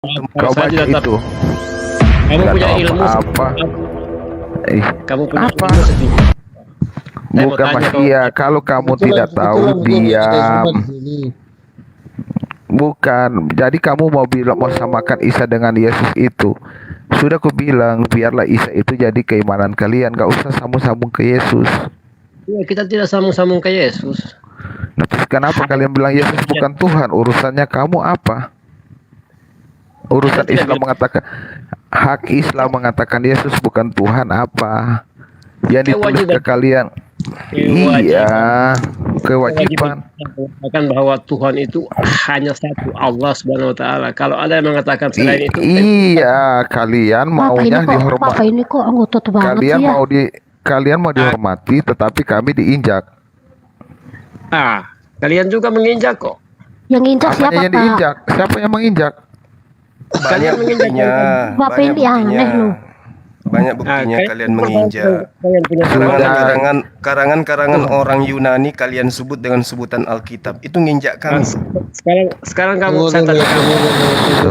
Kau baca itu. Kamu Nggak punya tahu ilmu apa-apa. Kamu punya Apa? ilmu sedikit. Saya mau Bukan tanya Mas kau. Iya, kalau kamu tidak tahu diam. Bukan. Jadi kamu mau bilang mau samakan Isa dengan Yesus itu. Sudah aku bilang biarlah Isa itu jadi keimanan kalian, gak usah sambung-sambung ke Yesus. Ya, kita tidak sambung-sambung ke Yesus. Nah, terus kenapa kalian bilang Yesus bukan Tuhan? Urusannya kamu apa? Urusan Kita tidak Islam bilang- mengatakan hak Islam mengatakan Yesus bukan Tuhan apa? Yang ditulis ke Kewajiban. kalian. Iya, kewajiban. Mengatakan bahwa Tuhan itu hanya satu, Allah Subhanahu Wa Taala. Kalau ada yang mengatakan selain itu, Iya, kalian maunya dihormati. Bapak ini kok ngotot banget Kalian sih ya? kalian mau dihormati, tetapi kami diinjak. kalian juga menginjak kok. Yang injak Apanya siapa yang Pak? diinjak? Siapa yang menginjak? Kalian menginjak. Bapak ini aneh loh. Banyak buktinya kalian menginjak. Kalian punya Karangan-karangan orang Yunani kalian sebut dengan sebutan Alkitab. Itu nginjakkan. Sekarang kamu saya tanya kamu.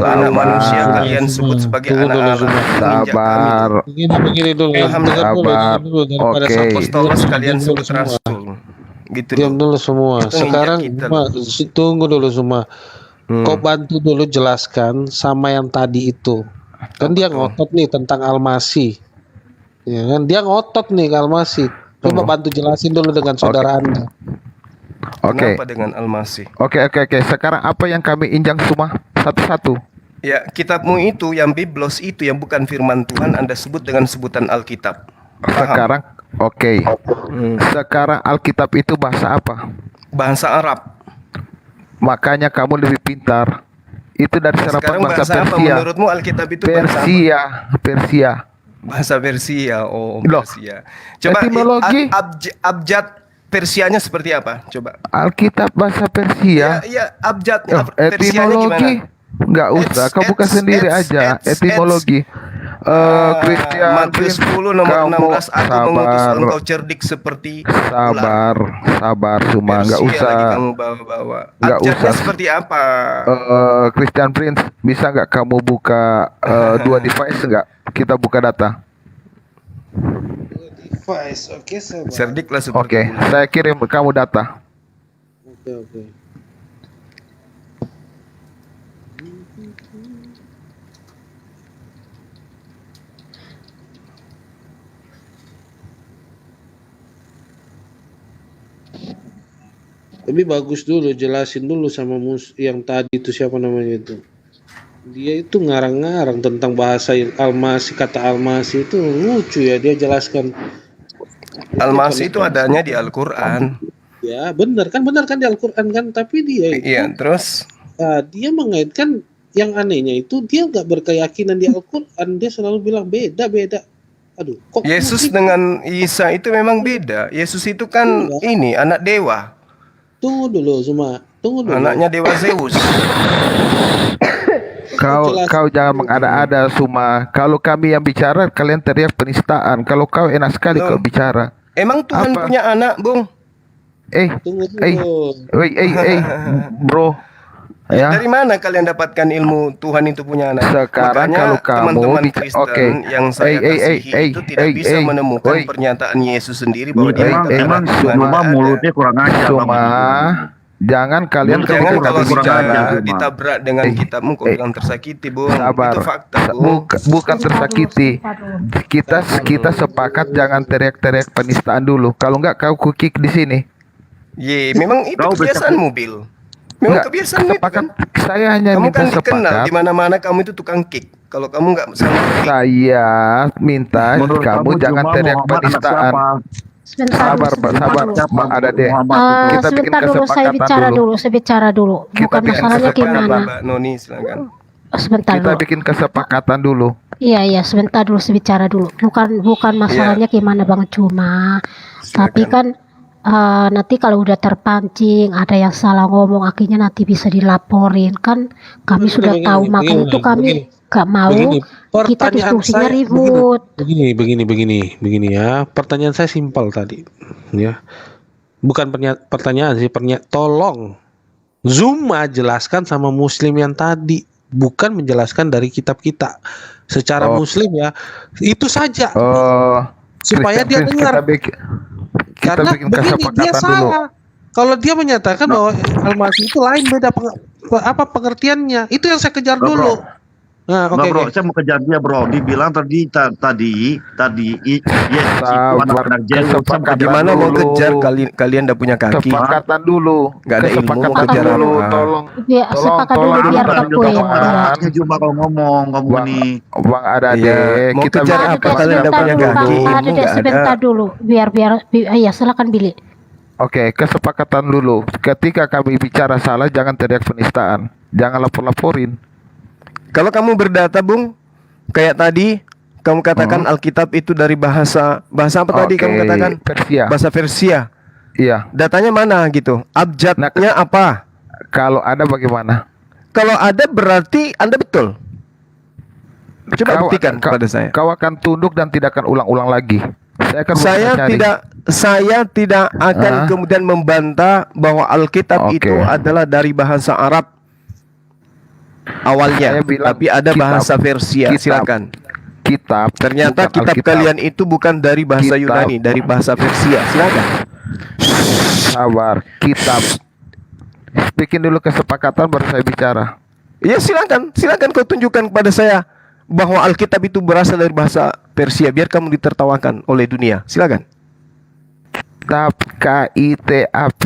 Anak manusia kalian sebut sebagai anak Allah. Sabar. Begini dulu. Sabar. Oke. Apostolos kalian sebut rasul. Gitu. Diam dulu semua. Itu Sekarang nginjak tunggu dulu semua. Kau bantu dulu jelaskan sama yang tadi itu. Kan dia ngotot nih tentang Al-Masih. Ya kan dia ngotot nih ke Al-Masih. Coba bantu jelasin dulu dengan saudara Anda. Oke. Kenapa dengan Al-Masih? Oke. Sekarang apa yang kami injak semua satu-satu? Ya, kitabmu itu yang Biblos itu yang bukan firman Tuhan Anda sebut dengan sebutan Alkitab. Paham? Sekarang oke. Sekarang Alkitab itu bahasa apa? Bahasa Arab. Makanya kamu lebih pintar. Itu dari serapan Sekarang bahasa bahasa apa Persia. menurutmu Alkitab itu bahasa apa? Persia. Bahasa Persia. Oh, Loh, Persia. Coba etimologi. abjad Persianya seperti apa? Coba. Alkitab bahasa Persia. Iya, abjad Oh, Persianya etimologi gimana? nggak usah, kau buka sendiri aja etimologi. Christian Matius 10 nomor 16 aku mengutus engkau cerdik seperti ular. sabar cuma nggak Persia usah lagi kamu bawa-bawa. Nggak Abjadnya usah. seperti apa? Christian Prince, bisa nggak kamu buka dua device nggak? Kita buka data. Device, oke sahabat. Cerdiklah seperti Oke, ular. saya kirim kamu data. Oke. Tapi bagus dulu jelasin dulu sama yang tadi itu siapa namanya itu. Dia itu ngarang-ngarang tentang bahasa Al-Masih, kata Al-Masih itu lucu ya, dia jelaskan. Al-Masih itu adanya di Al-Qur'an. Ya, benar kan di Al-Qur'an kan, tapi dia itu Iya, terus dia mengaitkan yang anehnya itu dia nggak berkeyakinan di Al-Qur'an, dia selalu bilang beda. Aduh, kok Yesus gitu? dengan Isa itu memang beda. Yesus itu kan ini anak dewa, Tunggu dulu. anaknya dewa Zeus. Kau jangan mengada-ada Suma. Kalau kami yang bicara, kalian teriak penistaan. Kalau kau enak sekali Loh. kau bicara. Emang Tuhan Apa? punya anak, Bung? Tunggu dulu. Bro. Ya. Dari mana kalian dapatkan ilmu Tuhan itu punya anak? Sekarang Makanya kalau kamu teman-teman bicara- Kristen oke. yang saya kasihi itu tidak bisa menemukan Oi. pernyataan Yesus sendiri bahwa dia Emang itu emang anak Tuhan. cuma mulutnya kurang ajar. Cuma jangan kalian Mulut Jangan kurang- kalau kurang ajar, bicara Bung. ditabrak dengan kitabmu kok bilang tersakiti, Bung. sabar. Itu fakta, Bung. Bukan tersakiti. Kita sepakat jangan teriak-teriak penistaan dulu. Kalau enggak kau kick di sini. Memang itu Kau kebiasaan mobil. Memang Enggak, kebiasaan itu sepakat. kan. Saya hanya Kamu minta kan dikenal sepakat. di mana-mana kamu itu tukang kick. Kalau kamu nggak sama kick, Saya minta Menurut kamu jangan cuma teriak Muhammad anak penistaan. siapa? Sebentar Sabar, dulu, Pak, sabar. Siapa? Ada deh. Muhammad itu. Kita bikin sebentar dulu, saya kesepakatan bicara dulu. dulu. Kita Bukan bikin masalahnya kesepakatan, gimana. Mbak Noni silakan. Sebentar Kita dulu. bikin kesepakatan dulu. Iya, sebentar dulu, saya bicara dulu. Bukan masalahnya gimana Bang, cuma tapi kan nanti kalau udah terpancing ada yang salah ngomong akhirnya nanti bisa dilaporin kan, kami sudah tahu, makanya itu kami gak mau kita diskusinya ribut. Begini ya. Pertanyaan saya simpel tadi. Ya. Bukan pertanyaan sih, tolong Zuma jelaskan sama Muslim yang tadi. bukan menjelaskan dari kitab kita. Secara Oh. Muslim ya, itu saja Oh, supaya dia Christian Prince, dengar. kita Karena bikin begini, dia kesepakatan dulu. salah. Kalau dia menyatakan bahwa Al-Masih itu lain, beda pengertiannya. Itu yang saya kejar Bro, dulu. Nah, Bro, oke, bro, oke. saya mau kejar dia, bro. Dibilang tadi Yesus itu Sabar, anak-anak Zeus. Saya mau kesepakatan kejar. Gimana mau dulu. kejar kalian udah punya kaki? Kesepakatan dulu. Nggak ada ilmu, mau Kesepakatan kejar dulu. apa? Tolong, Biar sepakat dulu tolong. biar Bang, ke udah poin. tahu ada Ya. haknya cuma kalau ngomong kamu Bang, ini. Bang ada Iya, deh. mau Kita kejar bikin apa? Ada Kalian udah sebentar punya dulu, Bang. kaki, Ada ilmu deh nggak sebentar ada. dulu. Iya, silakan Billy. Oke, kesepakatan dulu. Ketika kami bicara salah, jangan teriak penistaan. Jangan lapor-laporin. Kalau kamu berdata, Bung, kayak tadi kamu katakan Alkitab itu dari bahasa apa tadi Oke, kamu katakan? Persia. Bahasa Persia. Iya. Datanya mana gitu? Abjadnya apa? Kalau ada bagaimana? Kalau ada berarti Anda betul. Coba buktikan kepada saya. Kau akan tunduk dan tidak akan ulang-ulang lagi. Saya akan Saya tidak akan kemudian membantah bahwa Alkitab Oke. itu adalah dari bahasa Arab awalnya, Saya bilang tapi ada kitab. bahasa Persia. Kitab. Silakan. kitab. Ternyata bukan kitab Alkitab. kalian itu bukan dari bahasa Kitab. Yunani, dari bahasa Persia. Silakan. Sabar, kitab. Bikin dulu kesepakatan baru saya bicara. Ya silakan kau tunjukkan kepada saya bahwa Alkitab itu berasal dari bahasa Persia, biar kamu ditertawakan oleh dunia. Silakan. Kitab, KITAP.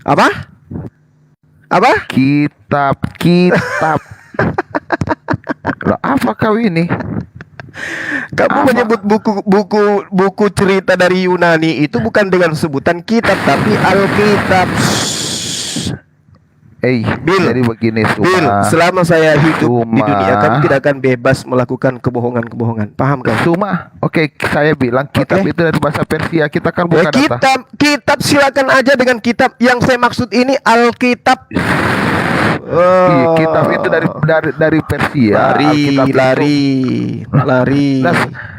Apa? Apa? Kitab. Loh, apa kau ini? Kamu Apa? menyebut buku cerita dari Yunani itu bukan dengan sebutan kitab tapi Alkitab. Bill, Jadi begini Bill, Suma. selama saya hidup di Suma. dunia, kamu tidak akan bebas melakukan kebohongan-kebohongan. Paham kan? Suma. Oke, saya bilang kitab Oke. itu dari bahasa Persia. Kita kan Ya, bukan data. kitab silakan aja dengan kitab. Yang saya maksud ini Alkitab. Iya, kitab itu dari Persia. Alkitab itu- lari. Nah,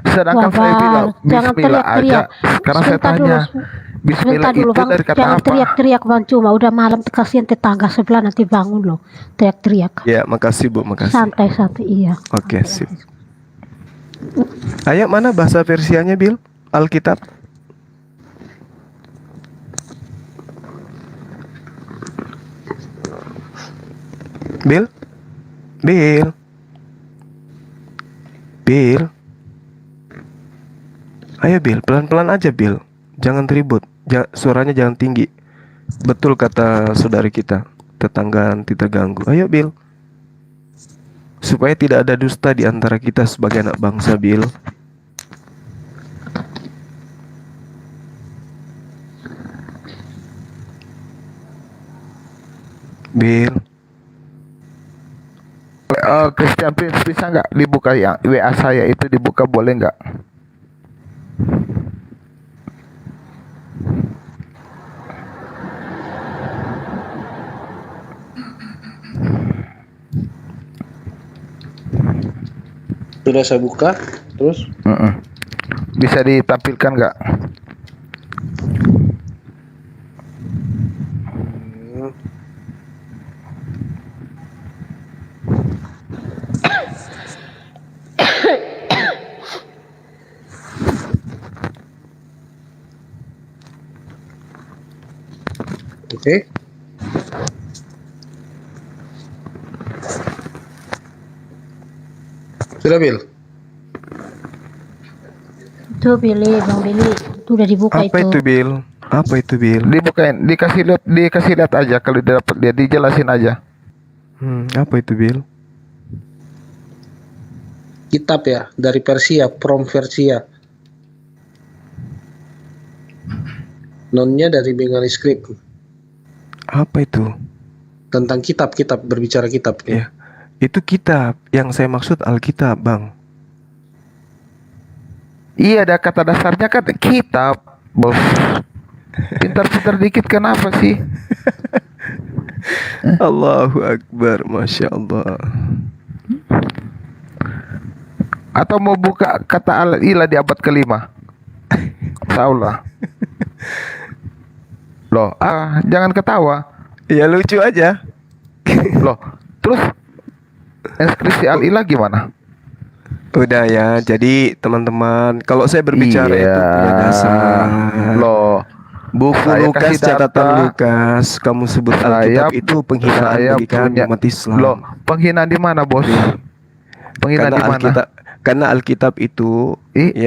sedangkan saya Sabar, bilang jangan Bismillah aja. teriak-teriak. Sekarang saya Sebentar tanya, dulu, Bismillah Sebentar dulu itu Bang, dari kata jangan apa? teriak-teriak Bang, cuma udah malam kasihan tetangga sebelah nanti bangun loh. Teriak-teriak. Ya, makasih Bu, makasih. Santai-santai iya. Oke, sip. Ayo, mana bahasa Persianya, Bill? Alkitab. Bill? Bill? Ayo, Bill, pelan-pelan aja, Bill. Jangan ribut. Suaranya jangan tinggi. Betul kata saudari kita, tetangga nanti terganggu. Ayo, Bill. Supaya tidak ada dusta di antara kita sebagai anak bangsa, Bill. Bill. Christian Prince bisa nggak dibuka yang WA saya itu dibuka, boleh nggak? Sudah saya buka, terus Bisa ditampilkan nggak? oke. Sudah, Bill? Tuh Billy, Bang Billy, tuh udah dibuka Apa itu, Bill? Apa itu, Bill? Dibukain, dikasih lihat aja, kalau dia dapat dia dijelasin aja. Apa itu, Bill? Kitab ya, dari Persia, from Persia. Nonnya dari Bengali Script. Apa itu? Tentang kitab, berbicara kitab ya. Ya, itu kitab. Yang saya maksud Alkitab, Bang. Iya, ada kata dasarnya kan kitab, bos. Pintar-pintar dikit kenapa sih? Allahu Akbar, Masya Allah. Atau mau buka kata al-ilah di abad kelima? Taulah. Loh, jangan ketawa. Ya lucu aja. Loh, terus inskripsi Al-Ilah gimana? Udah ya, jadi teman-teman, kalau saya berbicara Iya. itu punya dasar. Loh, Buku Saya Lukas, kasih data. catatan Lukas, kamu sebut Alkitab itu penghinaan saya bagi kami punya- umat Islam. Loh, penghinaan di mana, Bos? Penghinaan Karena di mana? Alkitab itu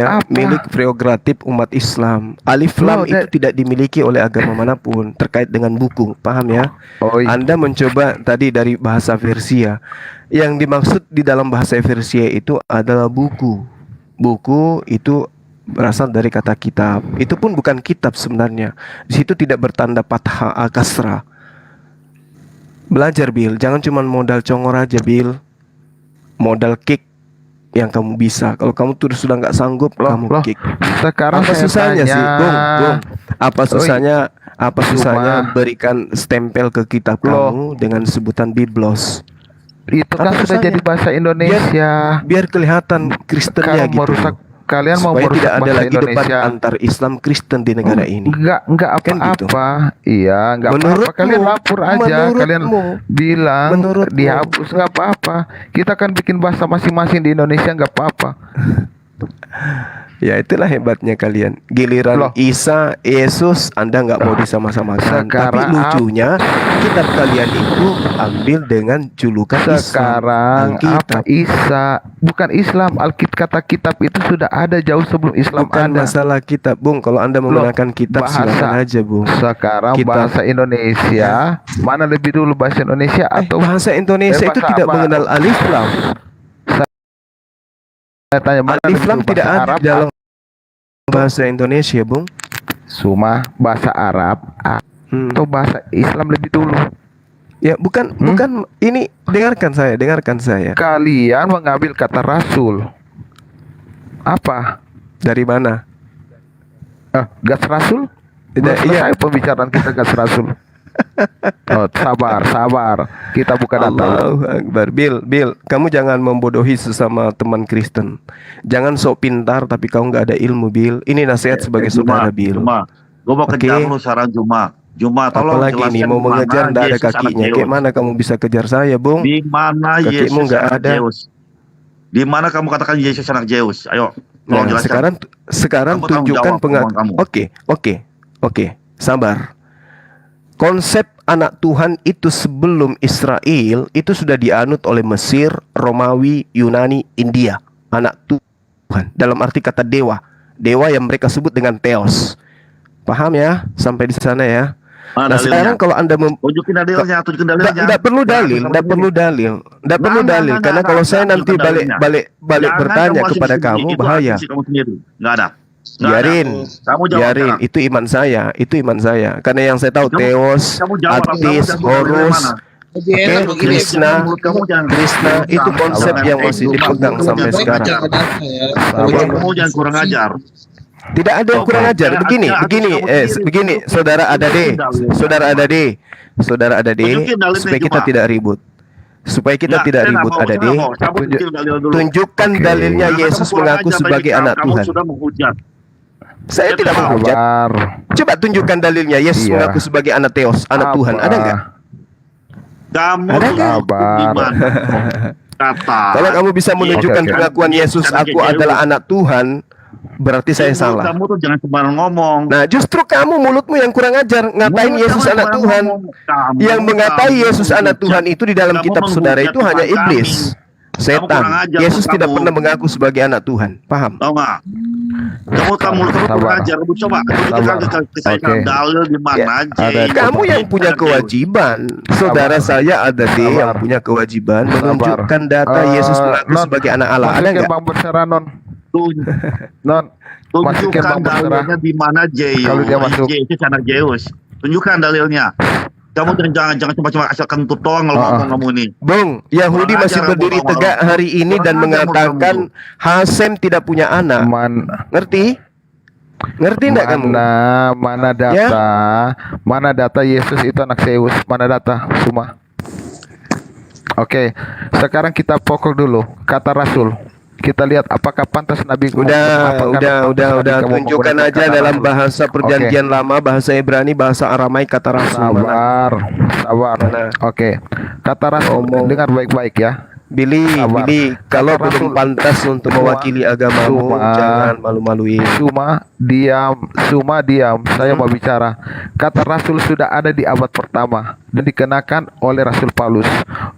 Apa? milik prerogatif umat Islam. Alif Lam Loh, itu tidak dimiliki oleh agama manapun terkait dengan buku, paham ya? Oh, iya. Anda mencoba tadi dari bahasa Persia. Yang dimaksud di dalam bahasa Persia itu adalah buku. Buku itu berasal dari kata kitab. Itu pun bukan kitab sebenarnya. Di situ tidak bertanda fathah kasrah. Belajar, Bill. Jangan cuma modal congor aja, Bill. Modal kick yang kamu bisa. Kalau kamu terus sudah nggak sanggup, kamu kick. Sekarang Apa saya susahnya tanya. sih, Bung? Apa Oh, susahnya? Apa susahnya Cuma- berikan stempel ke kitab Loh. kamu dengan sebutan Biblos? Itu kan Apa sudah susahnya? jadi bahasa Indonesia. Biar kelihatan Kristennya Kalau gitu. merusak, kalian mau Supaya merusak tidak ada bahasa lagi debat Indonesia. antar Islam Kristen di negara ini. Enggak Kan gitu. apa-apa. Iya, enggak apa-apa. Menurutmu- Kalian lapor aja, kalian menurutmu- bilang menurutmu. dihapus enggak apa-apa. Kita kan bikin bahasa masing-masing di Indonesia enggak apa-apa. Ya itulah hebatnya kalian. Giliran Loh. Isa, Yesus, Anda nggak mau disama-samakan. Tapi Sekarang lucunya kitab kalian itu ambil dengan julukan Sekarang Islam. apa Isa? Bukan Islam. Kata kitab itu sudah ada jauh sebelum Islam Bukan ada. masalah kitab, Bung. Kalau Anda menggunakan kitab silakan aja, Bung. Sekarang Kitab. bahasa Indonesia mana lebih dulu, bahasa Indonesia atau Bahasa Indonesia itu bahasa tidak apa? mengenal alif lam. saya tanya mana Alif lebih lam dulu, tidak bahasa ada Arab di dalam bahasa Indonesia, Bung. Suma bahasa Arab atau bahasa Islam lebih dulu. Ya, bukan ini, dengarkan saya. Kalian mengambil kata Rasul. Apa? Dari mana? Gas Rasul? Belum Iya. selesai pembicaraan kita gas Rasul. Oh, sabar. Kita buka data. Allahu Akbar. Bill, kamu jangan membodohi sesama teman Kristen. Jangan sok pintar tapi kamu nggak ada ilmu, Bill. Ini nasihat sebagai saudara, Bill. Juma, gue mau kejar lu sekarang Juma. Juma, tolong Apalagi jelaskan ini mau di mana mengejar nggak ada Yesus anak kakinya. Zeus. Kayak mana kamu bisa kejar saya, Bung? Di mana Kakimu Yesus nggak anak ada. Zeus? Di mana kamu katakan Yesus anak Zeus? Ayo, tolong Nah, jelaskan. sekarang Kamu tanggung tunjukkan jawab omongan kamu. Oke. Sabar. Konsep anak Tuhan itu sebelum Israel itu sudah dianut oleh Mesir, Romawi, Yunani, India. Anak Tuhan dalam arti kata dewa. Dewa yang mereka sebut dengan Theos. Paham ya? Sampai di sana ya. Mana Nah, dalilnya? sekarang kalau Anda Tunjukin dalilnya. Tidak perlu dalil, Nah, karena kalau saya nanti balik Jangan bertanya kamu kepada asumsi kamu sendiri. Itu bahaya. asumsi kamu sendiri. Nggak ada. Biarin, Kamu jawab sekarang. itu iman saya. Karena yang saya tahu Kamu- Theos, kamu jawab, Atis, kamu jawab dari Horus, mana? Lebih enak Oke, begini, Krishna, Mulut kamu jangan- Krishna itu konsep yang masih dipegang sampai Baik sekarang. baca data ya. Kalau kamu jangan kurang ajar. Tidak ada yang kurang ajar. Begini, saudara ada D, Tunjukin dalilnya supaya kita cuma. tidak ribut. Supaya kita Nggak, tidak saya nggak ribut mau, ada saya D. nggak mau. Kamu tunjukin dalil dulu. Tunjukkan Oke. dalilnya Karena Yesus kamu kurang mengaku ajar sebagai bagi anak kamu Tuhan. sudah menghujat. Saya tidak Saya menghujat. Sabar. Coba tunjukkan dalilnya Yesus Iya. mengaku sebagai anak Theos, anak Apa? Tuhan. Ada nggak? Kamu Ada nggak? Sabar. gimana? Kata. Kalau kamu bisa menunjukkan Oke, oke. pengakuan Yesus, aku adalah anak Tuhan, berarti saya Mulut salah. Kamu tuh jangan sembarang ngomong. Nah, justru kamu mulutmu yang kurang ajar, ngatain Mulut Yesus kamu anak sembarang Tuhan. ngomong. Kamu- Yang mengatai kamu Yesus anak menghujat. Tuhan itu di dalam Kamu kitab saudara menghujat itu hanya Tuhan iblis, kami. setan. kurang ajar, Yesus kamu. tidak pernah mengaku sebagai anak Tuhan. Paham? Tahu nggak? Kamu Sabar. kurang ajar. Kamu coba tunjukkan ke saya Oke. dalil di mana ada Yesus Kamu yang punya anak kewajiban. Saudara saya ada D yang Sabar. punya kewajiban Sabar. menunjukkan data Yesus mengaku Non, sebagai anak Allah. Ada masukin nggak? Bang Bersera, Non. Yesus. Non. Masukin Tunjukkan Bang Bersera. dalilnya di mana Kalau dia masuk. Yesus anak Zeus. Tunjukkan dalilnya. Kamu jangan cuma asal kentut doang kalau ngomong kamu nih. Bung, Yahudi Kurang masih ajar, berdiri kamu, tegak hari ini dan Kurang ajar, mengatakan Hasem tidak punya anak. Ngerti? Ngerti enggak kamu? Mana data? Mana data Yesus itu anak Zeus? Mana data? Semua. Oke, sekarang kita pokok dulu kata Rasul. Kita lihat apakah pantas Nabi Udah, tunjukkan aja dalam bahasa perjanjian Oke. lama, bahasa Ibrani, bahasa Aramaik kata rasul. Mana? Sabar. Mana? Oke. Kata Rasul, Ngomong. dengar baik-baik ya. Billy, Sabar. kalau Kata belum Rasul, pantas untuk semua- mewakili agamamu, semua- jangan malu-maluin. Cuma diam. Saya mau bicara. Kata Rasul sudah ada di abad pertama dan dikenakan oleh Rasul Paulus.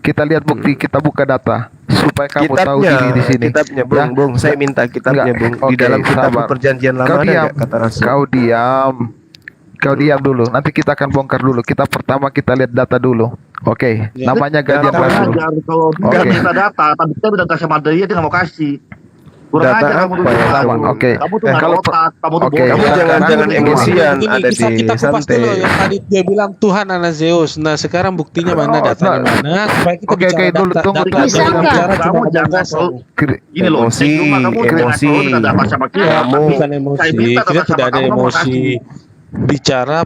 Kita lihat bukti, kita buka data supaya kamu tahu ini di sini. Kitabnya, Bung, Ya? Bung, saya minta kitabnya, Enggak, Bung. Di oke, dalam kitab sabar. perjanjian lama Kau ada diam. nggak kata Rasul? Kau diam dulu. Nanti kita akan bongkar dulu. Kita pertama kita lihat data dulu. Oke, Ya. namanya Gantian Kurang Rasul. ajar kalau dia Oke. minta data, tapi kita minta data sama dia nggak mau kasih. Kurang Data ajar kamu apa dulu. ya? Sama, oke. Kamu tuh nggak ada Kalau otak, kamu tuh oke, bodoh. Kamu sekarang- jangan emosian, Begini, ada kita, di kita kupas santai. dulu yang tadi dia bilang Tuhan anak Zeus. Nah sekarang buktinya mana, datanya mana? Supaya kita Oke, bicara dulu, data, tunggu, data tunggu, Bisa jangan enggak? bicara cuma Kamu omong jangan kosong. Ini loh, Emosi, cek rumah kamu jangan emosi. selalu minta data sama kita. Kamu Bukan Saya emosi, minta kita data tidak sama ada kamu, mau emosi. kasih. Bicara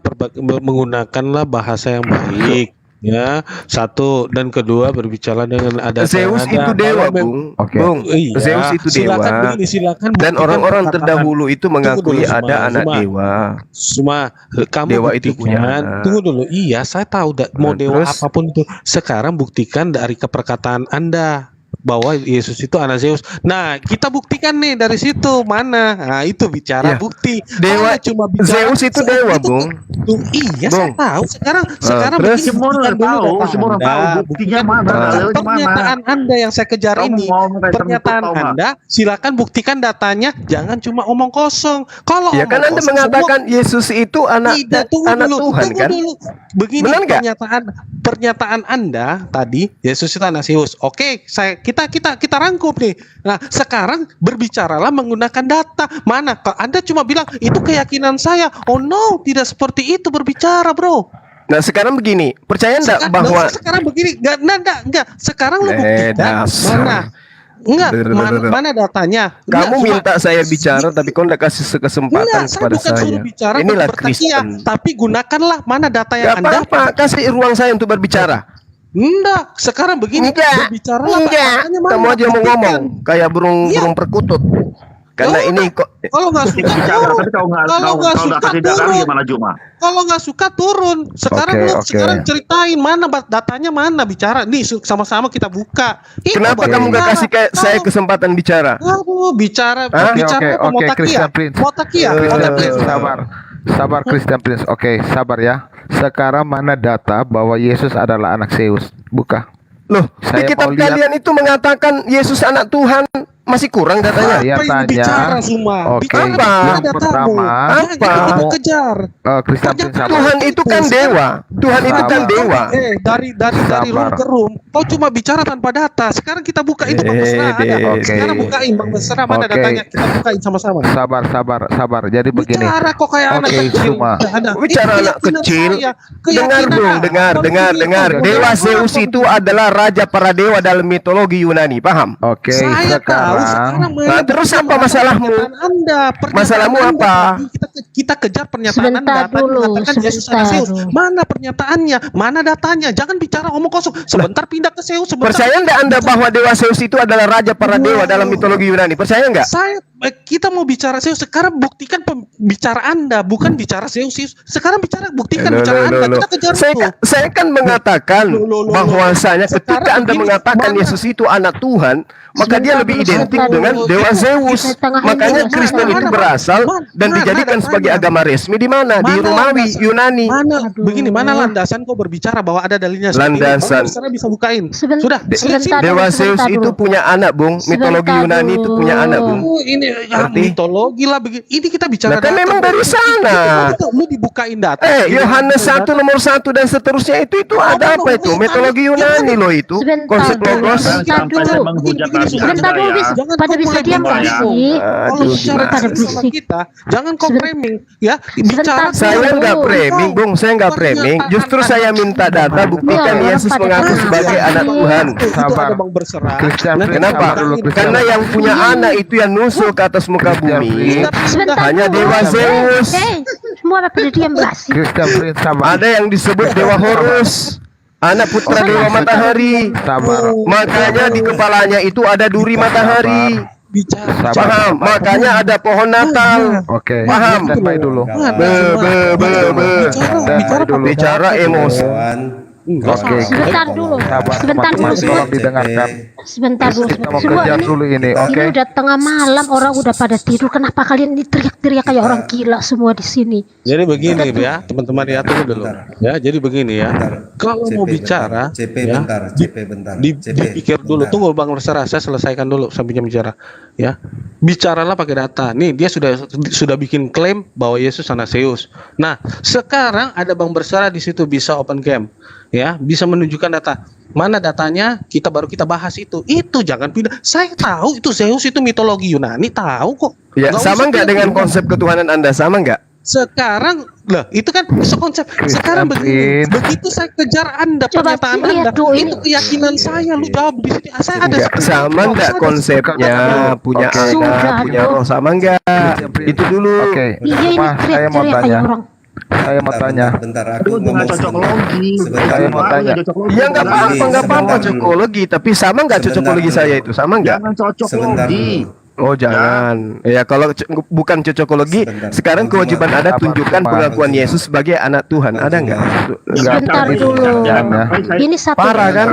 menggunakanlah bahasa yang baik. Ya, satu dan kedua berbicara dengan ada Zeus itu dewa, Bung. Oke. Bung, Iya, Zeus itu silakan dewa. begini, silakan Dan buktikan orang-orang perkataan. terdahulu itu mengakui dulu, ada Suma. anak Suma. dewa. Kamu Dewa itu punya buktikan. anak. Tunggu dulu. Iya, saya tahu mau Nah, dewa terus? apapun itu. Sekarang buktikan dari keperkataan Anda bahwa Yesus itu anak Zeus. Nah, kita buktikan nih dari situ mana. Nah, itu bicara Ya. bukti. Dewa- Saya cuma bicara Zeus itu dewa, Bung. Iya, Bung. saya tahu. Sekarang terus? begini, Semua buktikan orang dulu tahu, data semua orang Anda. tahu buktinya Buktikan mana, dalilnya mana. pernyataan Anda yang saya kejar Kamu ini. mau minta Pernyataan tahu nggak? Anda, silakan buktikan datanya, jangan cuma omong kosong. Kalau Ya kan omong Anda kosong, mengatakan Yesus itu anak tidak, tunggu anak dulu, Tuhan tunggu kan? dulu. Begini Benar nggak? pernyataan Anda tadi, Yesus itu anak Zeus. Oke, kita rangkum nih. Nah, sekarang berbicaralah menggunakan data. Mana? Kalau Anda cuma bilang itu keyakinan saya. Oh no, tidak seperti itu berbicara, bro. Nah sekarang begini, percaya enggak bahwa Sekarang begini, enggak. Sekarang lu buktikan dasar. mana? Enggak, mana datanya? kamu Enggak, minta saya bicara tapi kau enggak kasih kesempatan Enggak, saya kepada bukan suruh saya. bicara Inilah untuk bertakia, Kristen. tapi gunakanlah mana data Gak yang Anda. apa-apa, kasih ruang saya untuk berbicara. Enggak, sekarang begini, berbicara Kamu aja mau ngomong kayak burung perkutut. Karena Ya ini kok Kalau nggak suka Bicara, turun. tapi kalau nggak Kalau nggak kalau nggak suka kasih data turun. gimana Juma? Kalau nggak suka turun. Sekarang Oke, lu oke. sekarang ceritain mana datanya mana bicara. Nih sama-sama kita buka. Itu kenapa baru kamu nggak bicara. kasih kayak saya Kalau- kesempatan bicara? Aduh, bicara Hah? bicara Oke, apa? Mau oke, takia? Christian Prince. Mau takia? Mau Christian takia? Prince, sabar Christian Prince. Oke, sabar ya. Sekarang mana data bahwa Yesus adalah anak Zeus? Buka. Loh, Saya di kitab mau lihat- kalian itu mengatakan Yesus anak Tuhan, masih kurang datanya. Saya Apa yang tanya. bicara semua? Oke, Bicara Apa? mana yang datamu? pertama. Jangan Apa? kita kejar. Christian Prince, sabar. Tuhan itu kan dewa. Tuhan itu kan Sabar. dewa. Dari Sabar. room ke room, kau cuma bicara tanpa data. Sekarang kita buka itu Bang Mesra ada. Oke. Sekarang bukain Bang Mesra mana Oke. datanya, kita bukain sama-sama. Sabar. Jadi begini. Bicara kok kayak anak Oke, kecil. cuma. Nggak ada. Bicara Ini anak keyakinan kecil. saya. Dengar Keyakinan dong, saya. dengar. Begini, Dewa bagaimana Zeus kok itu adalah raja para dewa dalam mitologi Yunani, paham? Oke, Saya tahu sekarang sekarang mana Nah, terus bagaimana apa masalahmu? pernyataan Anda? Pernyataan Masalahmu Anda. apa? Kita kejar pernyataan Sebentar Anda. dulu, Mengatakan Yesus anak sebentar Zeus. dulu. Mana pernyataannya? Mana datanya? Jangan bicara omong kosong. Sebentar pindah ke Zeus. Sebentar. Percaya enggak Anda bahwa dewa Zeus itu adalah raja para dewa dalam mitologi Yunani? Percaya enggak? Kita mau bicara Zeus. Sekarang buktikan bicara Anda, bukan bicara Zeus. Sekarang buktikan bicara Anda. Kita kejar itu. Saya kan mengatakan Loh. bahwasanya Sekarang ketika Anda begini, mengatakan mana? Yesus itu anak Tuhan, maka dia Sebentar lebih dulu, identik sebentar dengan dulu. dewa Zeus. Di tengah Makanya ini, Kristen mana? itu berasal dan Mana? dijadikan Mana? sebagai agama resmi di mana? Di Mana Romawi, landasan? Yunani. Mana Aduh. begini, mana landasan kok berbicara bahwa ada dalilnya seperti ini? Landasan. Bang Mesra bisa bukain. Sebentar Sudah. dulu, Dewa sebentar Zeus itu dulu. punya anak, Bung. Mitologi Sebentar Yunani itu punya dulu. anak, Bung. Ini Ngerti? mitologi lah begini. Ini kita bicara Nah, kan data. memang dari sana. Lu dibukain data. Yohanes 1 nomor 1 dan seterusnya itu ada apa itu? Mitologi Yunani loh itu. Sebentar Konsep dulu, logos. sebentar dulu. Menghujat Nabi Sebentar Anda dulu, ya. Jangan pada kau bisa mulai diam ngomong nggak ya. sih? Kalau Aduh, bicara pada sama berisik. kita, jangan kau Sebentar. framing ya. Bicara Sebentar. Saya enggak Dulu. framing, Bung. Saya enggak framing. Justru saya minta data buktikan Iya, Yesus pada mengaku berisik. sebagai anak Tuhan. Itu Sabar. ada Bang berserah. Christian Nanti Prince, Kenapa? sabar dulu, Christian. Karena yang punya anak itu yang nusul ke atas muka bumi. Sebentar Hanya dulu. Dewa Zeus. Semua pada diam nggak sih? Christian Prince, sabar. Ada yang disebut Dewa Horus, anak putra Dewa Matahari. Sabar. Makanya di kepalanya itu ada duri matahari. bicara. Sabar. Paham? Makanya ada pohon Natal. Oke, Paham? standby dulu. Be. Bicara Standby dulu. Bicara emosi. Dewan Enggak Oke. salah. Sebentar dulu, Sabar sebentar dulu, teman-teman, tolong didengarkan. sebentar dulu. Kita mau Semua kejar ini, dulu ini, oke? ini udah tengah malam, orang udah pada tidur. Kenapa kalian ini teriak-teriak kayak orang gila semua di sini? Jadi begini ya, teman-teman ya, tunggu dulu. Ya, jadi begini ya. Kalau mau bicara, CP ya, bentar, CP bentar. CP, dipikir dulu. bentar. Tunggu Bang Bersara, saya selesaikan dulu sambil bicara. Ya, bicaralah pakai data. Nih dia sudah bikin klaim bahwa Yesus anak Zeus. Nah, sekarang ada Bang Bersara di situ bisa open cam, ya, bisa menunjukkan data. Mana datanya? Baru kita bahas itu. Itu jangan pindah. Saya tahu itu Zeus itu mitologi Yunani, tahu kok. Ya, Nggak sama usah nggak dengan pindah-pindah. konsep ketuhanan Anda? Sama nggak? Sekarang lah itu kan sekonsep. Sekarang begini, Prin. begitu saya kejar Anda Coba pernyataan lihat Anda, tuh itu ini. keyakinan saya. Lu jawab di sini. Saya ada Nggak, satu sama jawab, nggak saya ada konsepnya? Punya Oke. ada, Sudah punya dong. roh, sama nggak? Itu dulu. Oke. Iya ini Mas, saya mau teriak-teriak tanya. kayak orang. Saya mau tanya. Bentar, aku Lu jangan ngomong cocok sebentar. logi. Sebentar. Saya mau tanya. Ya nggak apa-apa, nggak apa-apa Sebentar dulu. cocokologi, tapi sama nggak Sebentar cocokologi dulu. saya itu? Sama nggak? Jangan cocok Sebentar logi. dulu. Oh jangan. Ya kalau bukan cocokologi, Sebentar. sekarang Bang kewajiban Juma. Anda Apa, tunjukkan Bang pengakuan Juma. Yesus sebagai anak Tuhan. Bang Ada Juma. nggak? Sebentar Nggak, dulu. jangan, ya. Ini satu. Parah kan?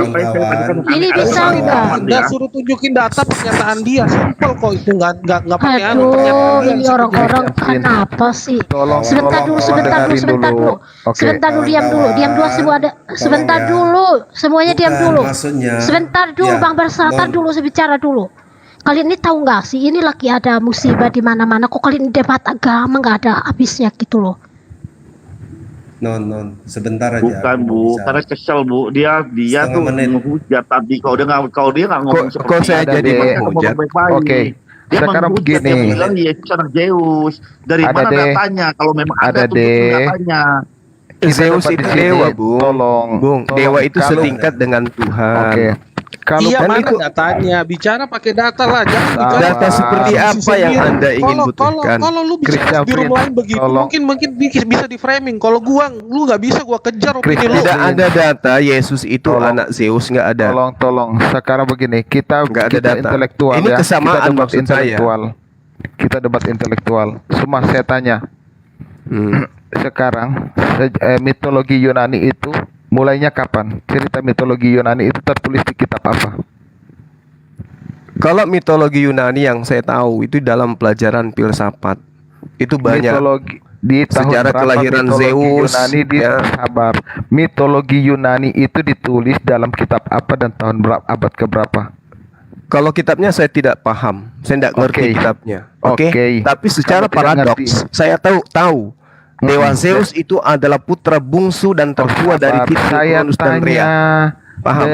Ini bisa nggak? Anda suruh tunjukin data pernyataan dia, simpel kok itu nggak pakai anu pernyataan Aduh, dia. ini orang-orang kenapa sih? Tolong, Sebentar dulu, sebentar dulu, dengerin sebentar dulu. dulu. Oke. Sebentar dulu, diam dulu, diam dulu semua ada. Sebentar ya. dulu, semuanya diam Bukan, dulu. maksudnya, Sebentar dulu, ya, Bang Bersatar non- dulu, saya bicara dulu. Kalian ini tahu nggak sih? Ini lagi ada musibah di mana-mana. Kok kalian debat agama nggak ada habisnya gitu loh? Non, sebentar aja. Bukan aku Bu, bisa. karena kesel Bu. Dia Setengah tuh menit. menghujat tadi. Kalau dia nggak ngomong Kok saya itu, jadi dia ngomong menghujat? baik-baik. Oke. Dia Sekarang menghujat, begini. dia bilang Yesus anak Zeus. Dari Ada mana deh. datanya? Kalau memang Ada ada tunjukin deh. datanya. Kita Zeus dapat itu di sini, dewa, Bung. Tolong. Bung, dewa itu Kalau- setingkat dengan Tuhan. Oke. Kalau Iya, kan mana itu- datanya? Bicara pakai data lah, jangan Sabar. bicara Data seperti sisi apa yang sendiri. Anda ingin butuhkan? Kalau lu bicara Christian di room Prince, lain begitu, tolong. mungkin bisa di framing. Kalau lu nggak bisa gua kejar opini Christian, lu. Tidak ada data Yesus itu Tolong. anak Zeus, nggak ada. Tolong. Sekarang begini, kita Nggak ada kita data. intelektual Ini ya. kesamaan Kita debat maksud saya. intelektual. Kita debat intelektual. Semua saya tanya. Sekarang mitologi Yunani itu mulainya kapan? Cerita mitologi Yunani itu tertulis di kitab apa? Kalau mitologi Yunani yang saya tahu itu dalam pelajaran filsafat itu banyak. Mitologi di tahun Sejarah berapa kelahiran mitologi Zeus, Yunani ya. sabar. Mitologi Yunani itu ditulis dalam kitab apa dan tahun berapa, abad keberapa? Kalau kitabnya saya tidak paham, saya tidak ngerti Oke. kitabnya. Oke. Oke. Tapi secara Kamu tidak paradoks, ngerti. saya tahu Dewa Hmm. Zeus itu adalah putra bungsu dan tertua dari Sabar. Fitur, Saya Uranus, dan tanya Rhea. Paham?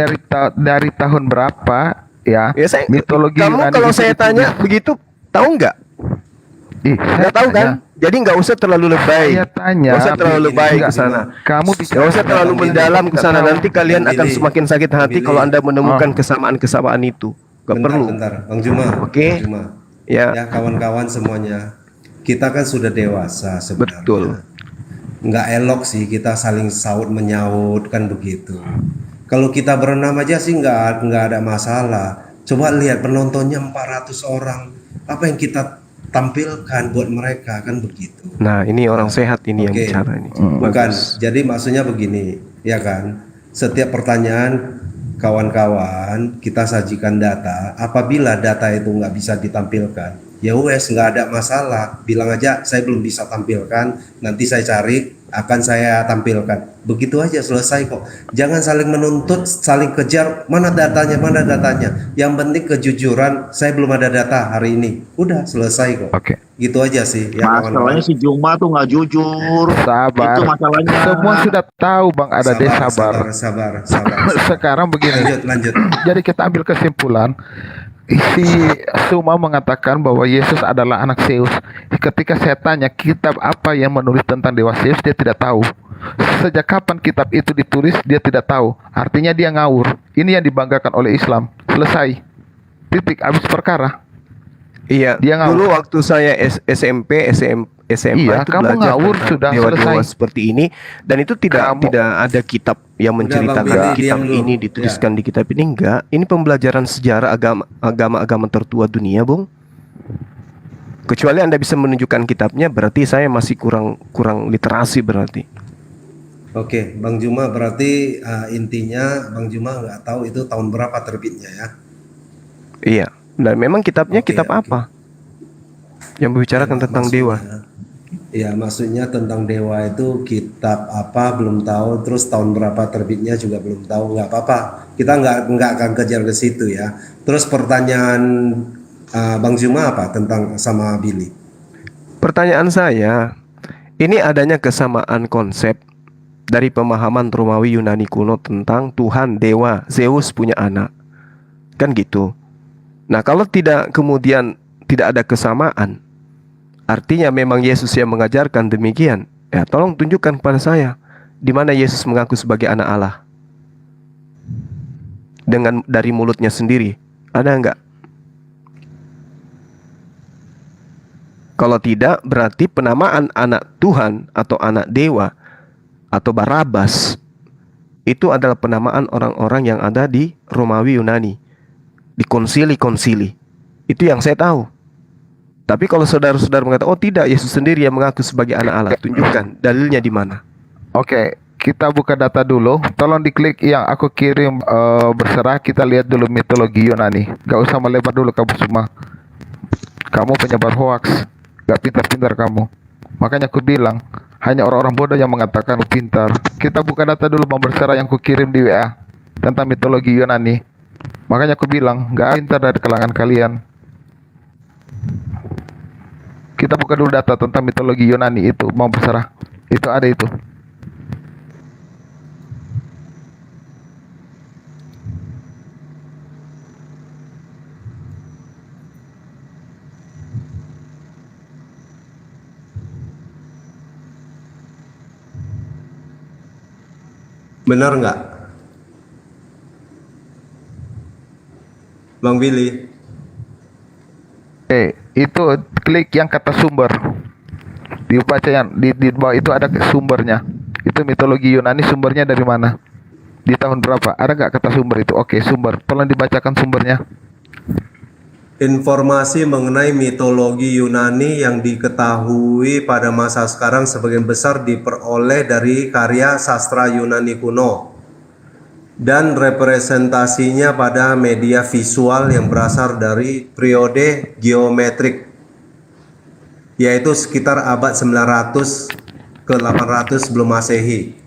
dari tahun berapa ya? Ya, mitologi kamu Yunani kalau itu saya ditulis. tanya begitu, tahu nggak? Ih, saya Nggak tahu kan? tanya. Jadi nggak usah terlalu lebay. Saya tanya. Nggak usah terlalu lebay ke Enggak. sana. Kamu Nggak usah terlalu mendalam ke sana. Nanti kalian Bang akan Billy. semakin sakit hati Bang kalau Billy. Anda menemukan kesamaan-kesamaan itu. Nggak perlu. Bentar, Bang Juma. Oke. Bang Juma. Ya. Ya, kawan-kawan semuanya. Kita kan sudah dewasa sebenarnya. Betul. Nggak elok sih kita saling saut menyaut kan begitu. Kalau kita berenam aja sih nggak ada masalah. Coba lihat penontonnya 400 orang. Apa yang kita tampilkan buat mereka kan begitu. Nah, ini orang sehat ini yang Oke. bicara ini. Bukan. Bagus. Jadi maksudnya begini, ya kan? Setiap pertanyaan kawan-kawan kita sajikan data. Apabila data itu nggak bisa ditampilkan, ya wes nggak ada masalah. Bilang aja saya belum bisa tampilkan. Nanti saya cari akan saya tampilkan. Begitu aja selesai kok. Jangan saling menuntut, saling kejar. Mana datanya? Mana datanya? Yang penting kejujuran. Saya belum ada data hari ini. Udah selesai kok. Oke. Gitu aja sih. Ya, Masalahnya si Juma tuh nggak jujur. Sabar. Itu masalahnya. Semua sudah tahu Bang ada deh sabar. sabar. Sekarang begini. Lanjut. Jadi kita ambil kesimpulan. Si Suma mengatakan bahwa Yesus adalah anak Zeus. Ketika saya tanya kitab apa yang menulis tentang Dewa Zeus, dia tidak tahu. Sejak kapan kitab itu ditulis, dia tidak tahu. Artinya dia ngawur. Ini yang dibanggakan oleh Islam. Selesai. Titik. Habis perkara. Iya, Dia ngawur. dulu waktu saya SMP, SMA Iya, itu kamu belajar ngawur tentang sudah dewa-dewa selesai. seperti ini, dan itu tidak Kamu- ada kitab yang Udah, menceritakan Bang Billy, kitab diam dulu. ini dituliskan di kitab ini. Enggak, ini pembelajaran sejarah agama tertua dunia, Bung. Kecuali Anda bisa menunjukkan kitabnya, berarti saya masih kurang literasi berarti. Oke, Bang Juma berarti intinya Bang Juma nggak tahu itu tahun berapa terbitnya ya? Iya. Dan memang kitabnya Oke, kitab oke. apa? Yang membicarakan tentang dewa. Ya, maksudnya tentang dewa itu kitab apa belum tahu, terus tahun berapa terbitnya juga belum tahu. Nggak apa-apa, kita nggak akan kejar ke situ ya. Terus pertanyaan Bang Juma apa tentang sama Billy? Pertanyaan saya, ini adanya kesamaan konsep dari pemahaman Romawi Yunani kuno tentang Tuhan, dewa, Zeus punya anak. Kan gitu. Nah, kalau kemudian tidak ada kesamaan, artinya memang Yesus yang mengajarkan demikian. Ya, tolong tunjukkan kepada saya di mana Yesus mengaku sebagai anak Allah. Dengan dari mulutnya sendiri. Ada enggak? Kalau tidak, berarti penamaan anak Tuhan atau anak dewa atau Barabas itu adalah penamaan orang-orang yang ada di Romawi Yunani, di konsili-konsili. Itu yang saya tahu. Tapi kalau saudara-saudara mengatakan, oh tidak, Yesus sendiri yang mengaku sebagai anak Allah, tunjukkan dalilnya di mana. Oke, kita buka data dulu. Tolong diklik yang aku kirim berserah. Kita lihat dulu mitologi Yunani. Gak usah melebar dulu kamu semua. Kamu penyebar hoax. Gak pintar-pintar kamu. Makanya aku bilang, hanya orang-orang bodoh yang mengatakan pintar. Kita buka data dulu Bang berserah yang aku kirim di WA tentang mitologi Yunani. Makanya aku bilang, gak pintar dari kalangan kalian. Kita buka dulu data tentang mitologi Yunani itu, Bang berserah. Itu ada itu. Benar nggak, Bang Billy? Itu klik yang kata sumber. Dibaca yang di bawah itu ada sumbernya. Itu mitologi Yunani, sumbernya dari mana? Di tahun berapa? Ada nggak kata sumber itu? Oke, sumber. Tolong dibacakan sumbernya. Informasi mengenai mitologi Yunani yang diketahui pada masa sekarang sebagian besar diperoleh dari karya sastra Yunani kuno dan representasinya pada media visual yang berasal dari periode geometrik, yaitu sekitar abad 900 ke 800 sebelum Masehi.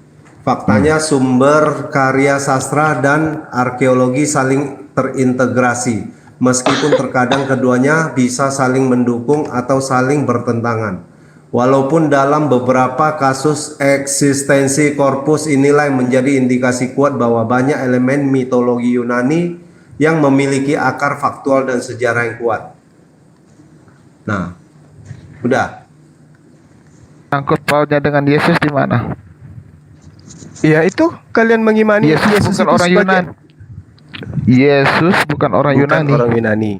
Faktanya sumber karya sastra dan arkeologi saling terintegrasi, meskipun terkadang keduanya bisa saling mendukung atau saling bertentangan. Walaupun dalam beberapa kasus eksistensi korpus inilah yang menjadi indikasi kuat bahwa banyak elemen mitologi Yunani yang memiliki akar faktual dan sejarah yang kuat. Nah, udah. Sangkut pautnya dengan Yesus di mana? Ya itu kalian mengimani Yesus bukan itu orang sebagai- Yunani. Yesus bukan orang Bukan Yunani. orang Yunani.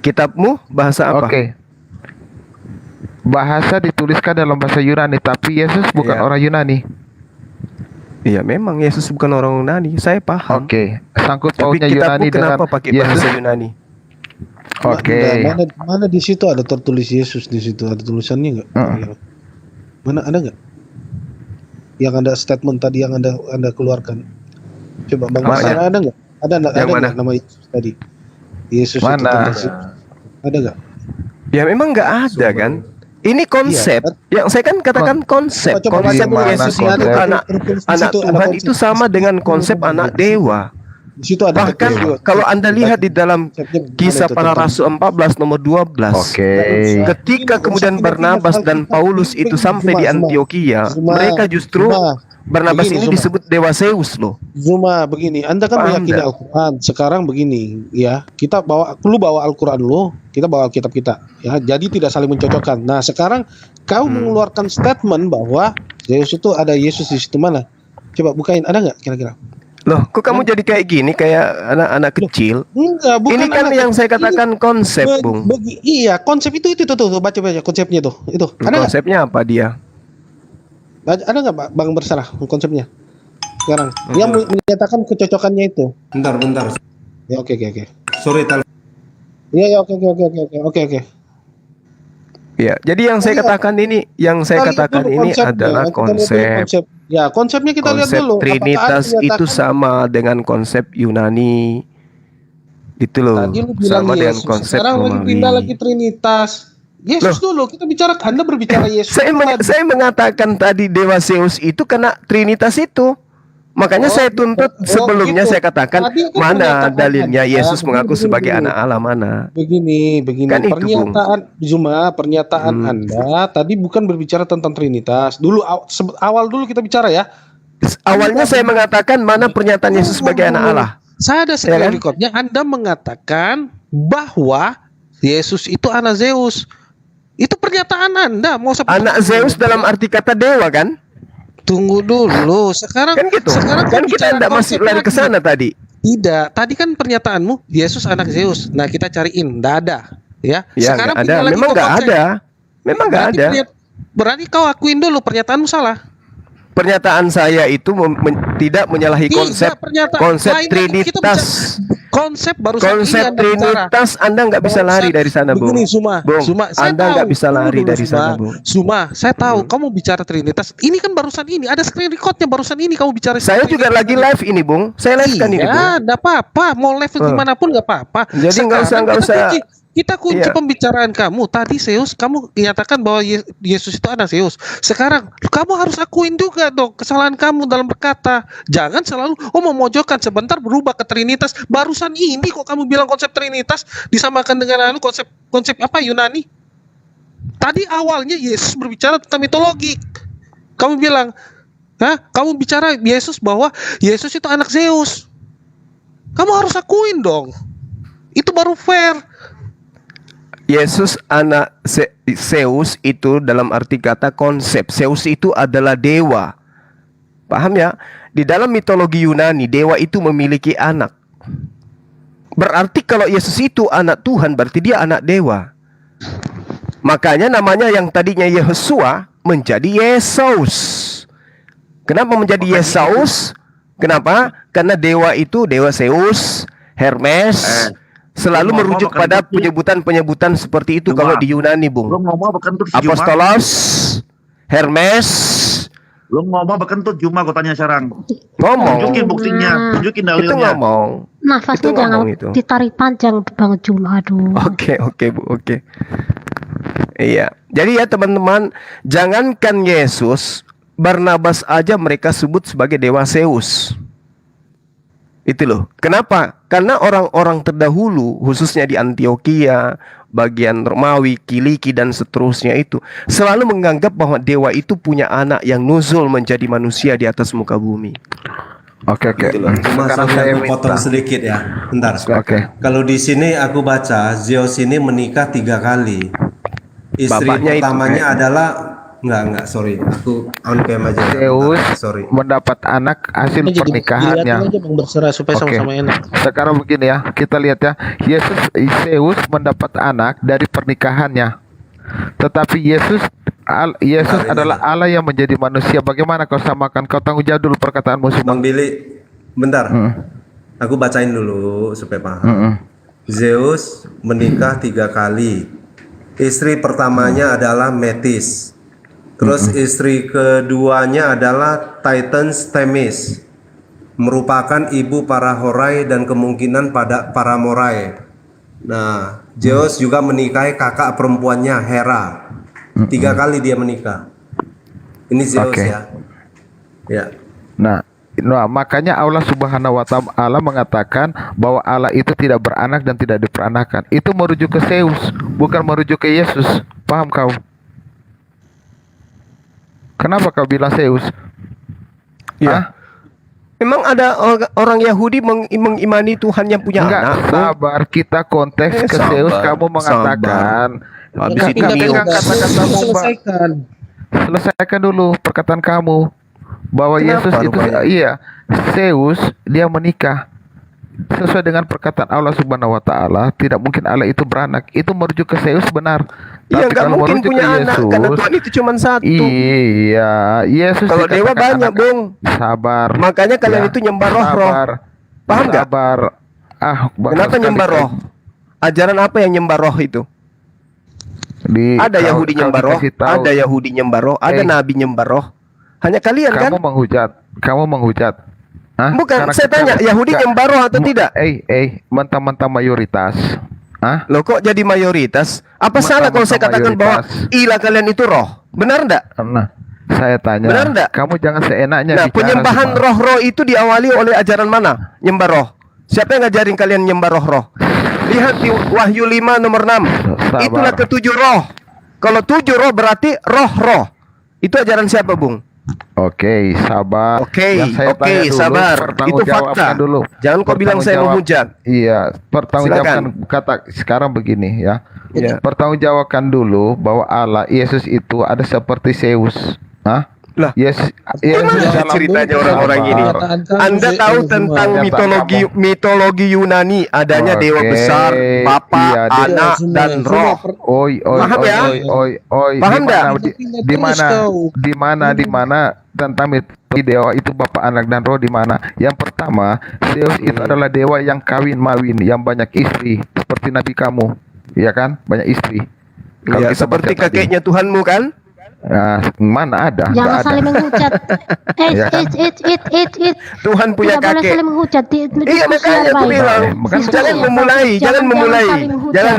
Kitabmu bahasa apa? Oke. Bahasa dituliskan dalam bahasa Yunani, tapi Yesus bukan Iya. orang Yunani. Iya, memang Yesus bukan orang Yunani. Saya paham. Oke. Sangkut Tapi pautnya kitabmu Yunani dengan kenapa pakai Yesus. bahasa Yunani? Oke. Mana di situ ada tertulis Yesus, di situ ada tulisannya nggak? Mana ada nggak? Yang ada statement tadi yang anda keluarkan. Coba Bang Mana? Basara ada nggak? Ada Yang mana? nggak nama Yesus tadi? Yesus Mana? itu tentang ada nggak? Ya memang nggak ada kan. Ini konsep. Iya. Yang saya kan katakan konsep. Coba Konsep baca dulu Yesus konsep. itu anak Tertulis di anak situ, ada Tuhan konsep. itu sama dengan konsep anak dewa. Di situ ada Bahkan tertulis. kalau Anda lihat di dalam Konsepnya Kisah gimana itu Para tentang- Rasul 14 nomor 12. Oke. Ketika kemudian Barnabas dan Paulus itu sampai di Antioquia, mereka justru Barnabas Begini, ini Zuma. disebut dewa Zeus loh. Zuma begini, Anda kan Paham meyakini nggak? Al-Quran. Sekarang begini, ya, lu bawa Al-Quran dulu, kita bawa kitab kita, ya. Jadi tidak saling mencocokkan. Nah, sekarang kau mengeluarkan statement bahwa Zeus itu ada Yesus di situ mana? Coba bukain, ada nggak kira-kira? Loh, kok kamu jadi kayak gini, kayak anak-anak kecil? Enggak, bukan. Ini kan anak yang saya kecil. katakan konsep, Bung. Iya, konsep itu tuh, baca konsepnya tuh, itu. Ada nggak? Konsepnya apa dia? Ada nggak Bang Bersalah konsepnya? Sekarang, yang menyatakan kecocokannya itu. Bentar. Ya, oke. Sorry, Iya, oke. Ya, jadi yang saya katakan ini, Kita lihat dulu konsepnya. adalah Kita lihat dulu konsep. Ya, konsepnya kita lihat Konsep dulu. Apakah Trinitas ada itu menyatakan- sama dengan konsep Yunani. Gitu loh. Tadi lu bilang Sama dengan Yesus, konsep sekarang lagi Romawi. pindah lagi Trinitas. Yesus dulu, kita bicara, Anda berbicara Yesus. tadi. Saya mengatakan tadi Dewa Zeus itu karena Trinitas itu. Makanya Oh, saya tuntut gitu. sebelumnya Gitu. saya katakan Tadi kan mana pernyataan dalilnya Anda, Yesus mengaku begini, sebagai begini. anak Allah mana? Begini, Kan itu, pernyataan pernyataan Anda tadi bukan berbicara tentang Trinitas. Dulu awal dulu kita bicara ya. Awalnya saya mengatakan mana pernyataan Yesus sebagai anak Allah. Saya ada Ya screen kan? recordnya. Anda mengatakan bahwa Yesus itu anak Zeus. Itu pernyataan Anda. Mau seperti Anak Zeus dalam arti kata dewa kan? Tunggu dulu. Sekarang Kan gitu. Sekarang Kan kita bicara tidak masih konsep lari ke lagi. sana tadi. Tidak. Tadi kan pernyataanmu Yesus anak Zeus. Nah, kita cariin. Nggak ada. Ya. Ya Sekarang nggak ada. pindah lagi Memang ke nggak konsep. ada. Memang nggak Berarti ada. Berarti kau akuin dulu pernyataanmu salah. Pernyataan saya itu tidak menyalahi Tidak, konsep pernyataan konsep lain. Kita Trinitas. Konsep baru Konsep Trinitas Anda nggak bisa lari dari sana, Bung. Begini, Suma, Bung, saya Anda tahu. nggak bisa Tunggu lari dulu, dari sana, Bung. Suma, saya tahu kamu bicara Trinitas. Ini kan barusan ini ada screen recordnya barusan ini kamu bicara. Saya juga lagi live ini, Bung. Saya live kan ini, Bung. Iya, enggak apa-apa. Mau live dimanapun nggak apa-apa. Jadi nggak usah- Sekarang nggak usah. kita kunci Iya. pembicaraan kamu. Tadi Zeus, kamu nyatakan bahwa Yesus itu anak Zeus. Sekarang kamu harus akuin juga dong kesalahan kamu dalam berkata. Jangan selalu memojokkan sebentar berubah ke Trinitas. Barusan ini kok kamu bilang konsep Trinitas disamakan dengan konsep apa Yunani? Tadi awalnya Yesus berbicara tentang mitologi. Kamu bilang, kamu bicara Yesus bahwa Yesus itu anak Zeus. Kamu harus akuin dong. Itu baru fair. Yesus anak Zeus itu dalam arti kata konsep. Zeus itu adalah dewa. Paham ya? Di dalam mitologi Yunani, dewa itu memiliki anak. Berarti kalau Yesus itu anak Tuhan, berarti dia anak dewa. Makanya namanya yang tadinya Yehosua menjadi Yesus. Kenapa menjadi Yesus? Kenapa? Karena dewa itu, dewa Zeus, Hermes, selalu Lu merujuk ngomong pada bukan penyebutan-penyebutan seperti itu Cuma, kalau di Yunani, Bung. Lu ngomong berkentut si Juma. Apostolos, Hermes, Lu ngomong berkentut Juma, gua tanya sekarang. ngomong. Tunjukin buktinya, tunjukin Itu dalilnya. ngomong. Nafasnya Itu jangan ngomong itu. ditarik panjang Bang Juma. Aduh. Oke, Bu, oke. Iya. Jadi ya teman-teman, jangankan Yesus, Barnabas aja mereka sebut sebagai dewa Zeus. Itu loh. Kenapa? Karena orang-orang terdahulu, khususnya di Antioquia, bagian Romawi, Kiliki dan seterusnya itu selalu menganggap bahwa dewa itu punya anak yang nuzul menjadi manusia di atas muka bumi. Oke. Cuma Sekarang sorry, saya aku potong minta. sedikit ya. Bentar. Oke. Kalau di sini aku baca Zeus ini menikah 3 kali. Istri Bapaknya itu pertamanya kayaknya. adalah enggak, sorry. Aku on cam aja. Zeus Bentar, sorry. mendapat anak hasil pernikahannya. Dilihatin aja Bang berserah supaya Oke. sama-sama enak. Sekarang begini ya, kita lihat ya. Zeus mendapat anak dari pernikahannya. Tetapi Yesus Bentar, adalah bentar. Allah yang menjadi manusia. Bagaimana kau samakan? Kau tanggung jawab dulu perkataanmu semua. Bang Billy, bentar. Aku bacain dulu supaya paham. Mm-mm. Zeus menikah 3 kali. Istri pertamanya adalah Metis. Terus istri keduanya adalah Titans Themis, merupakan ibu para Horai dan kemungkinan pada para Morai. Nah, Zeus juga menikahi kakak perempuannya Hera. 3 kali dia menikah. Ini Zeus Oke. ya. Ya. Nah, makanya Allah Subhanahu wa Ta'ala mengatakan bahwa Allah itu tidak beranak dan tidak diperanakan. Itu merujuk ke Zeus, bukan merujuk ke Yesus. Paham kau? Kenapa kau bilang Zeus? Iya. Hah? Memang ada orang Yahudi mengimani Tuhan yang punya Enggak, anak. Bung. sabar. Kita konteks ke Sabar, Zeus. Kamu mengatakan. Habis itu Enggak, Neo. pegang kata-kata Mbak. Selesaikan. Selesaikan dulu perkataan kamu bahwa Kenapa Yesus itu rupanya? iya, Zeus dia menikah sesuai dengan perkataan Allah Subhanahu wa Ta'ala. Tidak mungkin Allah itu beranak. Itu merujuk ke Zeus, benar. Iya, Tapi nggak kalau mungkin merujuk punya ke anak karena Tuhan itu cuma satu. Iya, Yesus Kalau dewa dikatakan banyak, anak. Bung. Sabar. Makanya kalian Ya, itu nyembah roh-roh. sabar. Paham nggak? Sabar. Bakal Kenapa sekali nyembah kau- roh? Ajaran apa yang nyembah roh itu? Ada kau- Yahudi kau nyembah roh, dikasih tahu. ada Yahudi nyembah roh, ada Eh. nabi nyembah roh. Hanya kalian kan? Kamu menghujat. Hah? Bukan, Karena saya tanya, Yahudi nyembah roh atau tidak? Mentah-mentah mayoritas. Hah? Loh kok jadi mayoritas? Apa salah kalau saya katakan bahwa ilah kalian itu roh? Benar enggak? Nah, saya tanya. Benar enggak? Kamu jangan seenaknya Nah, bicara penyembahan semua. roh-roh itu diawali oleh ajaran mana? Nyembah roh. Siapa yang ngajarin kalian nyembah roh-roh? Lihat di Wahyu 5 nomor 6. Sabar. Itulah ketujuh roh. Kalau 7 roh berarti roh-roh. Itu ajaran siapa, Bung? Oke, sabar. Oke, Yang saya oke, tanya dulu, sabar. Itu pertanggungjawabkan fakta. dulu. Jangan kau bilang saya Pertanggungjawab- menghujat. Iya, pertanggungjawabkan kata sekarang begini ya. Iya. Pertanggungjawabkan dulu bahwa Allah Yesus itu ada seperti Zeus. Hah? Lah, Yesus gimana dalam- ceritanya orang-orang ini? Anda tahu tentang mitologi Yunani, adanya dewa Oke, besar, Bapa, iya, Anak, semua- dan semua Roh. Oi, Paham ya? Paham nggak? Di mana tentang mitologi dewa itu Bapa, Anak, dan Roh di mana? Yang pertama, Zeus itu adalah dewa yang kawin mawin, yang banyak istri, seperti nabi kamu, ya kan? Banyak istri. Kalau Ya, kita seperti baca tadi. kakeknya Tuhanmu kan? Nah, mana ada? Jangan Nggak saling ada. menghujat. Ya kan? Tuhan punya Tidak boleh kakek. saling menghujat. Iya, makanya aku bilang, jangan memulai. Jangan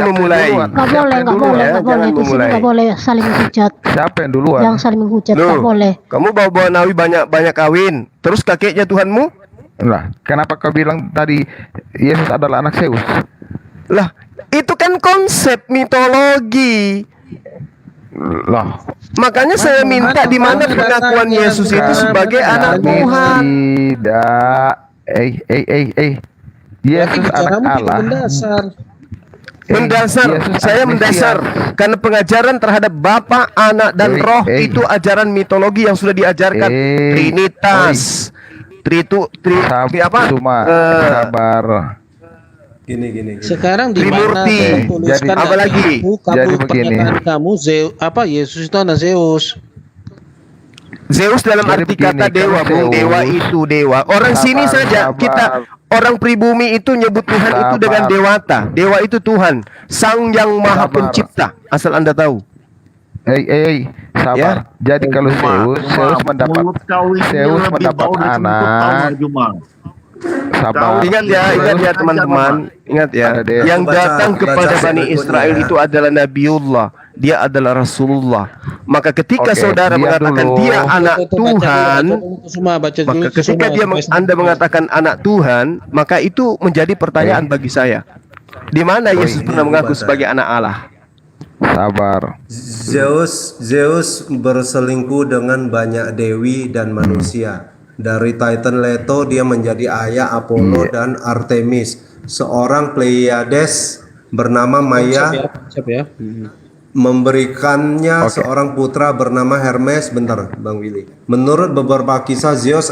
memulai. Nggak boleh, nggak boleh, nggak boleh. Di sini nggak boleh saling menghujat. Siapa yang duluan? Jangan saling menghujat, Loh, nggak boleh. kamu bawa-bawa Nawi banyak kawin. Terus kakeknya Tuhanmu? Lah, kenapa kau bilang tadi Yesus adalah anak Zeus? Lah, itu kan konsep mitologi. Lah, Makanya saya minta di mana pengakuan Yesus itu sebagai anak Tuhan. tidak. Yesus anak Allah. Mendasar. Mendasar, Yesus saya anak mendasar Mesias. karena pengajaran terhadap Bapa, Anak, dan Roh itu ajaran mitologi yang sudah diajarkan. Trinitas, apa? Sabar. Gini. Sekarang di mana Trimurti. tuliskan Jadi, apa lagi? Jadi begini. pernyataan kamu Yesus itu anak Zeus. Zeus dalam Jadi arti begini, kata dewa, kalau Bung. Zeus- Dewa itu dewa. Orang Sabar, sini saja sabar. kita orang pribumi itu nyebut Tuhan itu Sabar. dengan dewata. Dewa itu Tuhan, Sang yang Maha Sabar. Pencipta. Asal Anda tahu. Sabar. Ya. Jadi kalau Zeus mendapat Mulut kau ini Zeus lebih mendapat bau dari anak. kentut, tahu nggak, Juma? Sabar. Ingat ya teman-teman, ingat ya. Ada dewa. Yang Baca- datang kepada baca Bani berikutnya Israel ya. itu adalah Nabiullah. Dia adalah Rasulullah. Maka ketika Oke, saudara dia mengatakan dulu. dia anak Tuhan, baca maka ketika Anda mengatakan anak Tuhan, maka itu menjadi pertanyaan bagi saya. Di mana Yesus ini pernah mengaku baca. sebagai anak Allah? Sabar. Zeus berselingkuh dengan banyak dewi dan manusia. Dari Titan Leto dia menjadi ayah Apollo dan Artemis. Seorang Pleiades bernama Maya ya. memberikannya seorang putra bernama Hermes. Bentar, Bang Willy. Menurut beberapa kisah Zeus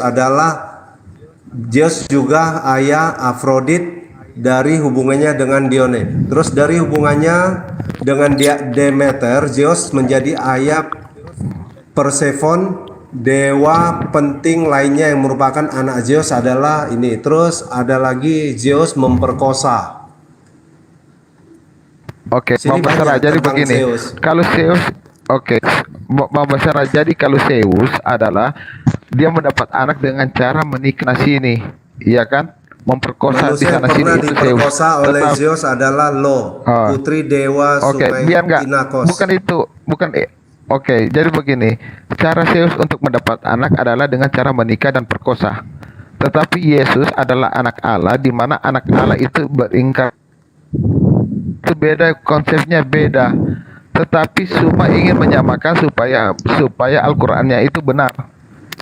juga ayah Afrodit dari hubungannya dengan Dione. Terus dari hubungannya dengan Demeter, Zeus menjadi ayah Persephone. Dewa penting lainnya yang merupakan anak Zeus adalah ini. Terus ada lagi Zeus memperkosa. Oke, Sini Mbak Basara, banyak jadi tentang begini. Zeus. Kalau Zeus, oke, Mbak Basara, jadi kalau Zeus adalah dia mendapat anak dengan cara menikah sini, iya kan? Memperkosa di Manusia yang sana sini pernah itu Zeus. diperkosa oleh Tetapi- Zeus adalah Lo, Ah. putri dewa Oke, sungai biar nggak, Inakos. bukan itu, bukan. Oke, jadi begini, cara Zeus untuk mendapat anak adalah dengan cara menikah dan perkosa. Tetapi Yesus adalah anak Allah, di mana anak Allah itu beringkar. Itu beda, konsepnya beda. Tetapi semua ingin menyamakan supaya Al-Qur'annya itu benar.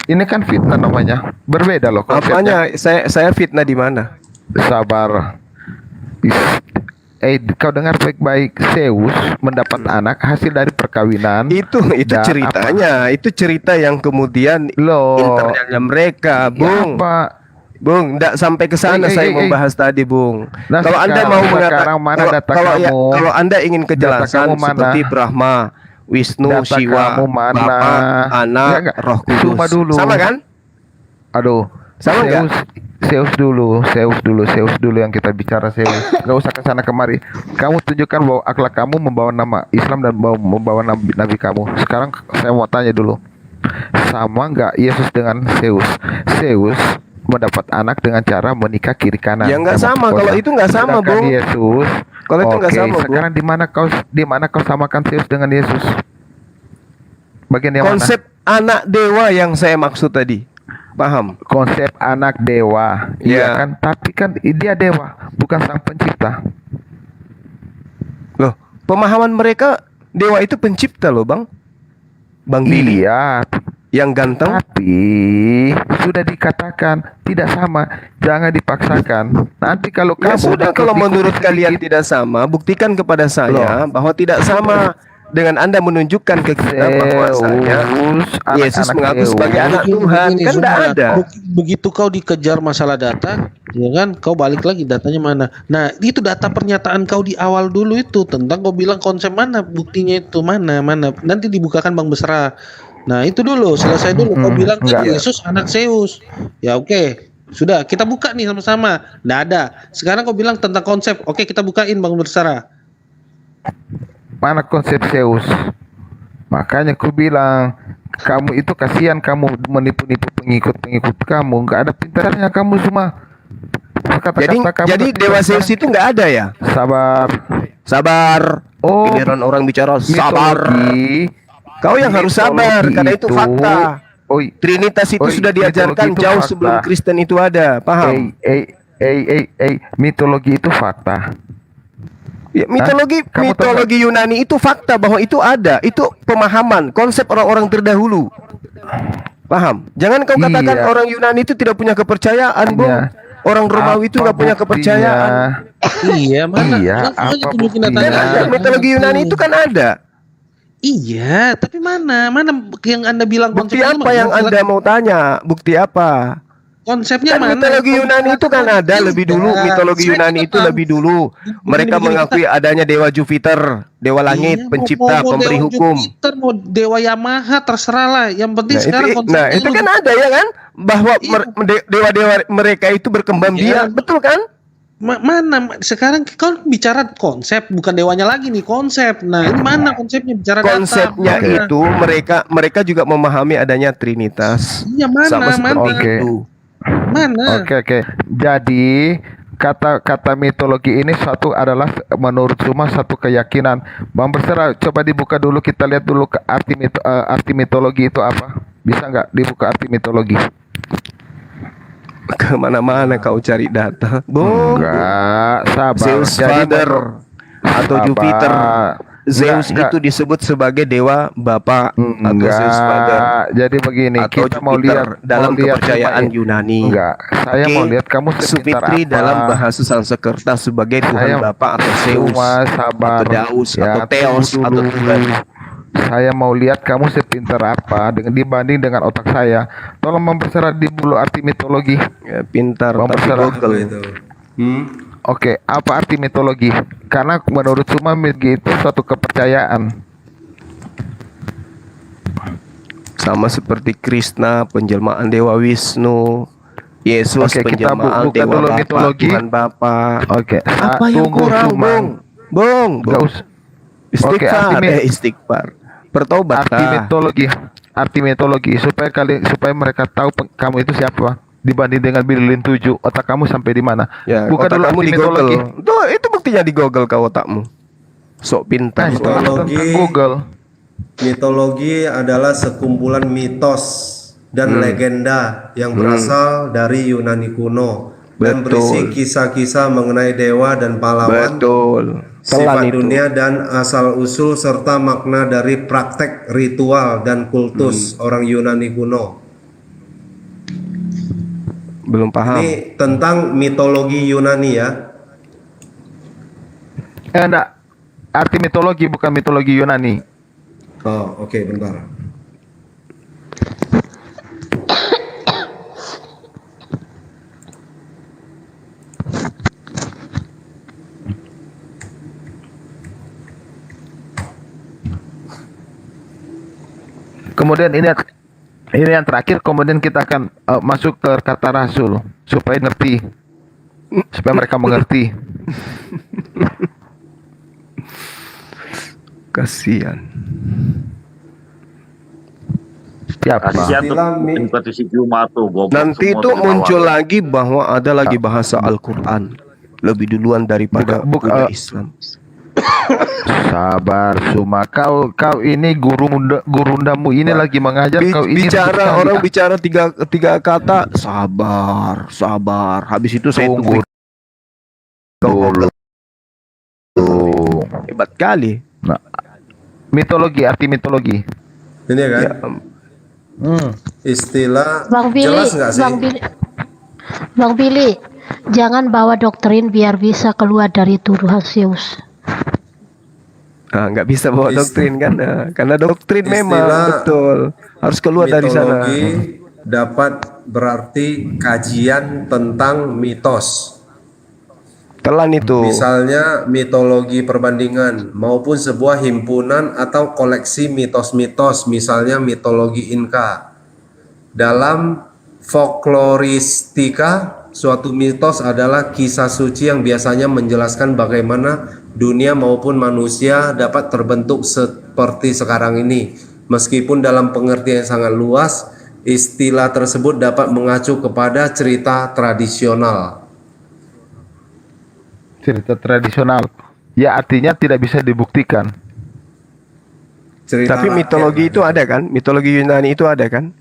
Ini kan fitnah namanya. Berbeda loh konsepnya. Apanya? Saya fitnah di mana? Sabar. Kau dengar baik-baik. Zeus mendapat anak hasil dari perkawinan. Itu Dan ceritanya. Itu cerita yang kemudian Loh. internalnya mereka, Bung. Apa? Bung, enggak sampai ke sana saya membahas tadi, Bung. Nah, Kalau Anda mau sekarang mana data kamu? kalau Anda ingin kejelasan kamu mana? seperti Brahma, Wisnu, Data Siwa, kamu mana? Bapa, Anak, Ya, enggak. Roh Kudus. Cuma dulu. Sama kan? Aduh. Sama nggak? Zeus dulu yang kita bicara Zeus. Gak usah ke sana kemari. Kamu tunjukkan bahwa akhlak kamu membawa nama Islam dan membawa nabi kamu. Sekarang saya mau tanya dulu. Sama nggak Yesus dengan Zeus? Zeus mendapat anak dengan cara menikah kiri kanan. Ya nggak Emang sama, pokoknya. kalau itu nggak sama, Sedangkan Bung. Yesus. Kalau itu nggak Oke, sama, Bung. sekarang di mana kau samakan Zeus dengan Yesus? Bagian yang Konsep anak dewa yang saya maksud tadi. Paham? mana? Konsep anak dewa. Ya. Iya kan? Tapi kan dia dewa, bukan sang pencipta. Loh, pemahaman mereka dewa itu pencipta loh, Bang. Bang Billy Iya, yang ganteng. tapi sudah dikatakan tidak sama, jangan dipaksakan. Nanti kalau Ya kamu sudah, kalau menurut kalian tidak sama, buktikan kepada saya bahwa tidak sama dengan Anda menunjukkan ke kita bahwasanya Yesus mengaku sebagai anak Tuhan. Begini, Kan tidak Zuma, ada. Begitu kau dikejar masalah data, ya kan, kau balik lagi datanya mana. Nah, itu data pernyataan kau di awal dulu itu tentang kau bilang konsep mana, buktinya itu mana. Nanti dibukakan Bang Besra. Nah, itu dulu, selesai dulu. Kau bilang kan enggak. Yesus anak Zeus. Ya oke. Sudah, kita buka nih sama-sama. Nggak ada. Sekarang kau bilang tentang konsep. Oke, kita bukain Bang Besra. mana konsep Zeus? Makanya ku bilang kamu itu kasihan, kamu menipu-nipu pengikut-pengikut kamu, nggak ada pintarnya kamu semua. Kata-kata kamu Jadi dewa Zeus itu nggak ada ya? sabar. Sabar. Oh, Giliran orang bicara sabar. mitologi. Kau yang harus sabar Mitologi karena itu fakta. Oi, Trinitas itu Oi, sudah diajarkan mitologi itu jauh fakta. sebelum Kristen itu ada. Paham? mitologi itu fakta. Ya, Kamu mitologi Yunani itu fakta bahwa itu ada. Itu pemahaman, konsep orang-orang terdahulu. Paham? Jangan kau katakan Iya. orang Yunani itu tidak punya kepercayaan, Bung. Iya. Orang Romawi itu Apa nggak punya buktinya? kepercayaan. Iya, mana? Iya, Kan semuanya apa tunjukin buktinya? datanya. Kan ada, mitologi Yunani itu kan ada. Iya, tapi mana yang Anda bilang Bukti konsepnya apa yang Anda mau tanya? Bukti apa? Konsepnya Kan mana? mitologi Yunani itu kan ada lebih dulu. Mitologi Yunani itu lebih dulu. Mereka mengakui adanya dewa Jupiter, dewa langit, pencipta, pemberi hukum. Jupiter, mau dewa Yamaha, terserah lah. Yang penting sekarang Nah, itu kan ada ya kan? Bahwa dewa-dewa mereka itu berkembang Iya. biak, betul kan? mana sekarang kau bicara konsep, bukan dewanya lagi nih, konsep. Nah, ini mana konsepnya, bicara data. Konsepnya Mana? itu mereka juga memahami adanya Trinitas. Iya, mana, Sama seperti mana? Oke. itu. Mana? Oke. Jadi kata mitologi ini adalah menurut Suma satu keyakinan. Bang Bersera, coba dibuka dulu, kita lihat dulu ke arti mitologi itu apa. Bisa nggak dibuka arti mitologi? Kemana-mana kau cari data, Bung. Enggak, sabar. Zeus Father atau sabar. Jupiter. Zeus Enggak. itu disebut sebagai dewa Bapa atau Zeus Father. Jadi begini, Atau kita mau Jupiter lihat dalam kepercayaan Yunani. Enggak, saya Oke. mau lihat kamu sepintar Supitri apa. dalam bahasa Sanskerta sebagai Tuhan Saya Bapa atau Zeus Cuma sabar. atau Daus Ya, atau Theos tunggu atau dulu. Tuhan. Saya mau lihat kamu sepintar apa dibanding dengan otak saya. Tolong memperserat di dulu arti mitologi. Ya, pintar Bang tapi Bersera. Google. itu. Oke, apa arti mitologi? Karena menurut Suma mitologi itu suatu kepercayaan. Sama seperti Krishna, penjelmaan Dewa Wisnu, Yesus, Oke, kita penjelmaan buka Dewa dulu Bapa, mitologi. Tuhan Bapa. Oke, Apa yang tunggu, kurang, Suma. Bung? Nggak usah. Istighfar, Oke, istighfar. Bertobat. Arti mitologi supaya mereka tahu kamu itu siapa dibanding dengan Bililin 7. Otak kamu sampai di mana? Ya, Buka otak dulu kamu arti di mitologi. Google. Tuh, itu buktinya di Google kau otakmu. Sok pintar. Nah, sok. Mitologi. tentang Google. Mitologi adalah sekumpulan mitos dan legenda yang berasal dari Yunani kuno dan berisi Betul. kisah-kisah mengenai dewa dan pahlawan, Betul. Telan sifat itu. dunia dan asal-usul serta makna dari praktek ritual dan kultus orang Yunani kuno. Belum paham. Ini tentang mitologi Yunani ya. Enggak. Arti mitologi bukan mitologi Yunani. Oh, oke, bentar. Kemudian ini yang terakhir, kemudian kita akan masuk ke kata rasul supaya ngerti, supaya mereka mengerti. Kasihan. Siapa? Kasihan tuh Istilah kompetisi Jumat tuh, goblok Nanti semua itu tuh muncul lawan. lagi bahwa ada lagi bahasa Al-Quran lebih duluan daripada punya Islam. Sabar, Suma. Kau ini gurundamu ini lagi mengajar. Kau ini Bicara orang bicara tiga kata, sabar, sabar. Habis itu saya tunggu tunggu. dulu. Hebat kali. Nah, mitologi, arti mitologi. Ini kan Ya, istilah Bang Billy, jelas nggak sih? Bang Billy, jangan bawa doktrin biar bisa keluar dari tuduhan Zeus. nggak bisa bawa doktrin kan? Nah, karena doktrin memang Istilah betul harus keluar dari sana. Mitologi dapat berarti kajian tentang mitos. Telan itu. Misalnya mitologi perbandingan maupun sebuah himpunan atau koleksi mitos-mitos, misalnya mitologi Inka. Dalam folkloristika, suatu mitos adalah kisah suci yang biasanya menjelaskan bagaimana dunia maupun manusia dapat terbentuk seperti sekarang ini. Meskipun dalam pengertian yang sangat luas, istilah tersebut dapat mengacu kepada cerita tradisional. Cerita tradisional. Ya artinya tidak bisa dibuktikan. Cerita Tapi rakyat. mitologi itu ada kan? Mitologi Yunani itu ada kan?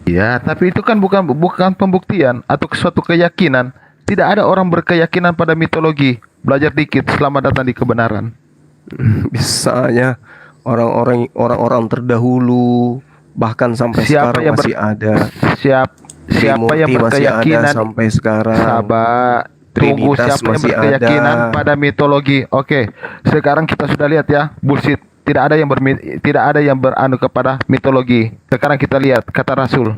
Ya, tapi itu kan bukan pembuktian atau suatu keyakinan. Tidak ada orang berkeyakinan pada mitologi. Belajar dikit, selamat datang di kebenaran. Bisanya orang-orang terdahulu bahkan sampai Siapa sekarang yang masih ada. Siapa yang Trimurti masih berkeyakinan? ada sampai sekarang. Sabar. Tunggu, Trinitas siapa yang masih berkeyakinan ada. pada mitologi? Oke, sekarang kita sudah lihat ya, bullshit. Tidak ada yang beranu kepada mitologi. Sekarang kita lihat kata Rasul.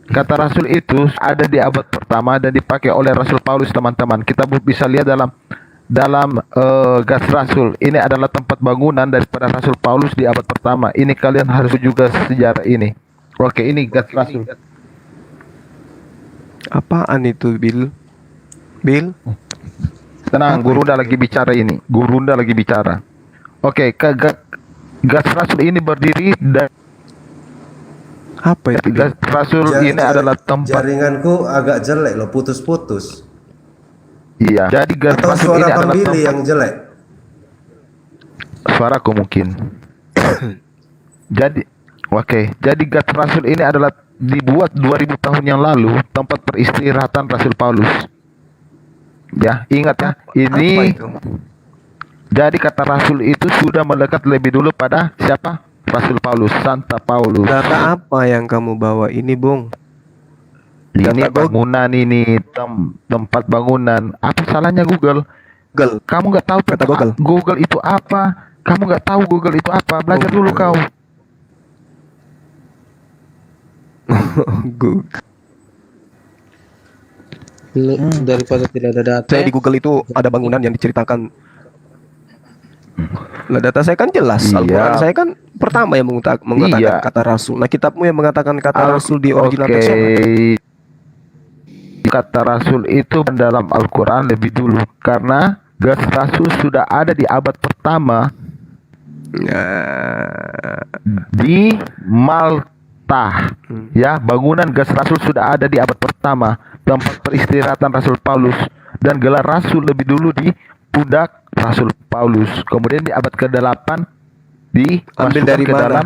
Kata Rasul itu ada di abad pertama dan dipakai oleh Rasul Paulus, teman-teman. Kita bisa lihat dalam gas Rasul. Ini adalah tempat bangunan daripada Rasul Paulus di abad pertama. Ini kalian harus juga sejarah ini. Oke, ini gas Rasul. Apaan itu, Bill? Bill? Tenang, Gurunda lagi bicara ini. Gurunda lagi bicara. Oke, gas Rasul ini berdiri dan Apa itu? gas Rasul ini adalah tempat. Jaringanku agak jelek loh, putus-putus. Iya. Jadi gas Atau Rasul suara ini adalah pembili tempat. yang jelek. Suaraku mungkin. Jadi, jadi gas Rasul ini adalah dibuat 2000 tahun yang lalu tempat peristirahatan Rasul Paulus. Ya, ingat ya. Apa Ini itu? jadi kata Rasul itu sudah melekat lebih dulu pada siapa? Rasul Paulus, Santa Paulus. Data apa yang kamu bawa ini, Bung? Ini Data bangunan ini tempat bangunan. Apa salahnya Google? Google. Kamu nggak tahu Kata tentang Google. Google itu apa? Kamu nggak tahu Google itu apa? Belajar dulu kau. Google. Daripada tidak ada data. Saya di Google itu ada bangunan yang diceritakan. Lah data saya kan jelas. Iya. Al-Quran saya kan pertama yang mengatakan Iya. kata Rasul. Nah kitabmu yang mengatakan kata Rasul di original Oke. text mana? Kata Rasul itu dalam Al-Quran lebih dulu karena gas Rasul sudah ada di abad pertama Nah, di Malta. Ya, bangunan gas Rasul sudah ada di abad pertama, tempat peristirahatan Rasul Paulus, dan gelar Rasul lebih dulu di pundak Rasul Paulus. Kemudian di abad ke-8 Ambil dari ke mana? dalam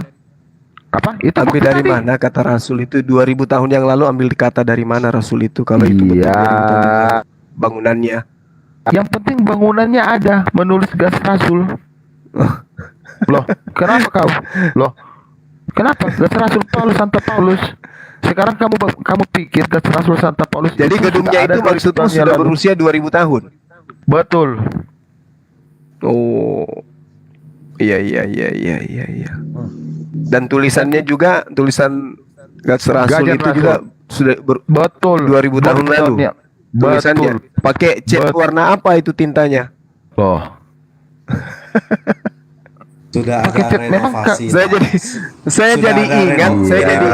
apa? Itu ambil bukti dari tadi. mana kata Rasul itu 2000 tahun yang lalu, ambil kata dari mana Rasul itu kalau itu betul Iya. 2000 tahun yang lalu. Bangunannya. Yang penting bangunannya ada menulis gas Rasul. Loh, kenapa kau? Loh, kenapa gas Rasul Paulus, Santa Paulus? Sekarang kamu pikir gas Rasul Santa Paulus Jadi itu gedungnya sudah ada itu maksudmu 2000 tahun yang sudah lalu? berusia 2000 tahun. Betul. Oh. Iya. Dan tulisannya juga tulisan gas Rasul Gajah itu Rasul. juga sudah Betul. 2000 tahun lalu. Tulisannya Betul. pakai cat Betul. warna apa itu tintanya? Oh, Sudah Oke, ada Cep, memang renovasi. Saya jadi saya Sudah jadi ada ingat, saya renovasi. jadi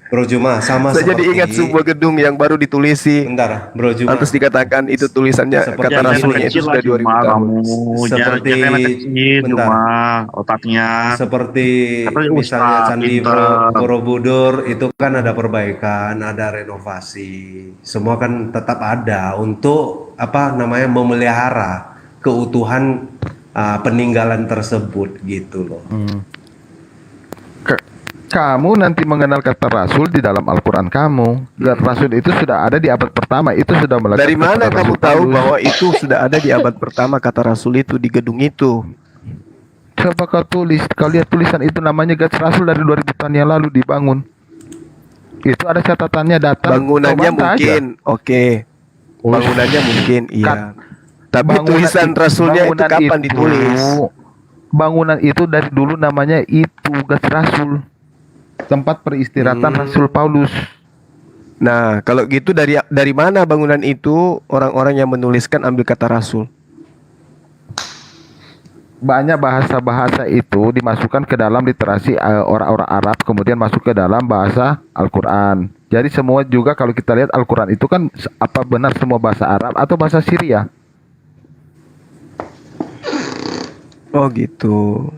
Bro Juma, sama saya jadi seperti ingat sebuah gedung yang baru ditulisi. bentar, Bro Juma. Lantas dikatakan itu tulisannya Seperti kata yang rasulnya itu kecil lah sudah 2000 cuma tahun. kamu. Seperti Jangan kecil bentar. cuma otaknya. Seperti Tapi misalnya Ustaz, Candi pinter. Borobudur itu kan ada perbaikan, ada renovasi. Semua kan tetap ada untuk apa namanya memelihara keutuhan peninggalan tersebut gitu loh. Kamu nanti mengenal kata Rasul di dalam Al-Quran kamu. Dan Rasul itu sudah ada di abad pertama. Itu sudah melekat Dari mana kepada kamu Rasul tahu Paulus. bahwa itu sudah ada di abad pertama kata rasul itu di gedung itu? Coba kau tulis, kau lihat tulisan itu namanya Gats Rasul dari 2000 tahun yang lalu dibangun. Itu ada catatannya data. Bangunannya kau bantah aja. mungkin, oke. Bangunannya mungkin, iya. Tapi Bangunan tulisan itu- rasulnya itu bangunan kapan itu- ditulis? Bangunan itu dari dulu namanya itu Gats Rasul. Tempat peristirahatan Rasul Paulus. Nah, kalau gitu dari mana bangunan itu orang-orang yang menuliskan ambil kata rasul? Banyak bahasa-bahasa itu dimasukkan ke dalam literasi orang-orang Arab, kemudian masuk ke dalam bahasa Al-Quran. Jadi semua juga kalau kita lihat Al-Quran itu kan apa benar semua bahasa Arab atau bahasa Syria? Oh gitu.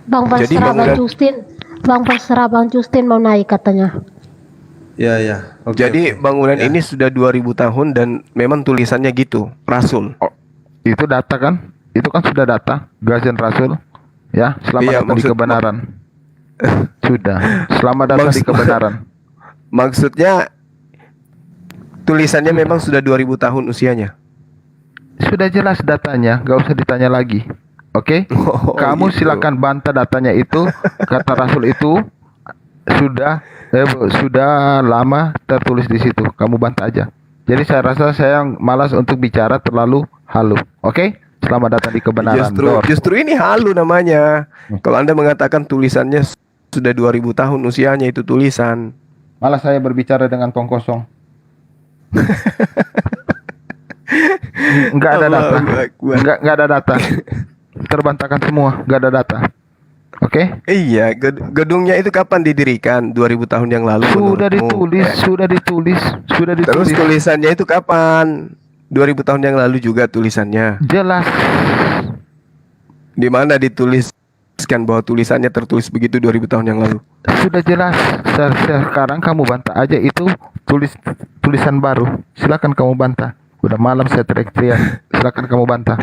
Bang Jadi Basra, Bang Justin mau naik katanya. Ya ya. Oke, Jadi oke. bangunan Ya. ini sudah 2000 tahun dan memang tulisannya gitu, rasul. Oh, itu data kan? Itu kan sudah data Gazan Rasul. Ya, selamat Iya, datang di maksud- kebenaran. Sudah. Selamat datang di Maksud- kebenaran. Maksudnya tulisannya memang sudah 2000 tahun usianya. Sudah jelas datanya, gak usah ditanya lagi. Oke? Oh, Kamu gitu. silakan bantah datanya itu. Kata Rasul itu sudah lama tertulis di situ. Kamu bantah aja. Jadi saya rasa saya malas untuk bicara terlalu halu. Oke? Selamat datang di kebenaran. Dor. Justru ini halu namanya. Kalau Anda mengatakan tulisannya sudah 2000 tahun usianya itu tulisan. Malah saya berbicara dengan tong kosong. Enggak ada data. Allahu Akbar. Enggak ada data. Terbantahkan semua, enggak ada data. Oke? Iya, gedungnya itu kapan didirikan? 2000 tahun yang lalu. Sudah menurutmu? ditulis. Terus tulisannya itu kapan? 2000 tahun yang lalu juga tulisannya. Jelas. Di mana dituliskan bahwa tulisannya tertulis begitu 2000 tahun yang lalu? Sudah jelas. Sekarang kamu bantah aja itu tulisan baru. Silakan kamu bantah. Udah malam saya teriak-teriak. Silakan kamu bantah.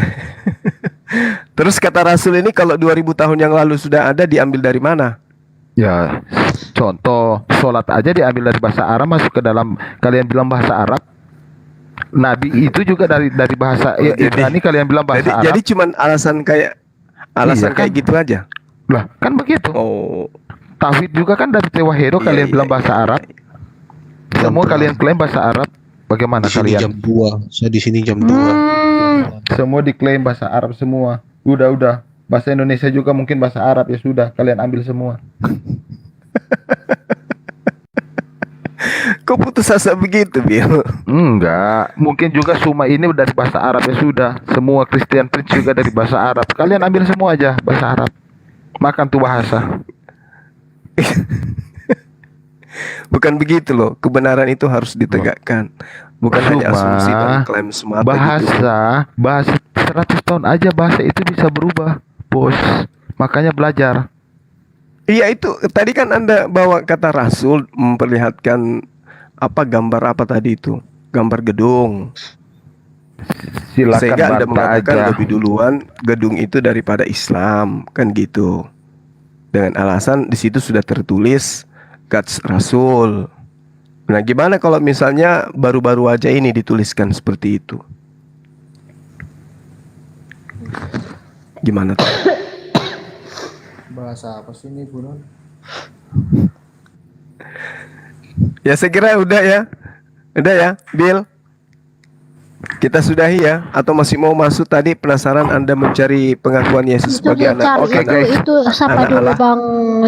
Terus kata Rasul ini kalau 2000 tahun yang lalu sudah ada diambil dari mana? Ya, contoh sholat aja diambil dari bahasa Arab masuk ke dalam kalian bilang bahasa Arab. Nabi itu juga dari bahasa Ibrani kalian bilang bahasa Arab. Jadi cuman alasan Iya, kayak kan? gitu aja. Lah, kan begitu. Oh. Tauhid juga kan dari Tewahedo Iya, kalian iya, bilang iya. bahasa Arab. Semua kalian klaim bahasa Arab. Bagaimana Di sini jam kalian? 2. Saya di sini jam 2. Semua diklaim bahasa Arab semua. Udah. Bahasa Indonesia juga mungkin bahasa Arab ya sudah. Kalian ambil semua. Kok putus asa begitu, Bill? Enggak. Mungkin juga semua ini dari bahasa Arab ya sudah. Semua Christian Prince juga dari bahasa Arab. Kalian ambil semua aja bahasa Arab. Makan tuh bahasa. Bukan begitu loh. Kebenaran itu harus ditegakkan. Bukan hanya asumsi dan klaim semata gitu. Bahasa 100 tahun aja bahasa itu bisa berubah, bos. Makanya belajar. Iya itu tadi kan Anda bawa kata Rasul memperlihatkan gambar apa tadi itu? Gambar gedung. Silakan Sehingga Anda bantah mengatakan aja. lebih duluan gedung itu daripada Islam, kan gitu. Dengan alasan di situ sudah tertulis Gats Rasul. Nah, gimana kalau misalnya baru-baru aja ini dituliskan seperti itu? Gimana tuh? Bahasa apa sih ini, Bu Non? Ya saya kira udah ya. Udah ya, Bill. Kita sudahi ya, atau masih mau masuk tadi penasaran Anda mencari pengakuan Yesus Itu sebagai dia anak? cari Oke, guys. itu siapa Anak dulu Allah. Bang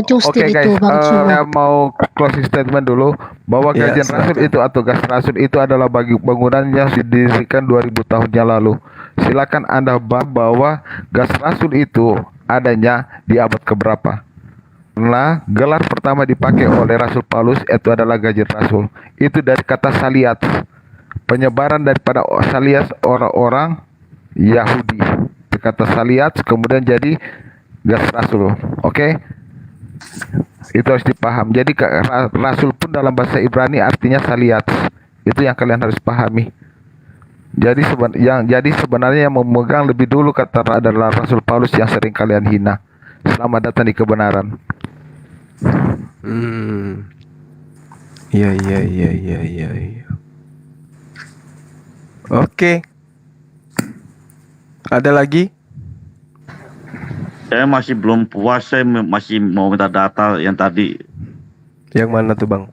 Justin Oke guys, itu Bang Cuma. saya mau closing statement dulu bahwa Ya, kajian Rasul silakan. itu atau gas Rasul itu adalah bagi bangunan yang didirikan 2000 tahun yang lalu. Silakan Anda bahwa gas rasul itu adanya di abad keberapa. Karena gelar pertama dipakai oleh Rasul Paulus itu adalah Gajah Rasul. Itu dari kata saliat. Penyebaran daripada saliat orang-orang Yahudi. Kata saliat kemudian jadi gas rasul. Oke? Itu harus dipaham. Jadi rasul pun dalam bahasa Ibrani artinya saliat. Itu yang kalian harus pahami. Jadi sebenarnya yang memegang lebih dulu kata adalah Rasul Paulus yang sering kalian hina. Selamat datang di kebenaran. Iya. Oke. Ada lagi? Saya masih belum puas, saya masih mau minta data yang tadi. Yang mana tuh, Bang?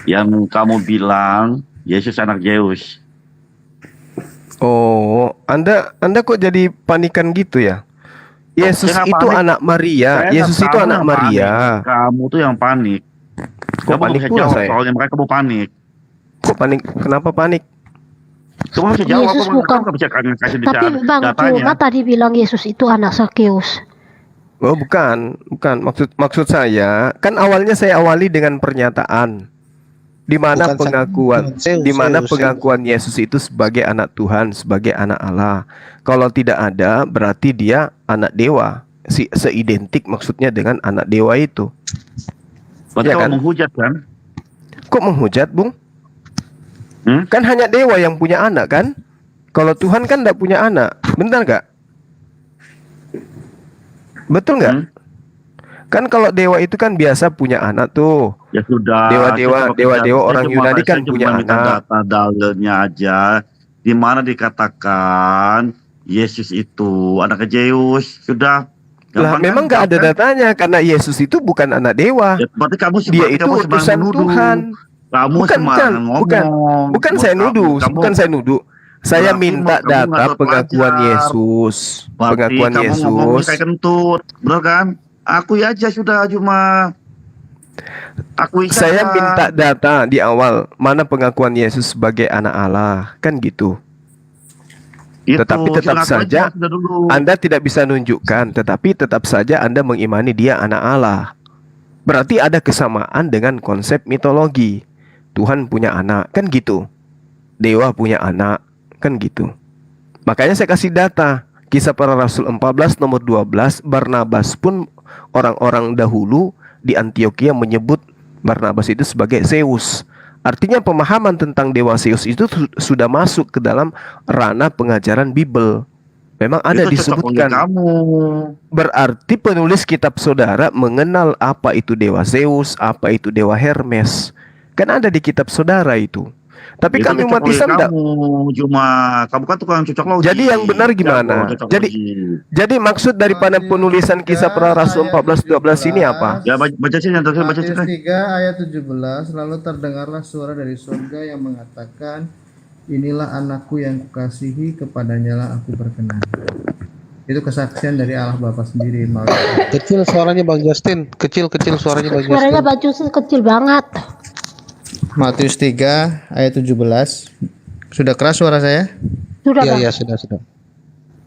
Yang kamu bilang Yesus anak Zeus. Oh, Anda kok jadi panikan gitu ya? Yesus Saya nggak itu panik. anak Maria. Saya Yesus nggak itu tahu anak yang Maria. panik. Kamu tuh yang panik. Kok Kamu panik bisa pula jawab saya? soalnya, makanya kamu panik. Kok panik? Kenapa panik? Kamu bisa jawab, Yesus kamu bukan. nggak bisa kasih Tapi Bang datanya. Cuma tadi bilang Yesus itu anak Sakeus. Oh, bukan. Maksud saya, kan awalnya saya awali dengan pernyataan di mana Bukan pengakuan Zeus, di mana Zeus. pengakuan Yesus itu sebagai anak Tuhan, sebagai anak Allah. Kalau tidak ada, berarti dia anak dewa. Seidentik maksudnya dengan anak dewa itu. Berarti Ya kamu kan? menghujat kan? Kok menghujat, Bung? Hmm? Kan hanya dewa yang punya anak kan? Kalau Tuhan kan tidak punya anak. Benar nggak? Betul nggak? Hmm? Kan kalau dewa itu kan biasa punya anak tuh. Ya sudah. Dewa-dewa orang Yunani kan punya minta anak. data dalilnya aja. Di mana dikatakan Yesus itu anak Zeus. Sudah. Lah, Gampang memang kan? nggak ada datanya karena Yesus itu bukan anak dewa. Ya, berarti kamu Dia itu kamu utusan sembarangan nuduh. Tuhan. Kamu Bukan, sembarangan ngomong. Bukan saya nuduh, bukan saya nuduh. Saya Berarti minta kamu nggak data tahu pengakuan pelajar. Yesus. Berarti Pengakuan kamu ngomongnya Yesus. kayak kentut, bener kan? Aku aja sudah cuma aku Saya minta data di awal mana pengakuan Yesus sebagai anak Allah, kan gitu. Tetapi tetap saja Anda tidak bisa nunjukkan, tetapi tetap saja Anda mengimani dia anak Allah. Berarti ada kesamaan dengan konsep mitologi. Tuhan punya anak, kan gitu. Dewa punya anak, kan gitu. Makanya saya kasih data. Kisah Para Rasul 14 nomor 12, Barnabas pun orang-orang dahulu di Antioquia menyebut Barnabas itu sebagai Zeus. Artinya pemahaman tentang dewa Zeus itu sudah masuk ke dalam ranah pengajaran Bible. Memang ada itu cocok disebutkan. untuk kamu. Berarti penulis kitab saudara mengenal apa itu dewa Zeus, apa itu dewa Hermes. Kan ada di kitab saudara itu. Tapi Itu kami cocok umat oleh Islam enggak. kamu, cuma kamu kan tukang cocok logi. Jadi yang benar gimana? Cocok Jadi logi. Jadi maksud daripada penulisan kisah Para Rasul 14-12 ini apa? Ya baca sini, baca Matius sini. 3 ayat 17, lalu terdengarlah suara dari surga yang mengatakan, inilah anakku yang kukasihi, kepadanya lah aku berkenan. Itu kesaksian dari Allah Bapa sendiri. Kecil suaranya Bang Justin. Kecil suaranya Bang Justin. Suaranya Bang Justin kecil banget. Matius 3 ayat 17. Sudah keras suara saya? Sudah Bang. Iya, sudah.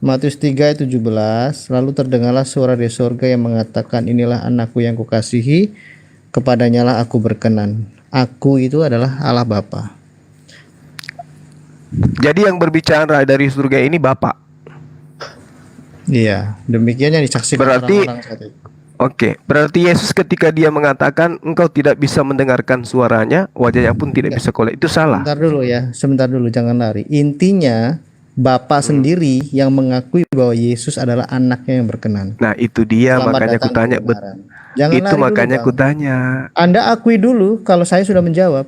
Matius 3 ayat 17, lalu terdengarlah suara dari surga yang mengatakan, inilah anakku yang kukasihi, kepadanya lah aku berkenan. Aku itu adalah Allah Bapa. Jadi yang berbicara dari surga ini Bapak. Iya, demikian yang disaksikan Berarti orang-orang saat itu. Oke, berarti Yesus ketika dia mengatakan engkau tidak bisa mendengarkan suaranya, wajahnya pun tidak bisa kolek. Itu salah. Sebentar dulu, jangan lari. Intinya Bapa sendiri yang mengakui bahwa Yesus adalah anaknya yang berkenan. Nah, itu dia. Selamat Makanya datang kutanya. kebenaran. Jangan Itu lari dulu, makanya Bang. kutanya. Anda akui dulu kalau saya sudah menjawab.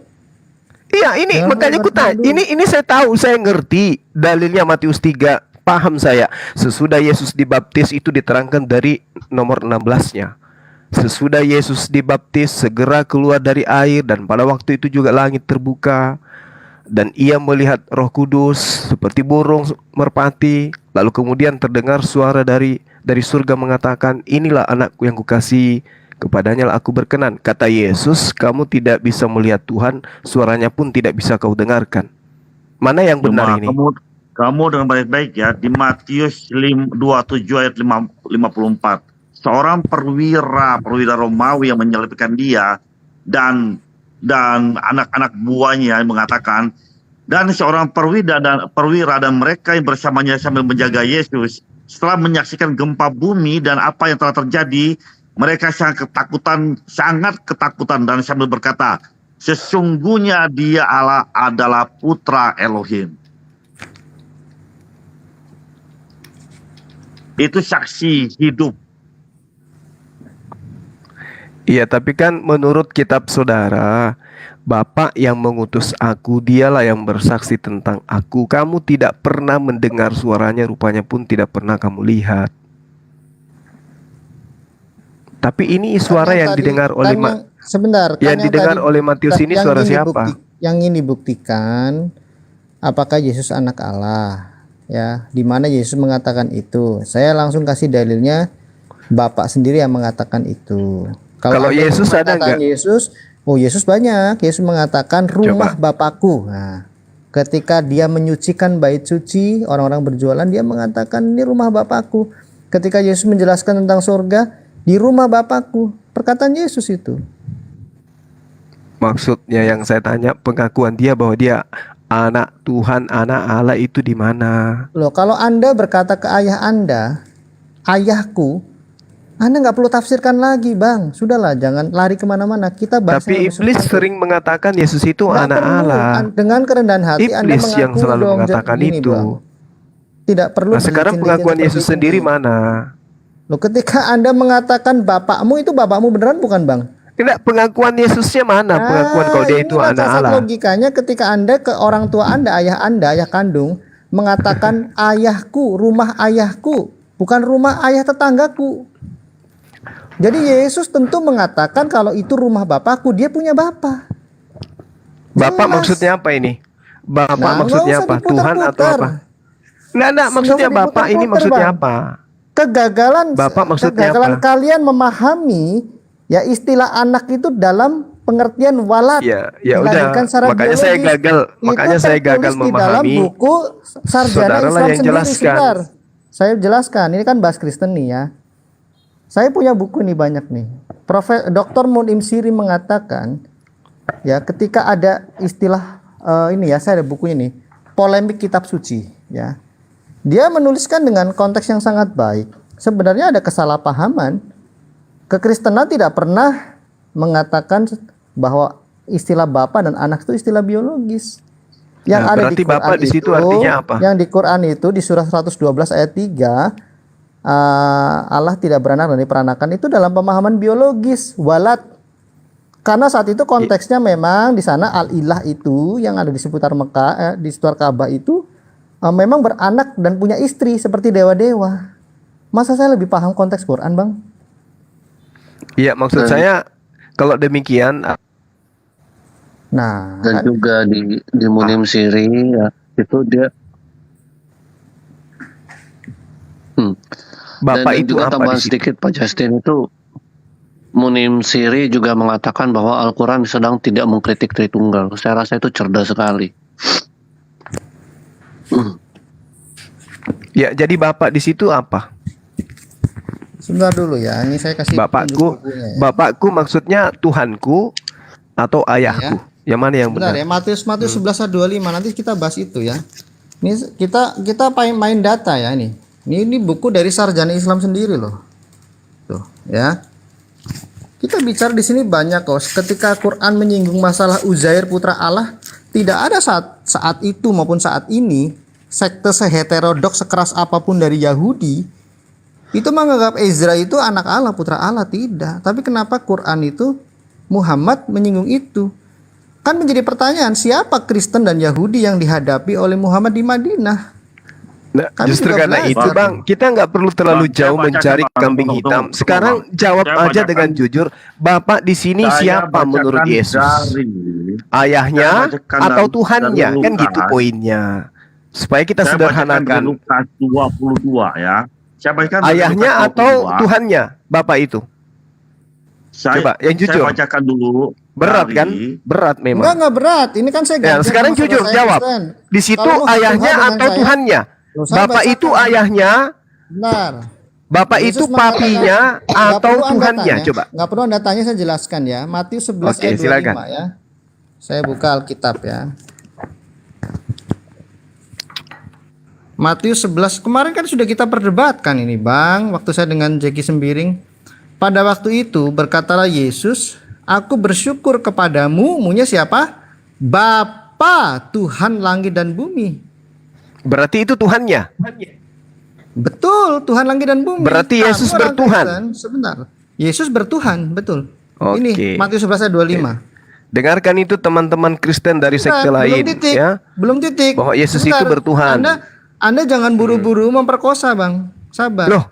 Iya, ini Jangan makanya lari kutanya. dulu. Ini saya tahu, saya ngerti dalilnya Matius 3. Paham saya. Sesudah Yesus dibaptis itu diterangkan dari nomor 16-nya. Sesudah Yesus dibaptis segera keluar dari air, dan pada waktu itu juga langit terbuka dan ia melihat Roh Kudus seperti burung merpati. Lalu kemudian terdengar suara dari surga mengatakan, inilah anakku yang kukasihi, kepadanya lah aku berkenan. Kata Yesus, kamu tidak bisa melihat Tuhan, suaranya pun tidak bisa kau dengarkan. Mana yang benar ini? Kamu dengan baik-baik ya, di Matius 27 ayat 54. Seorang perwira Romawi yang menyelipkan dia dan anak-anak buahnya yang mengatakan, dan seorang perwira dan mereka yang bersamanya sambil menjaga Yesus, setelah menyaksikan gempa bumi dan apa yang telah terjadi, mereka sangat ketakutan dan sambil berkata, sesungguhnya dia adalah putra Elohim. Itu saksi hidup. Iya, tapi kan menurut kitab saudara, Bapak yang mengutus aku, dialah yang bersaksi tentang aku. Kamu tidak pernah mendengar suaranya, rupanya pun tidak pernah kamu lihat. Tapi ini suara yang didengar oleh sebentar, yang didengar oleh Matius ini suara siapa? Yang ini dibuktikan apakah Yesus anak Allah, ya, di mana Yesus mengatakan itu. Saya langsung kasih dalilnya, Bapak sendiri yang mengatakan itu. Kalau Yesus ada nggak? Yesus banyak. Yesus mengatakan rumah Bapakku. Nah, ketika dia menyucikan bait suci, orang-orang berjualan, dia mengatakan ini rumah Bapakku. Ketika Yesus menjelaskan tentang surga, di rumah Bapakku. Perkataan Yesus itu. Maksudnya yang saya tanya, pengakuan dia bahwa dia anak Tuhan, anak Allah itu di mana? Loh, kalau Anda berkata ke ayah Anda, ayahku, Anda nggak perlu tafsirkan lagi, Bang. Sudahlah, jangan lari kemana-mana. Kita bahas. Tapi iblis sering mengatakan Yesus itu Nggak anak perlu. Allah. Dengan kerendahan hati Anda Iblis mengaku yang selalu dong, mengatakan gini, itu. Bang. Tidak perlu. Nah, sekarang bikin-bikin pengakuan seperti Yesus itu. sendiri mana? Loh, ketika Anda mengatakan bapakmu, itu bapakmu beneran bukan, Bang? Tidak, pengakuan Yesusnya mana? Pengakuan kalau dia itu inilah anak cacat Allah. logikanya ketika Anda ke orang tua Anda, ayah kandung, mengatakan ayahku, rumah ayahku, bukan rumah ayah tetanggaku. Jadi Yesus tentu mengatakan kalau itu rumah Bapakku, dia punya Bapa. Bapak Jelas. maksudnya apa ini? Bapak Nah, maksudnya nggak usah apa? Tuhan atau diputar-putar. apa? Nggak, maksudnya Nggak usah Bapak ini diputar-putar, maksudnya Bang. apa? Kegagalan maksudnya apa? kalian memahami ya istilah anak itu dalam pengertian walad. Ya dilahirkan udah. secara Makanya biologis. saya gagal. Itu Makanya saya gagal tertulis di dalam memahami. buku Sarjana Saudaralah Islam yang sendiri. jelaskan. Sebentar. Saya jelaskan. Ini kan bahas Kristen nih ya. Saya punya buku nih banyak nih. Dr. Mun'im Siri mengatakan ya ketika ada istilah ini ya, saya ada bukunya nih, polemik kitab suci ya. Dia menuliskan dengan konteks yang sangat baik. Sebenarnya ada kesalahpahaman. Kekristenan tidak pernah mengatakan bahwa istilah bapak dan anak itu istilah biologis. Yang Nah, ada berarti di Quran bapak di situ artinya apa? Yang di Quran itu di surah 112 ayat 3, Allah tidak beranak dan diperanakan itu dalam pemahaman biologis, walad. Karena saat itu konteksnya memang di sana al-ilah itu yang ada di seputar Mekah, di sekitar Ka'bah itu memang beranak dan punya istri seperti dewa-dewa. Masa saya lebih paham konteks Quran, Bang? Iya, maksud saya kalau demikian. Nah, Dan kan, juga di Munim Siri ya, itu dia Bapak dan itu juga apa tambahan di situ? sedikit Pak Justin, itu Munim Siri juga mengatakan bahwa Al-Quran sedang tidak mengkritik Tritunggal. Saya rasa itu cerdas sekali. Ya, jadi Bapak di situ apa? sebentar dulu ya. Ini saya kasih Bapakku, tunjuk bukunya ya. Bapakku maksudnya Tuhanku atau ayahku? Yang mana yang Sebentar benar? ya, Matius 11 ayat 25, nanti kita bahas itu ya. Ini kita main data ya ini. Ini buku dari Sarjana Islam sendiri loh. Tuh, ya. Kita bicara di sini banyak kok. Ketika Quran menyinggung masalah Uzair putra Allah, tidak ada saat itu maupun saat ini sekte seheterodoks sekeras apapun dari Yahudi itu menganggap Ezra itu anak Allah, putra Allah. Tidak. Tapi kenapa Quran itu Muhammad menyinggung itu? Kan menjadi pertanyaan, siapa Kristen dan Yahudi yang dihadapi oleh Muhammad di Madinah? Nah, Kami justru juga karena belajar. itu Bang, kita nggak perlu terlalu Bang, saya jauh bacakan, mencari Bang. kambing Tunggu, hitam. tunggu, Sekarang Bang. jawab Saya aja bacakan. dengan jujur, Bapak di sini Saya siapa menurut bacakan Yesus? dari- Ayahnya saya bacakan atau dari- Tuhannya? dari Kan gitu Lukas. poinnya. Supaya kita Saya bacakan dari sederhanakan. Lukas 22 ya. Saya bacakan dari Ayahnya Lukas atau 22. Tuhannya? Bapak itu. Coba, yang jujur. Saya bacakan dulu. Berat kan? dari- Berat memang. Enggak berat. Ini kan saya Ya, ganti sekarang sama jujur saya jawab. Kristen. Di situ Kalau mau ayahnya satu hal atau dengan saya, Tuhannya? loh, saya Bapak bacakan. itu ayahnya, Benar. Bapak Yesus itu papinya mengatakan, nggak atau perlu Anda Tuhannya? tanya. Coba. Nggak perlu Anda tanya, saya jelaskan ya. Matius 11 Oke, ayat 25 silakan. ya. Saya buka Alkitab ya. Matius 11, kemarin kan sudah kita perdebatkan ini Bang, waktu saya dengan Jeki Sembiring. Pada waktu itu berkatalah Yesus, aku bersyukur kepadamu, munya siapa? Bapa Tuhan langit dan bumi. Berarti itu Tuhannya. Betul, Tuhan langit dan bumi. Berarti Yesus orang bertuhan. Kristen, sebentar. Yesus bertuhan, betul. Oke. Ini Matius 11 ayat 25. Dengarkan itu teman-teman Kristen dari sekte Belum lain, titik, ya. belum titik. Bahwa Yesus itu bertuhan. Anda jangan buru-buru memperkosa, Bang. Sabar. Loh,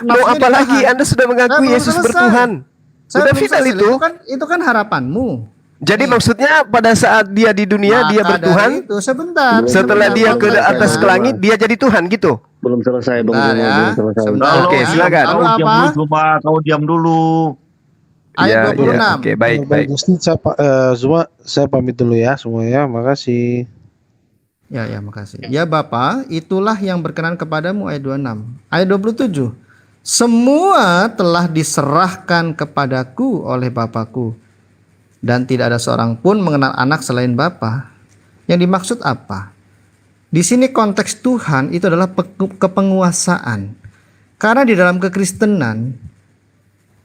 Mau apalagi Anda sudah mengaku Yesus bertuhan. Sudah final itu. Itu kan harapanmu. Jadi maksudnya pada saat dia di dunia dia Maka bertuhan, dari itu sebentar. setelah dia ke atas ke langit dia jadi Tuhan gitu. Belum selesai Bang Sebentar Zuma, ya. belum selesai. Sebentar. Oke, Ya. silakan. Lalu Kau diam apa? dulu, Zuma. Kau diam dulu. Ayat Ya, 26. Oke, baik, baik. Gusti, Zuma, saya pamit dulu ya semuanya. Makasih. Ya, makasih. Ya Bapa, itulah yang berkenan kepadamu, ayat 26. Ayat 27. Semua telah diserahkan kepadaku oleh Bapakku, dan tidak ada seorang pun mengenal anak selain Bapa. Yang dimaksud apa? Di sini konteks Tuhan itu adalah kepenguasaan. Karena di dalam kekristenan,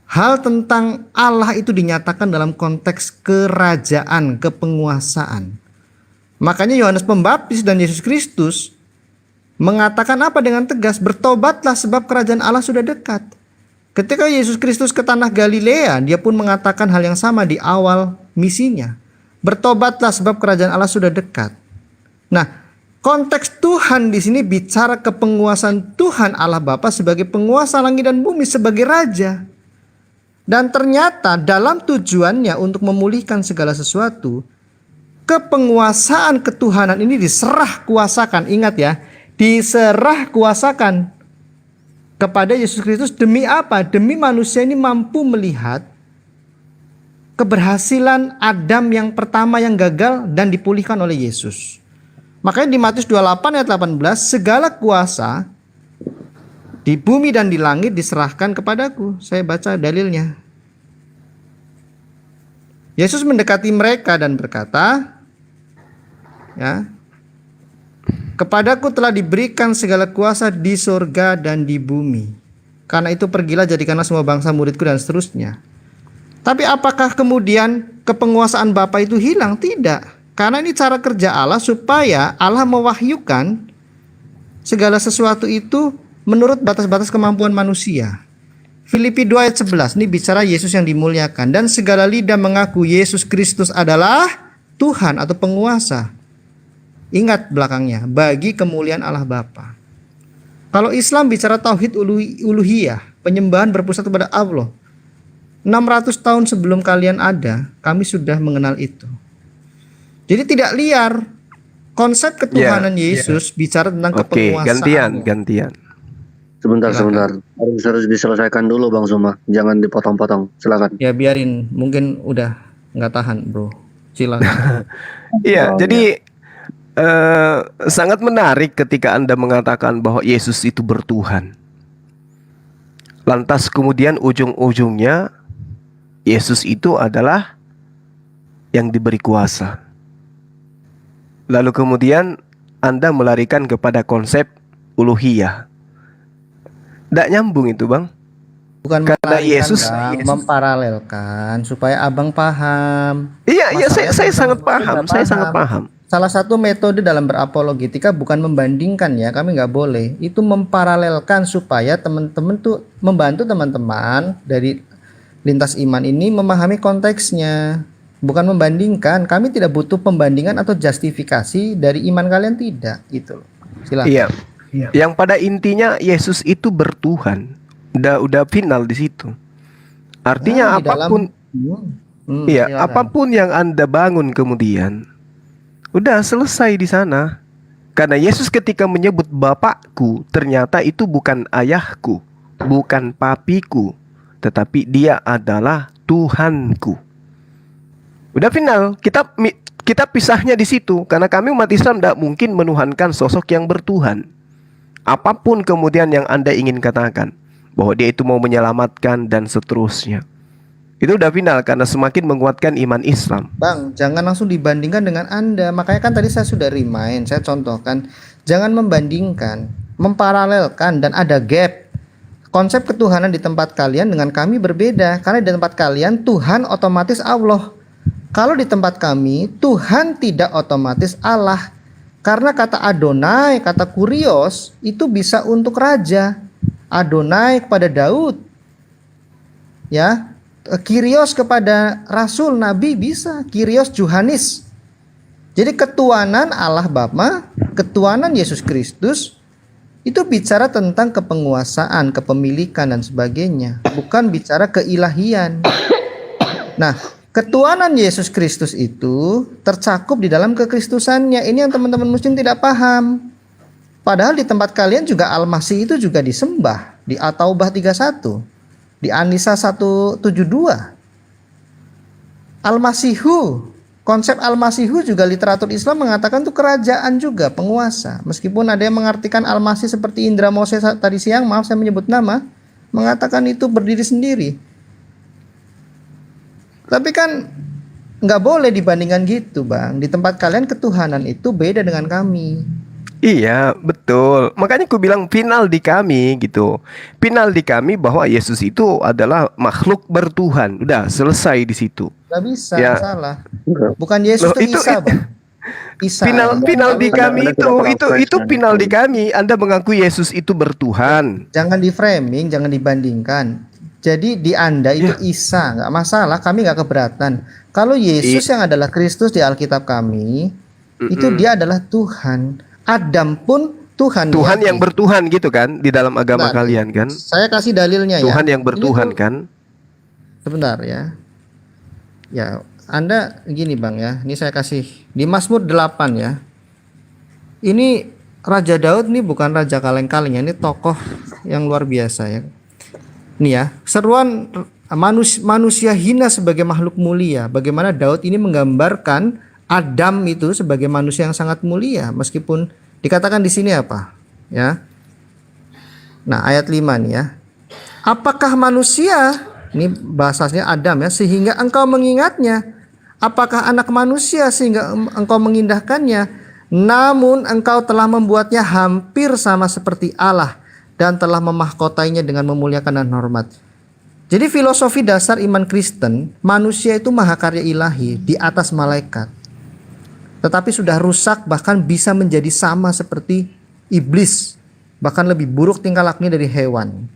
hal tentang Allah itu dinyatakan dalam konteks kerajaan, kepenguasaan. Makanya Yohanes Pembaptis dan Yesus Kristus mengatakan apa dengan tegas? Bertobatlah sebab kerajaan Allah sudah dekat. Ketika Yesus Kristus ke tanah Galilea, dia pun mengatakan hal yang sama di awal misinya. Bertobatlah sebab kerajaan Allah sudah dekat. Nah, konteks Tuhan di sini bicara kepenguasaan Tuhan Allah Bapa sebagai penguasa langit dan bumi, sebagai raja. Dan ternyata dalam tujuannya untuk memulihkan segala sesuatu, kepenguasaan ketuhanan ini diserah kuasakan. Ingat ya, diserah kuasakan kepada Yesus Kristus. Demi apa? Demi manusia ini mampu melihat keberhasilan Adam yang pertama yang gagal dan dipulihkan oleh Yesus. Makanya di Matius 28 ayat 18, segala kuasa di bumi dan di langit diserahkan kepadaku. Saya baca dalilnya. Yesus mendekati mereka dan berkata, ya, kepadaku telah diberikan segala kuasa di surga dan di bumi. Karena itu pergilah, jadikanlah semua bangsa muridku, dan seterusnya. Tapi apakah kemudian kepenguasaan Bapa itu hilang? Tidak. Karena ini cara kerja Allah supaya Allah mewahyukan segala sesuatu itu menurut batas-batas kemampuan manusia. Filipi 2 ayat 11, ini bicara Yesus yang dimuliakan. Dan segala lidah mengaku Yesus Kristus adalah Tuhan atau penguasa. Ingat belakangnya, bagi kemuliaan Allah Bapa. Kalau Islam bicara tauhid uluhiyah, penyembahan berpusat kepada Allah. 600 tahun sebelum kalian ada, kami sudah mengenal itu. Jadi tidak liar. Konsep ketuhanan Yesus bicara tentang Oke, kepenguasaan. gantian. Sebentar. Harus diselesaikan dulu Bang Zuma. Jangan dipotong-potong. Silakan. Ya biarin, mungkin udah nggak tahan bro. Silakan. Iya, jadi sangat menarik ketika Anda mengatakan bahwa Yesus itu bertuhan. Lantas kemudian ujung-ujungnya Yesus itu adalah yang diberi kuasa. Lalu kemudian Anda melarikan kepada konsep uluhiyah. Tidak nyambung itu Bang. Bukan Karena melarikan, Yesus- Bang, memparalelkan supaya abang paham. Iya, saya Masalahnya sangat bukan paham. tidak Saya sangat paham. Salah satu metode dalam berapologetika bukan membandingkan ya, kami nggak boleh. Itu memparalelkan supaya teman-teman tuh membantu teman-teman dari lintas iman ini memahami konteksnya. Bukan membandingkan. Kami tidak butuh pembandingan atau justifikasi dari iman kalian, tidak gitu loh. Silakan. Iya. Yang pada intinya Yesus itu bertuhan. Udah final di situ. Artinya Nah, di dalam- apapun iya, silakan. apapun yang Anda bangun kemudian udah selesai di sana. Karena Yesus ketika menyebut Bapakku, ternyata itu bukan ayahku, bukan papiku, tetapi dia adalah Tuhanku. Udah final. Kita pisahnya di situ karena kami umat Islam tidak mungkin menuhankan sosok yang bertuhan. Apapun kemudian yang Anda ingin katakan, bahwa dia itu mau menyelamatkan dan seterusnya, itu udah final karena semakin menguatkan iman Islam. Bang, jangan langsung dibandingkan dengan Anda. Makanya kan tadi saya sudah remind, saya contohkan, jangan membandingkan, memparalelkan, dan ada gap. Konsep ketuhanan di tempat kalian dengan kami berbeda. Karena di tempat kalian Tuhan otomatis Allah. Kalau di tempat kami Tuhan tidak otomatis Allah. Karena kata Adonai, kata Kurios itu bisa untuk raja. Adonai kepada Daud, ya. Kyrios kepada Rasul, Nabi bisa. Kyrios Yohanes. Jadi ketuhanan Allah Bapa, ketuhanan Yesus Kristus itu bicara tentang kepenguasaan, kepemilikan dan sebagainya, bukan bicara keilahian. Nah, ketuhanan Yesus Kristus itu tercakup di dalam kekristusannya. Ini yang teman-teman muslim tidak paham. Padahal di tempat kalian juga Al-Masih itu juga disembah di At-Taubah 31, di An-Nisa 172. Al-Masihu, konsep Al-Masihu juga literatur Islam mengatakan itu kerajaan juga, penguasa. Meskipun ada yang mengartikan Al-Masih seperti Indra Moses tadi siang, maaf saya menyebut nama, mengatakan itu berdiri sendiri. Tapi kan nggak boleh dibandingkan gitu, Bang. Di tempat kalian ketuhanan itu beda dengan kami. Iya, betul. Makanya aku bilang final di kami gitu. Final di kami bahwa Yesus itu adalah makhluk bertuhan. Udah selesai di situ. Gak bisa, Ya. salah. Bukan Yesus Loh, itu itu- Isa, Bang. Isa. Final di kami Anda tidak itu pernah final di kami. Anda mengaku Yesus itu bertuhan. Jangan di framing, jangan dibandingkan. Jadi di Anda itu Isa, nggak masalah, kami nggak keberatan. Kalau Yesus yang adalah Kristus di Alkitab kami, itu dia adalah Tuhan. Adam pun Tuhan. Tuhan ya. yang bertuhan gitu kan di dalam agama Benar. kalian kan? Saya kasih dalilnya ya. Tuhan yang bertuhan Ini tuh- kan? Sebentar ya. Ya, Anda gini Bang ya. Ini saya kasih di Mazmur 8 ya. Ini Raja Daud nih bukan raja kaleng-kaleng ya. Ini tokoh yang luar biasa ya. Nih ya, seruan manusia hina sebagai makhluk mulia. Bagaimana Daud ini menggambarkan Adam itu sebagai manusia yang sangat mulia, meskipun dikatakan di sini apa? Ya. Nah, ayat 5 nih ya. Apakah manusia, ini bahasanya Adam ya, sehingga engkau mengingatnya? Apakah anak manusia sehingga engkau mengindahkannya? Namun engkau telah membuatnya hampir sama seperti Allah dan telah memahkotainya dengan memuliakan dan hormat. Jadi filosofi dasar iman Kristen, manusia itu mahakarya ilahi di atas malaikat. Tetapi sudah rusak, bahkan bisa menjadi sama seperti iblis, bahkan lebih buruk tingkah lakunya dari hewan.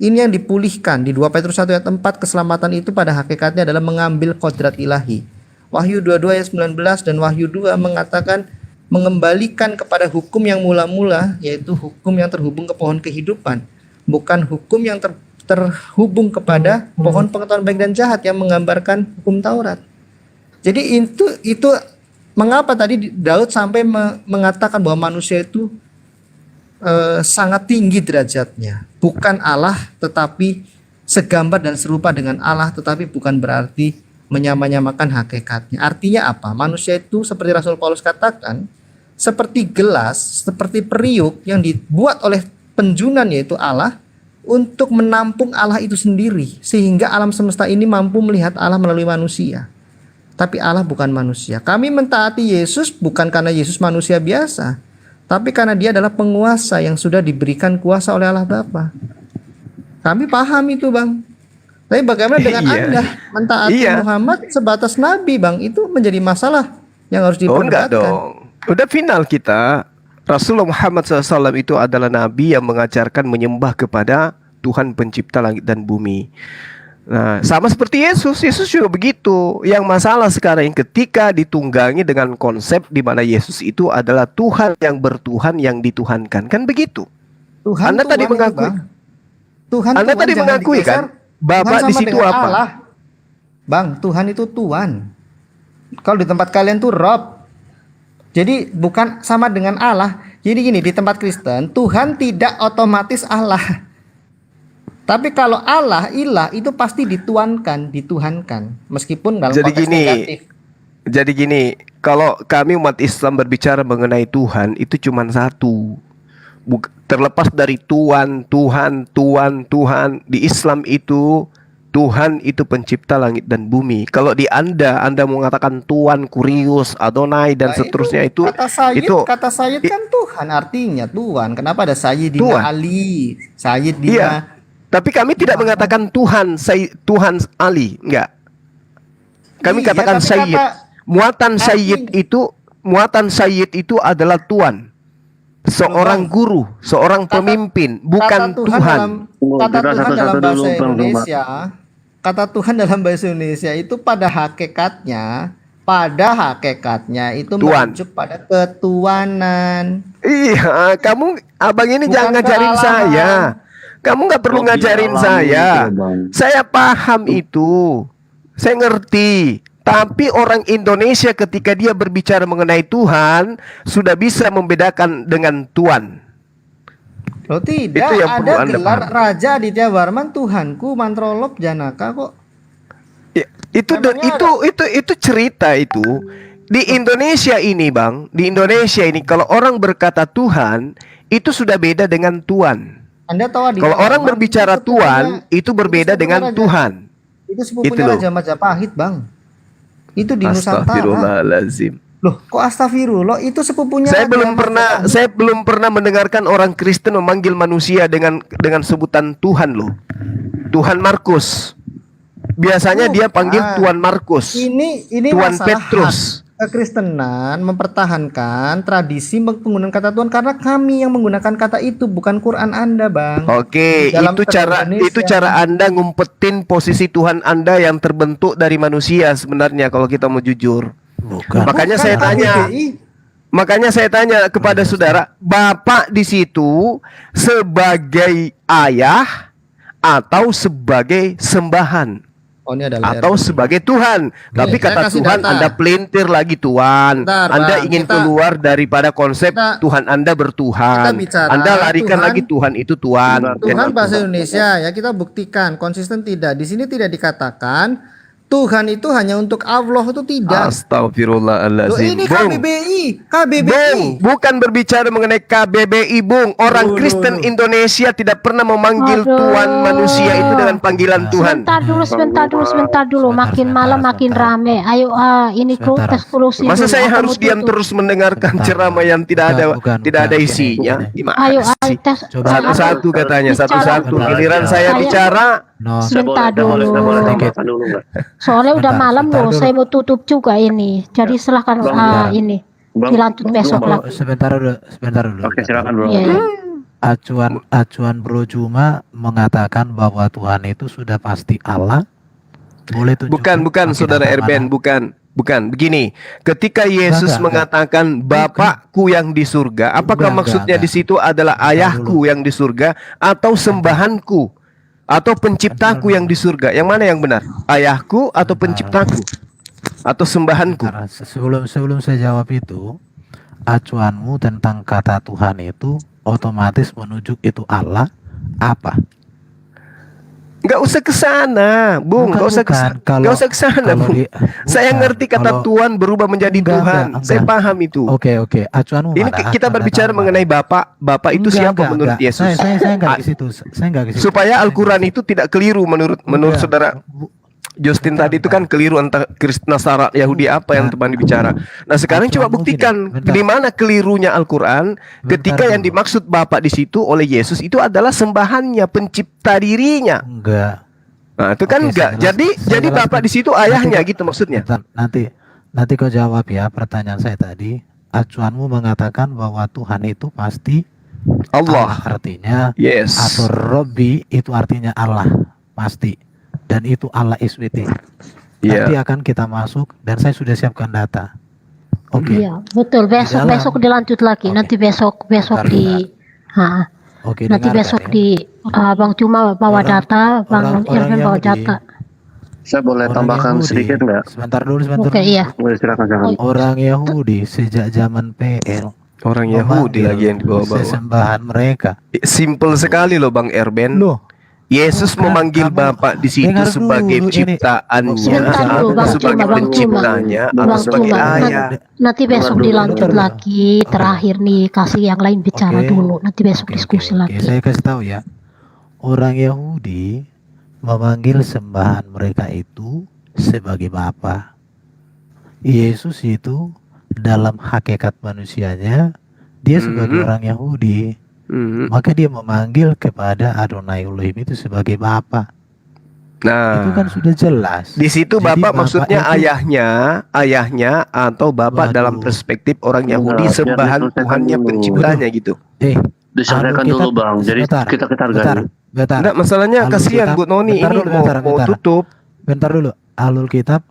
Ini yang dipulihkan di 2 Petrus 1 ayat 4. Keselamatan itu pada hakikatnya adalah mengambil kodrat ilahi. Wahyu 22 ayat 19 dan Wahyu 2 mengatakan mengembalikan kepada hukum yang mula-mula, yaitu hukum yang terhubung ke pohon kehidupan, bukan hukum yang terhubung kepada pohon pengetahuan baik dan jahat yang menggambarkan hukum Taurat. Jadi itu mengapa tadi Daud sampai mengatakan bahwa manusia itu sangat tinggi derajatnya, bukan Allah tetapi segambar dan serupa dengan Allah, tetapi bukan berarti menyamakan hakikatnya. Artinya apa? Manusia itu seperti Rasul Paulus katakan, seperti gelas, seperti periuk yang dibuat oleh penjunan yaitu Allah untuk menampung Allah itu sendiri, sehingga alam semesta ini mampu melihat Allah melalui manusia. Tapi Allah bukan manusia. Kami mentaati Yesus bukan karena Yesus manusia biasa, tapi karena dia adalah penguasa yang sudah diberikan kuasa oleh Allah Bapa. Kami paham itu, Bang. Tapi bagaimana dengan Iya. Anda mentaati Iya. Muhammad sebatas nabi, Bang? Itu menjadi masalah yang harus Oh enggak diperdebatkan. dong. Udah final kita. Rasulullah Muhammad SAW itu adalah nabi yang mengajarkan menyembah kepada Tuhan pencipta langit dan bumi. Nah, sama seperti Yesus. Yesus juga begitu. Yang masalah sekarang ketika ditunggangi dengan konsep di mana Yesus itu adalah Tuhan yang bertuhan yang dituhankan. Kan begitu? Tuhan Anda tadi Tuhan itu, mengakui. Bang. Tuhan Anda Tuhan tadi jangan mengakui digeser. kan? Bapak Tuhan di sama situ dengan apa? Allah. Bang, Tuhan itu Tuhan. Kalau di tempat kalian tuh Rob. Jadi bukan sama dengan Allah. Jadi gini, di tempat Kristen Tuhan tidak otomatis Allah. Tapi kalau Allah, ilah itu pasti dituhankan, meskipun dalam Jadi konteks gini, negatif. Jadi gini, kalau kami umat Islam berbicara mengenai Tuhan itu cuma satu. Terlepas dari Tuhan, di Islam itu Tuhan itu pencipta langit dan bumi. Kalau di Anda mengatakan Tuhan, Kurius, Adonai dan Nah, seterusnya itu kata Sayyid kan Tuhan, artinya Tuhan. Kenapa ada Sayyidina Tuhan. Ali, Sayyidina? Iya. Tapi kami tidak mengatakan Tuhan, Tuhan Ali, enggak. Kami Iya, katakan tapi Sayyid. Muatan Sayyid itu adalah Tuhan. Seorang guru, seorang pemimpin, bukan Tuhan. Kata Kita Tuhan satu-satu dalam dulu, bahasa Bang Roma. Indonesia, kata Tuhan dalam bahasa Indonesia itu pada hakikatnya itu Tuhan. merujuk pada ketuhanan. Iya, abang ini Bukan jangan ngajarin kealahan. saya. Kamu nggak perlu ngajarin saya. Saya paham itu, saya ngerti. Tapi orang Indonesia ketika dia berbicara mengenai Tuhan sudah bisa membedakan dengan Tuhan. Loh tidak, Itu yang perlu ada Anda gelar pahami. Raja Aditya Warman Tuhanku Mantrolop Janaka kok. Ya, itu cerita itu di Indonesia ini, Bang. Di Indonesia ini kalau orang berkata Tuhan itu sudah beda dengan Tuhan. Anda tahu Aditya Kalau orang Warman berbicara itu sepupunya- Tuhan itu berbeda sepupunya dengan Raja- Tuhan. Itu sepupunya Itu loh. Raja Majapahit, Bang. Itu di Nusantara. Astagfirullahalazim. Loh, kok astagfirullah? Itu sepupunya Saya Raja Majapahit. belum pernah mendengarkan orang Kristen memanggil manusia dengan sebutan Tuhan loh. Tuhan Markus. Biasanya dia panggil Bukan. Tuan Markus. Ini Tuan masalah Petrus. hak kekristenan mempertahankan tradisi penggunaan kata Tuhan karena kami yang menggunakan kata itu, bukan Quran Anda, Bang. Oke, Dalam itu cara Indonesia. Anda ngumpetin posisi Tuhan Anda yang terbentuk dari manusia sebenarnya kalau kita mau jujur. Bukan. Makanya Bukan saya tanya, KBBI. makanya saya tanya kepada saudara, Bapak di situ sebagai ayah atau sebagai sembahan? Oh, ini adalah Atau sebagai Tuhan. Tapi saya kata kasih Tuhan data. Anda pelintir lagi Tuhan. Bentar, Anda Bang. ingin Kita- keluar daripada konsep kita- Tuhan Anda bertuhan. kita bicara Anda larikan Tuhan- lagi Tuhan itu Tuhan. Tuhan bahasa Indonesia ya, kita buktikan konsisten tidak. Di sini tidak dikatakan Tuhan itu hanya untuk Allah, itu tidak. Loh, Astagfirullahaladzim. ini Bung, KBBI. bukan berbicara mengenai KBBI, Bung. Orang Kristen Indonesia tidak pernah memanggil Aduh. Tuhan manusia itu dengan panggilan Tuhan. Sebentar dulu. Makin malam makin rame. Ayo, ini Sebentar. eksklusif. Masa dulu. saya Atau harus mau diam tutup? terus mendengarkan Sebentar. ceramah yang tidak Bukan, ada bukan. isinya? Gini. Gimana Ayo, sih? tes. Coba. Satu-satu katanya, Bicara. satu-satu. Giliran saya Saya- bicara, No, Sebentar Nggak boleh dulu. tambahkan dulu nggak? Soalnya udah Bentar, malam bentar loh. dulu. Saya mau tutup juga ini. Jadi silahkan ini Bang, dilanjut besok oh, lagi. sebentar dulu. Oke, silakan bro. Iya. Acuan Bro Juma mengatakan bahwa Tuhan itu sudah pasti Allah. Boleh tunjukkan bukan saudara akidah Erben, mana? bukan. Begini, ketika Yesus Enggak. mengatakan Bapakku yang di surga, apakah Enggak, maksudnya enggak. di situ adalah ayahku yang di surga atau sembahanku atau penciptaku yang di surga? Yang mana yang benar? Ayahku atau penciptaku atau sembahanku? Karena sebelum saya jawab itu, acuanmu tentang kata Tuhan itu otomatis menunjuk itu Allah apa? Nggak usah ke sana, Bung. Nggak usah ke sana. Nggak usah ke sana, Bung. Saya ngerti kata Tuhan berubah menjadi Tuhan. Saya paham itu. Oke, acuanmu Ini mana? kita berbicara Mana? mengenai Bapak itu siapa menurut Yesus? Saya nggak ke situ. Saya nggak ke situ. Supaya Al-Quran itu tidak keliru menurut Enggak. saudara Justin tadi itu kan keliru antara Kristen Nasara Yahudi apa yang teman bicara. Nah sekarang coba Acuanmu buktikan tidak. di mana kelirunya Al-Quran ketika yang dulu. dimaksud Bapak di situ oleh Yesus itu adalah sembahannya, pencipta dirinya. Enggak. Nah itu kan Oke, enggak. saya Jadi jelaskan. Bapak di situ ayahnya Nanti- gitu maksudnya. Bentar, nanti kau jawab ya pertanyaan saya tadi. Acuanmu mengatakan bahwa Tuhan itu pasti Allah. artinya Yes. atau Robbi itu artinya Allah pasti, dan itu Allah SWT. Iya. Nanti akan kita masuk dan saya sudah siapkan data. Oke. Iya, betul. dalam- Besok dilanjut lagi. Oke. Nanti besok Bentar, di Oke, nanti dengarkan besok ya. di Bang Cuma bawa Orang- data, Bang orang Irfan bawa Yahudi. data. Saya boleh Orang tambahkan Yahudi- sedikit nggak? Sebentar dulu. Oke, iya. Boleh silakan. Orang Yahudi sejak zaman PL Orang Yahudi memanggil lagi yang dibawa-bawa. sesembahan mereka. Simple sekali loh Bang Erben. Loh, Yesus Bukan. memanggil Kamu Bapa di situ dengar sebagai dulu ini. ciptaannya, Sebentar dulu, atau Bang sebagai Cuma, Bang Cuma. penciptanya, atau Bang sebagai Cuma, ayah. nanti besok Tunggu, dilanjut tunggu. lagi. Terakhir nih, kasih yang lain bicara Oke. dulu. Nanti besok Oke, diskusi oke. lagi. Saya kasih tahu ya. Orang Yahudi memanggil sembahan mereka itu sebagai Bapa. Yesus itu dalam hakikat manusianya dia sebagai Mhm. orang Yahudi, Mhm. maka dia memanggil kepada Adonai Elohim itu sebagai Bapa. Itu kan Nah, sudah jelas. di situ Jadi Bapak maksudnya itu, ayahnya atau Bapak dalam waduh, perspektif orang Yahudi Biar sembahan diselesaikan Tuhannya dulu. penciptanya gitu. Diselesaikan Alkitab, dulu Bang. Jadi sebentar, kita bentar, hargai. bentar. Enggak, masalahnya kasihan Alkitab, Bu Noni bentar ini dulu, mau bentar. tutup. Bentar dulu. Alkitab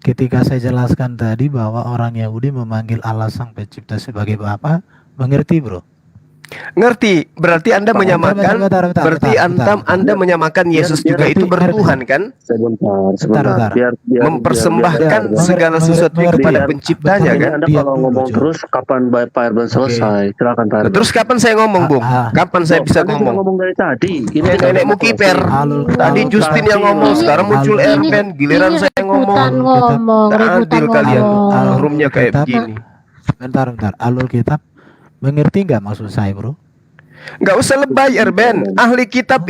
ketika saya jelaskan tadi bahwa orang Yahudi memanggil Allah Sang Pencipta sebagai Bapa, mengerti, Bro? Ngerti, berarti Anda menyamakan, bentar, berarti Anda menyamakan Yesus juga itu bertuhan kan? Bentar. Mempersembahkan biar- segala mengerti, sesuatu mengerti. kepada Biar- penciptanya bentar, kan? Anda Diam kalau dulu, ngomong Jo. terus kapan Pak Erban selesai? Silakan Pak Erban. Terus kapan saya ngomong, Bung? Kapan saya bisa Anda sudah ngomong? ngomong dari tadi. Ini Nenekmu kiper. Tadi Justin yang ngomong, sekarang muncul Erben, giliran saya rebutan ngomong. ngomong, rebutan Adil kalian, ngomong. roomnya kayak Alkitab. begini. Bentar. Alkitab mengerti nggak maksud saya, Bro? Nggak usah lebay, Erben. Ahli kitab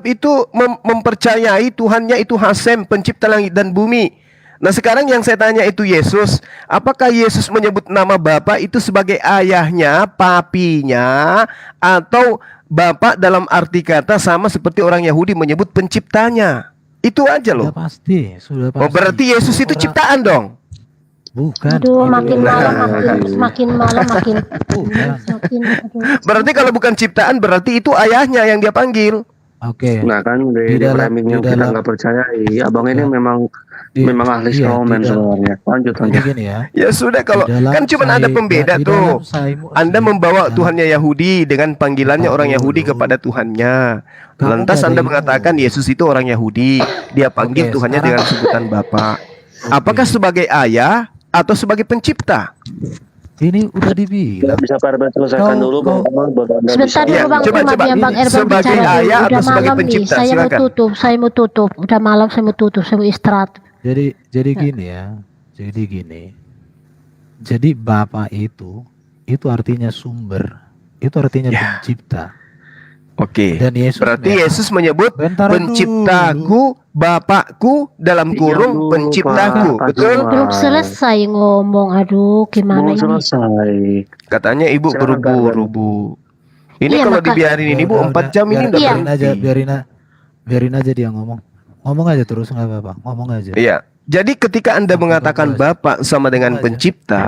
itu mempercayai Tuhannya itu Hasem, pencipta langit dan bumi. Nah, sekarang yang saya tanya itu Yesus. Apakah Yesus menyebut nama Bapa itu sebagai ayahnya, papinya, atau Bapa dalam arti kata sama seperti orang Yahudi menyebut penciptanya? Itu aja loh. Sudah pasti. Oh, berarti Yesus itu Orang- ciptaan dong. Bukan. Aduh, Itu makin beda. malam makin makin Bukan. aduh. Berarti kalau bukan ciptaan berarti itu ayahnya yang dia panggil. Oke. Nah kan di framing yang kita nggak percayai. Abang ini memang ahli strawman sebenarnya. Lanjut. Jadi gini ya. Ya sudah, kalau Di dalam kan cuma ada Sai- pembeda di tuh. dalam Sai- Anda membawa dalam- Tuhannya Yahudi dengan panggilannya Bentar orang Yahudi dulu. kepada Tuhannya. Kamu Lantas nggak ada Anda ilmu. mengatakan Yesus itu orang Yahudi. Dia panggil Oke, Tuhannya sekarang- dengan sebutan Bapa. Oke. Apakah sebagai ayah atau sebagai pencipta? Ini udah dibilang. Bisa Pak Erban selesaikan Kau- dulu kau- Bang. Baru Anda Sebentar bisa. dulu Iya, Bang coba, Cuma, coba. biar Bang Erban Sebagai bicara dulu. ayah atau Udah sebagai malam nih, pencipta? saya Silakan. mau tutup. Udah malam saya mau tutup, saya mau istirahat. Jadi gini ya. Jadi Bapa itu artinya sumber. Itu artinya Ya. pencipta. Oke. Dan Yesus Berarti memang- Yesus menyebut Bentar penciptaku, Bapakku dalam kurung dulu, penciptaku. Pak. Betul? Belum selesai ngomong. Aduh, gimana Belum ini? selesai. Katanya Ibu Silakan, berburu, Bu. Ini Iya, kalau maka- dibiarin ini Bu 4 jam ini udah Iya. biarin aja dia ngomong. Ngomong aja terus, nggak apa-apa. Ngomong aja. Iya. Jadi ketika Anda Ngomong mengatakan aja. Bapa sama dengan Ngomong aja. pencipta,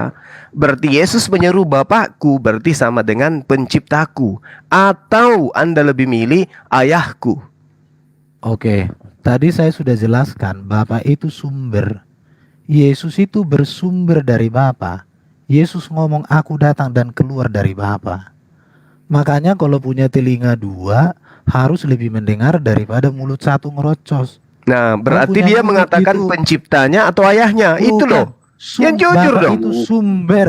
berarti Yesus menyeru Bapakku berarti sama dengan penciptaku. Atau Anda lebih milih ayahku. Oke, tadi saya sudah jelaskan Bapa itu sumber. Yesus itu bersumber dari Bapa. Yesus ngomong aku datang dan keluar dari Bapa. Makanya kalau punya telinga dua harus lebih mendengar daripada mulut satu ngerocos. Nah, berarti punya dia mulut mengatakan itu- penciptanya atau ayahnya. Itu Bukan. loh. Yang jujur Bapa dong. itu sumber.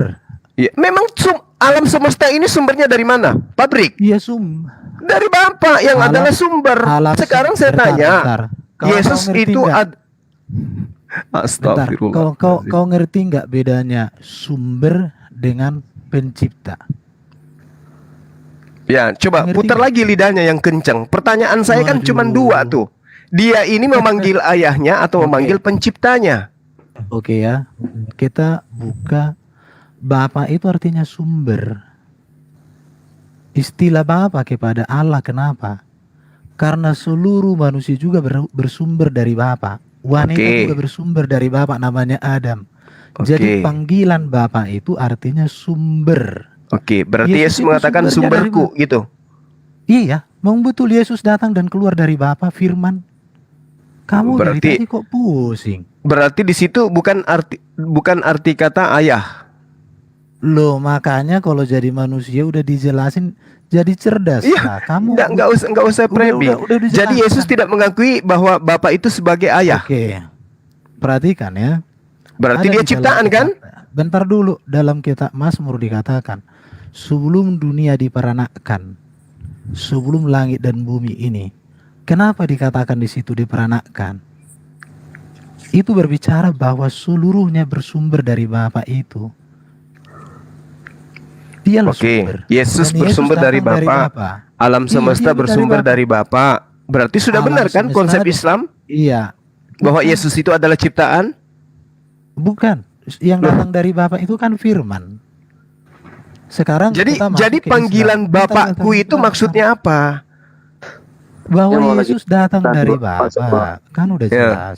Ya, memang alam semesta ini sumbernya dari mana? Pabrik. Iya Dari Bapa yang Alam- adalah sumber. alam Sekarang saya bentar, tanya, bentar. Yesus Kau ngerti itu nggak? Bentar, Astagfirullah. kau ngerti nggak bedanya sumber dengan pencipta? Ya, coba Ngerti putar nggak? lagi lidahnya yang kencang. Pertanyaan saya kan Waduh. cuma dua tuh. Dia ini memanggil ayahnya atau Oke. memanggil penciptanya? Oke ya, kita buka Bapa itu artinya sumber. Istilah Bapa kepada Allah kenapa? Karena seluruh manusia juga bersumber dari Bapa. Wanita Oke. juga bersumber dari Bapa, namanya Adam. Oke. Jadi panggilan Bapa itu artinya sumber. Oke, berarti Yesus Yesus itu mengatakan sumbernya sumberku gitu. Iya, memang betul Yesus datang dan keluar dari Bapa, firman. Kamu dari Berarti- tadi kok pusing? Berarti di situ bukan arti kata ayah. Loh, makanya kalau jadi manusia udah dijelasin jadi cerdas. Iya, Nah, kamu Enggak usah framing. udah dijelaskan. Jadi Yesus tidak mengakui bahwa Bapa itu sebagai ayah. Oke. Perhatikan ya. Berarti Ada dia di dalam ciptaan kitab- kan? Bentar dulu, dalam kitab Mazmur dikatakan, sebelum dunia diperanakkan, sebelum langit dan bumi ini, Kenapa dikatakan di situ diperanakkan? Itu berbicara bahwa seluruhnya bersumber dari Bapa itu. Dia loh Oke, sumber. Yesus Dan bersumber dari datang Bapa. Bapa. Alam Iya, semesta dia bersumber dari dari Bapa. Berarti sudah Alam benar kan semesta konsep ada- Islam Iya. bahwa Bukan. Yesus itu adalah ciptaan? Bukan. Yang datang dari Bapa itu kan firman. Sekarang Jadi kita masuk jadi ke panggilan Islam. Kita Bapakku datang itu ke maksudnya apa? bahwa Yang mau lagi Yesus datang kita dari dulu, Bapa. Kan udah Ya. jelas.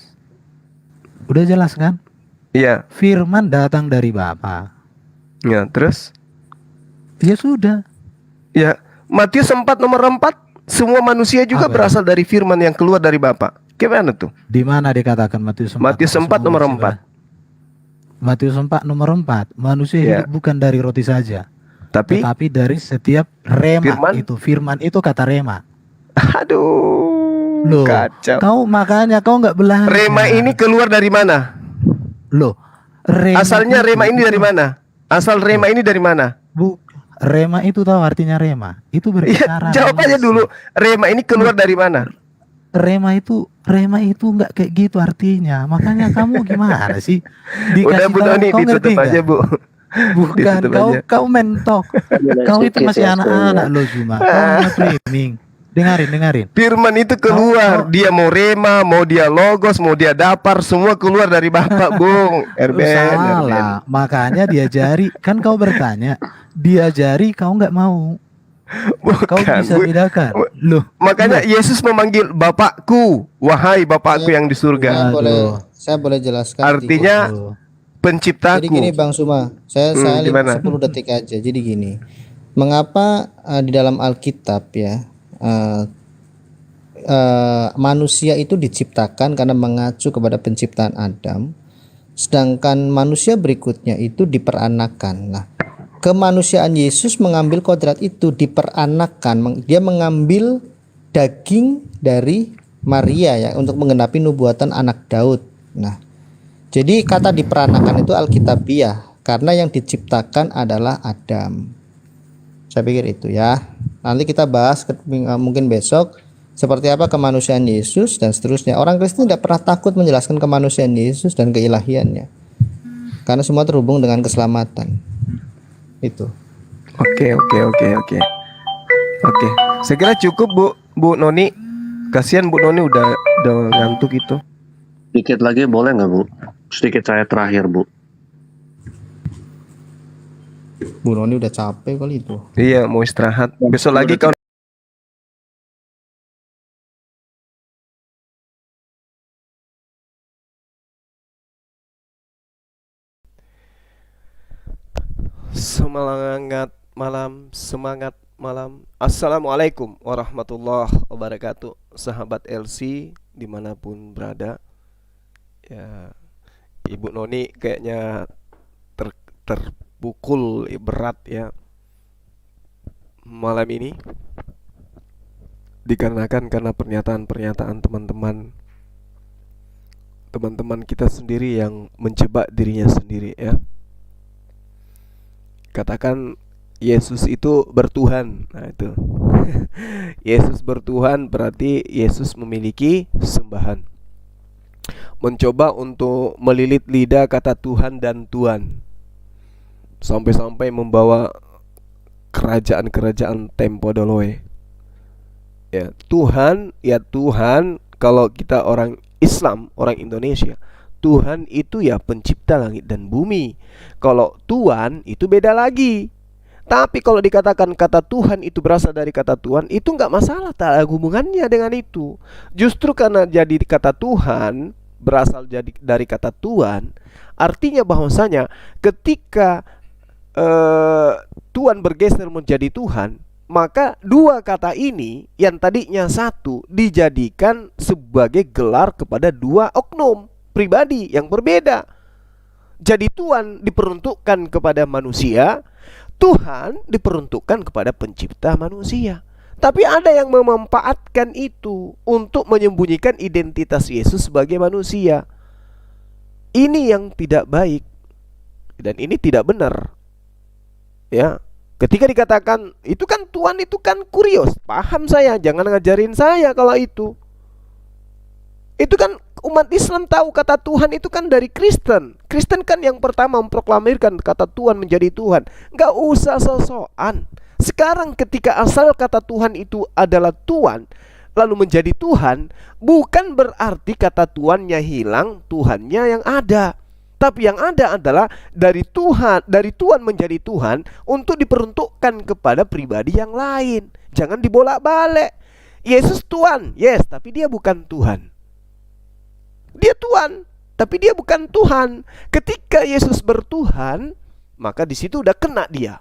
Udah jelas kan? Iya, Firman datang dari Bapa. ya, terus Ya sudah. ya, Matius 4 nomor 4, semua manusia juga Apa? berasal dari firman yang keluar dari Bapa. Gimana tuh? Di mana dikatakan Matius 4? Matius 4 nomor 4. Matius 4 nomor 4. Manusia Ya. hidup bukan dari roti saja, Tapi tetapi dari setiap rema Firman? itu. Firman itu kata rema. aduh, Loh, kacau. kau makanya kau nggak belajar. Rema ini keluar dari mana? Loh, rema Asalnya itu- rema ini dari mana? Asal rema ini dari mana? Bu, rema itu tahu artinya rema? Itu Iya, berbicara. jawab aja relasi. dulu. Rema ini keluar dari mana? Rema itu nggak kayak gitu artinya. Makanya kamu gimana sih? Udah Bu tahu, Doni, kau ngerti ditutup nggak? aja Bu. Bukan, Ditutup kau aja. kau mentok. Kau itu masih anak-anak loh Zuma. Kau hanya framing. Dengarin. Firman itu keluar, dia mau rema, mau dia logos, mau dia dapar, semua keluar dari Bapak, Bung. Lu salah. Makanya diajari. Kan kau bertanya, diajari kau nggak mau. Kau Bukan, bisa Bu. bedakan. Loh, Makanya Yesus memanggil Bapakku, wahai Bapakku yang di surga. Saya boleh jelaskan. Artinya loh. penciptaku. Jadi gini Bang Suma, saya gimana? 10 detik aja. Jadi gini, mengapa di dalam Alkitab ya manusia itu diciptakan karena mengacu kepada penciptaan Adam, sedangkan manusia berikutnya itu diperanakan. Nah, kemanusiaan Yesus mengambil kodrat itu, diperanakan. Dia mengambil daging dari Maria ya untuk menggenapi nubuatan anak Daud. Nah, jadi kata diperanakan itu alkitabiah karena yang diciptakan adalah Adam. Saya pikir itu ya. Nanti kita bahas mungkin besok seperti apa kemanusiaan Yesus dan seterusnya. Orang Kristen tidak pernah takut menjelaskan kemanusiaan Yesus dan keilahiannya. Karena semua terhubung dengan keselamatan. Itu. Oke. Saya kira cukup Bu Noni. Kasihan Bu Noni udah ngantuk itu. Sedikit lagi boleh nggak Bu? Sedikit saya terakhir Bu. Bu Noni udah capek kali itu. Iya, mau istirahat. Besok lagi kau. Semangat malam. Assalamualaikum warahmatullahi wabarakatuh. Sahabat LC dimanapun berada. Ya, Ibu Noni kayaknya terpukul berat ya malam ini, dikarenakan karena pernyataan-pernyataan teman-teman kita sendiri yang menjebak dirinya sendiri ya. Katakan Yesus itu bertuhan. Nah itu Yesus bertuhan berarti Yesus memiliki sembahan. Mencoba untuk melilit lidah kata Tuhan dan Tuhan, sampai-sampai membawa kerajaan-kerajaan tempo doloe. Ya Tuhan, kalau kita orang Islam, orang Indonesia, Tuhan itu ya pencipta langit dan bumi. Kalau Tuhan itu beda lagi. Tapi kalau dikatakan kata Tuhan itu berasal dari kata Tuhan, itu nggak masalah, tak ada hubungannya dengan itu. Justru karena jadi kata Tuhan, berasal jadi dari kata Tuhan, artinya bahwasanya ketika Tuhan bergeser menjadi Tuhan, maka dua kata ini yang tadinya satu dijadikan sebagai gelar kepada dua oknum pribadi yang berbeda. Jadi Tuhan diperuntukkan kepada manusia, Tuhan diperuntukkan kepada pencipta manusia. Tapi ada yang memanfaatkan itu untuk menyembunyikan identitas Yesus sebagai manusia. Ini yang tidak baik dan ini tidak benar. Ya, Ketika dikatakan itu kan Tuhan itu kan kurios, paham saya, jangan ngajarin saya kalau itu. Itu kan umat Islam tahu kata Tuhan itu kan dari Kristen. Kristen kan yang pertama memproklamirkan kata Tuhan menjadi Tuhan. Nggak usah sosokan. Sekarang ketika asal kata Tuhan itu adalah Tuhan, lalu menjadi Tuhan, bukan berarti kata Tuhannya hilang, Tuhannya yang ada. Tapi yang ada adalah dari Tuhan menjadi Tuhan untuk diperuntukkan kepada pribadi yang lain. Jangan dibolak-balik. Yesus Tuhan, yes, tapi dia bukan Tuhan. Dia Tuhan, tapi dia bukan Tuhan. Ketika Yesus bertuhan, maka di situ udah kena dia.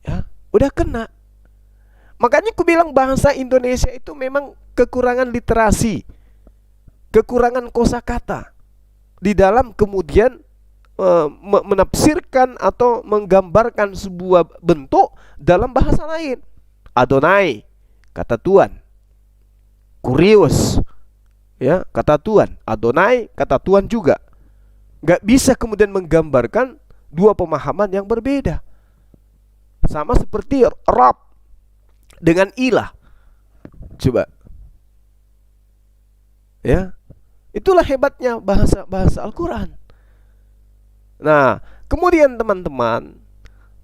Ya, udah kena. Makanya aku bilang bahasa Indonesia itu memang kekurangan literasi, kekurangan kosakata di dalam kemudian menafsirkan atau menggambarkan sebuah bentuk dalam bahasa lain. Adonai, kata Tuhan. Kurios, ya, kata Tuhan. Adonai, kata Tuhan juga. Gak bisa kemudian menggambarkan dua pemahaman yang berbeda. Sama seperti Rab dengan ilah. Coba. Ya. Itulah hebatnya bahasa Al-Quran. Nah, kemudian teman-teman,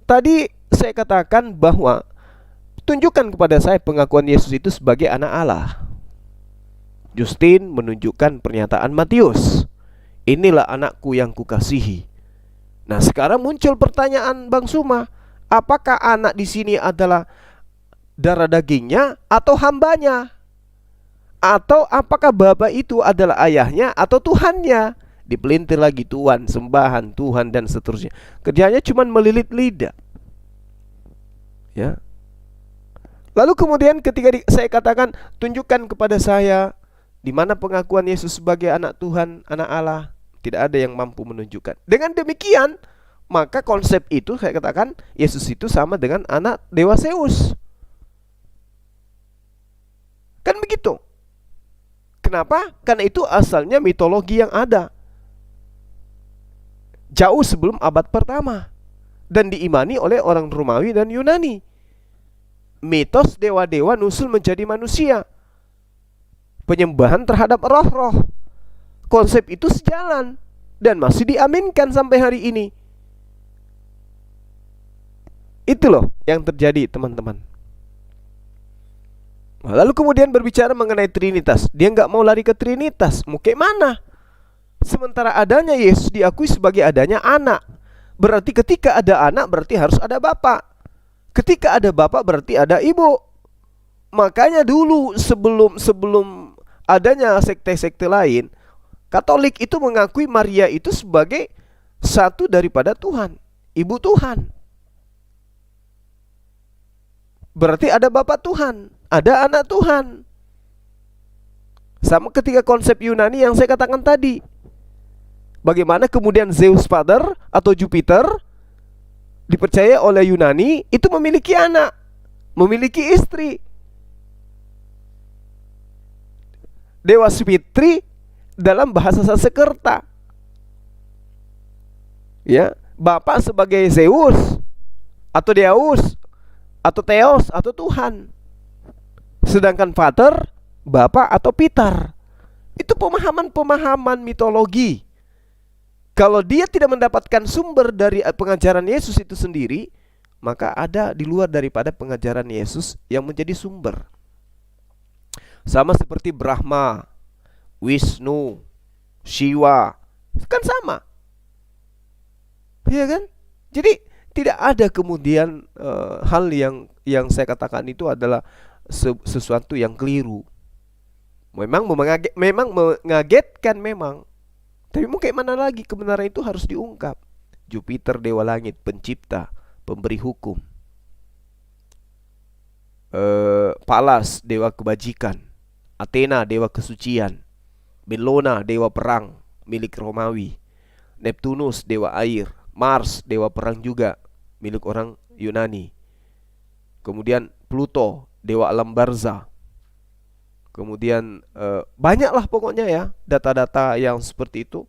tadi saya katakan bahwa tunjukkan kepada saya pengakuan Yesus itu sebagai anak Allah. Justin menunjukkan pernyataan Matius, inilah anakku yang kukasihi. Nah, sekarang muncul pertanyaan Bang Suma, apakah anak di sini adalah darah dagingnya atau hambanya? Atau apakah Bapa itu adalah ayahnya atau Tuhannya? Dipelintir lagi Tuhan, sembahan Tuhan dan seterusnya. Kerjanya cuma melilit lidah. Ya. Lalu kemudian ketika saya katakan tunjukkan kepada saya di mana pengakuan Yesus sebagai anak Tuhan, anak Allah, tidak ada yang mampu menunjukkan. Dengan demikian, maka konsep itu saya katakan Yesus itu sama dengan anak dewa Zeus. Kan begitu. Kenapa? Karena itu asalnya mitologi yang ada jauh sebelum abad pertama dan diimani oleh orang Romawi dan Yunani. Mitos dewa-dewa nusul menjadi manusia, penyembahan terhadap roh-roh. Konsep itu sejalan dan masih diaminkan sampai hari ini. Itu loh yang terjadi, teman-teman. Lalu kemudian berbicara mengenai Trinitas. Dia nggak mau lari ke Trinitas. Mau kayak mana? Sementara adanya Yesus diakui sebagai adanya anak. Berarti ketika ada anak berarti harus ada bapak. Ketika ada bapak berarti ada ibu. Makanya dulu sebelum adanya sekte-sekte lain, Katolik itu mengakui Maria itu sebagai satu daripada Tuhan, ibu Tuhan. Berarti ada Bapa Tuhan, ada anak Tuhan. Sama ketika konsep Yunani yang saya katakan tadi. Bagaimana kemudian Zeus Father atau Jupiter dipercaya oleh Yunani itu memiliki anak, memiliki istri. Dewa Fitri dalam bahasa Sanskerta. Ya, Bapak sebagai Zeus atau Deus atau Theos atau Tuhan. Sedangkan Father, Bapak atau Peter. Itu pemahaman-pemahaman mitologi. Kalau dia tidak mendapatkan sumber dari pengajaran Yesus itu sendiri, maka ada di luar daripada pengajaran Yesus yang menjadi sumber. Sama seperti Brahma, Wisnu, Shiva, kan sama. Iya kan? Jadi tidak ada kemudian hal yang saya katakan itu adalah sesuatu yang keliru. Memang mengagetkan memang. Tapi mau kayak mana lagi, kebenaran itu harus diungkap. Jupiter dewa langit, pencipta, pemberi hukum. Pallas dewa kebajikan, Athena dewa kesucian, Bellona dewa perang milik Romawi, Neptunus dewa air, Mars dewa perang juga milik orang Yunani. Kemudian Pluto dewa alam barzah. Kemudian banyaklah pokoknya ya data-data yang seperti itu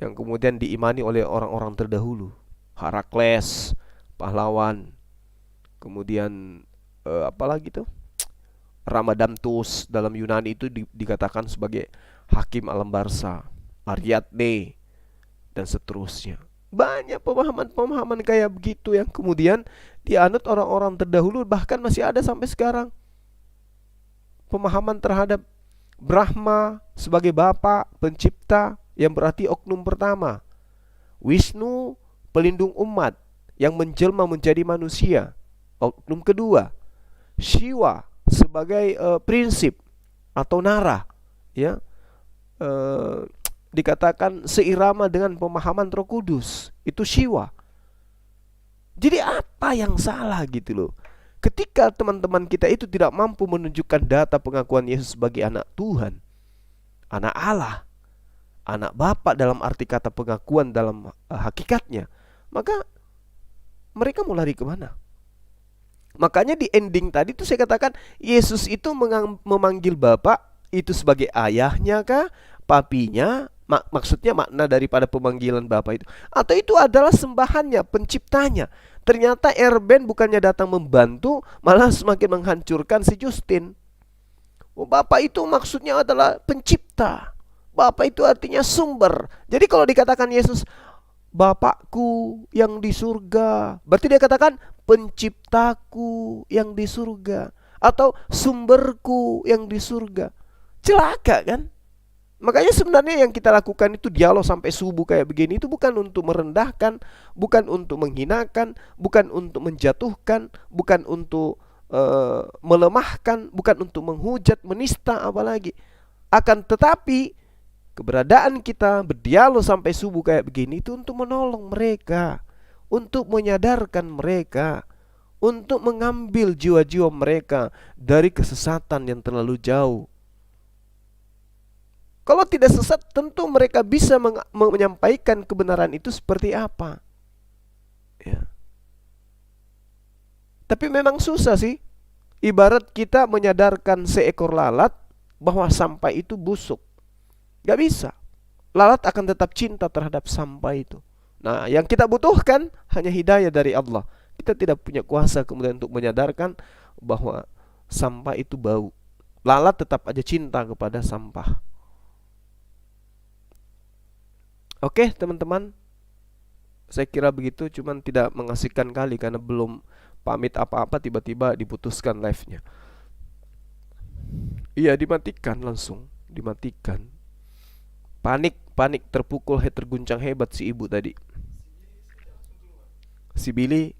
yang kemudian diimani oleh orang-orang terdahulu. Herakles, pahlawan. Kemudian apalagi tuh? Ramadantus dalam Yunani itu dikatakan sebagai hakim alam barsa, Ariadne, dan seterusnya. Banyak pemahaman-pemahaman kayak begitu yang kemudian dianut orang-orang terdahulu, bahkan masih ada sampai sekarang. Pemahaman terhadap Brahma sebagai Bapa pencipta, yang berarti oknum pertama. Wisnu pelindung umat yang menjelma menjadi manusia, oknum kedua. Shiva sebagai prinsip atau nara, ya, dikatakan seirama dengan pemahaman Roh Kudus, itu Shiva. Jadi apa yang salah gitu loh? Ketika teman-teman kita itu tidak mampu menunjukkan data pengakuan Yesus sebagai anak Tuhan, anak Allah, anak Bapa dalam arti kata pengakuan dalam hakikatnya, maka mereka mau lari kemana? Makanya di ending tadi tuh saya katakan Yesus itu memanggil Bapa itu sebagai ayahnya kah, papinya, maksudnya makna daripada pemanggilan Bapa itu, atau itu adalah sembahannya, penciptanya. Ternyata Erben bukannya datang membantu, malah semakin menghancurkan si Justin. Bapa itu maksudnya adalah pencipta. Bapa itu artinya sumber. Jadi kalau dikatakan Yesus Bapakku yang di surga, berarti dia katakan penciptaku yang di surga, atau sumberku yang di surga. Celaka kan? Makanya sebenarnya yang kita lakukan itu dialog sampai subuh kayak begini itu bukan untuk merendahkan, bukan untuk menghinakan, bukan untuk menjatuhkan, bukan untuk melemahkan, bukan untuk menghujat, menista apalagi. Akan tetapi keberadaan kita berdialog sampai subuh kayak begini itu untuk menolong mereka, untuk menyadarkan mereka, untuk mengambil jiwa-jiwa mereka dari kesesatan yang terlalu jauh. Kalau tidak sesat, tentu mereka bisa menyampaikan kebenaran itu seperti apa, ya. Tapi memang susah sih. Ibarat kita menyadarkan seekor lalat bahwa sampah itu busuk. Gak bisa. Lalat akan tetap cinta terhadap sampah itu. Nah, yang kita butuhkan hanya hidayah dari Allah. Kita tidak punya kuasa kemudian untuk menyadarkan bahwa sampah itu bau. Lalat tetap aja cinta kepada sampah. Oke teman-teman, saya kira begitu, cuman tidak mengasihkan kali karena belum pamit apa-apa tiba-tiba diputuskan live-nya. Iya, dimatikan langsung, dimatikan. Panik terpukul, terguncang hebat si ibu tadi. Si Billy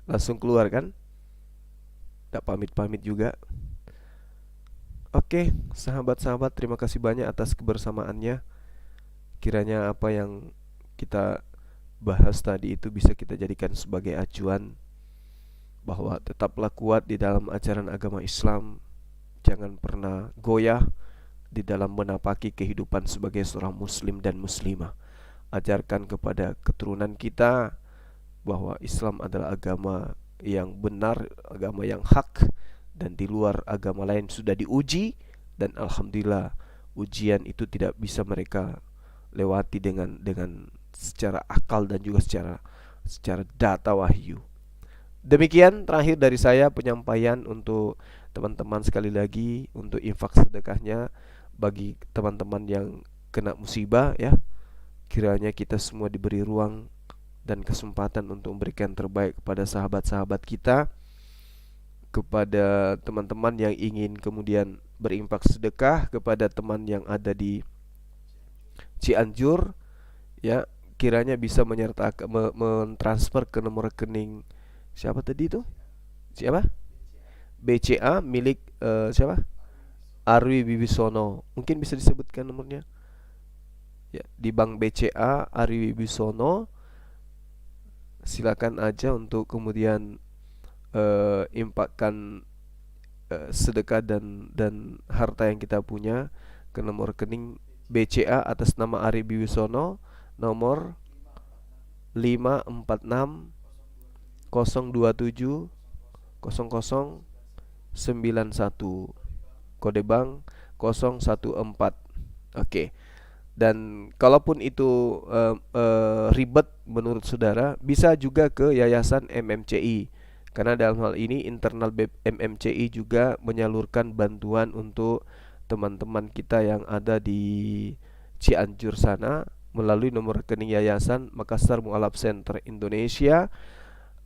langsung keluar kan? Tak pamit-pamit juga. Oke, sahabat-sahabat, terima kasih banyak atas kebersamaannya. Kiranya apa yang kita bahas tadi itu bisa kita jadikan sebagai acuan bahwa tetaplah kuat di dalam ajaran agama Islam. Jangan pernah goyah di dalam menapaki kehidupan sebagai seorang muslim dan muslimah. Ajarkan kepada keturunan kita bahwa Islam adalah agama yang benar, agama yang hak, dan di luar agama lain sudah diuji, dan alhamdulillah ujian itu tidak bisa mereka lewati dengan secara akal dan juga secara data wahyu. Demikian terakhir dari saya penyampaian untuk teman-teman, sekali lagi untuk infak sedekahnya bagi teman-teman yang kena musibah, ya. Kiranya kita semua diberi ruang dan kesempatan untuk memberikan terbaik kepada sahabat-sahabat kita, kepada teman-teman yang ingin kemudian berinfak sedekah kepada teman yang ada di Cianjur, ya, kiranya bisa menyertakan mentransfer ke nomor rekening siapa tadi itu? Siapa? BCA milik siapa? Arwi Wibisono. Mungkin bisa disebutkan nomornya. Ya, di Bank BCA Arwi Wibisono. Silakan aja untuk kemudian infakkan sedekah dan harta yang kita punya ke nomor rekening BCA atas nama Ari Wibisono, nomor 546 027 0091, kode bank 014. Oke. Dan kalaupun itu ribet menurut saudara, bisa juga ke Yayasan MMCI. Karena dalam hal ini internal MMCI juga menyalurkan bantuan untuk teman-teman kita yang ada di Cianjur sana melalui nomor rekening Yayasan Makassar Mualaf Center Indonesia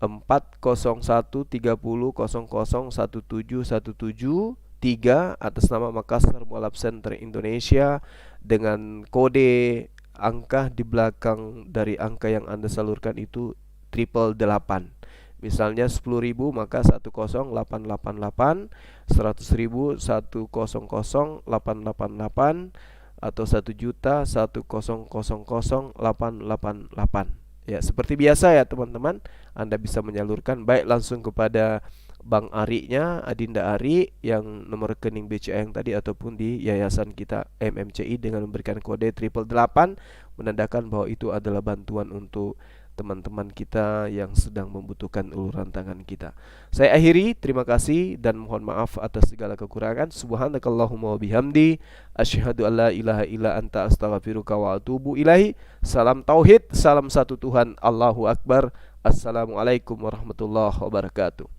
40130001717 atas nama Makassar Mualaf Center Indonesia, dengan kode angka di belakang dari angka yang Anda salurkan itu 888. Misalnya 10.000 maka 10888, 100.000 1000888, atau 1 juta 1000888. Ya, seperti biasa ya teman-teman, Anda bisa menyalurkan baik langsung kepada Bang Ari-nya, Adinda Ari yang nomor rekening BCA yang tadi, ataupun di yayasan kita MMCI dengan memberikan kode 888 menandakan bahwa itu adalah bantuan untuk teman-teman kita yang sedang membutuhkan uluran tangan kita. Saya akhiri, terima kasih dan mohon maaf atas segala kekurangan. Subhanakallahumma wa bihamdi, asyhadu an la ilaha illa anta, astaghfiruka wa atubu ilaihi. Salam tauhid, salam satu Tuhan, Allahu Akbar. Assalamualaikum warahmatullahi wabarakatuh.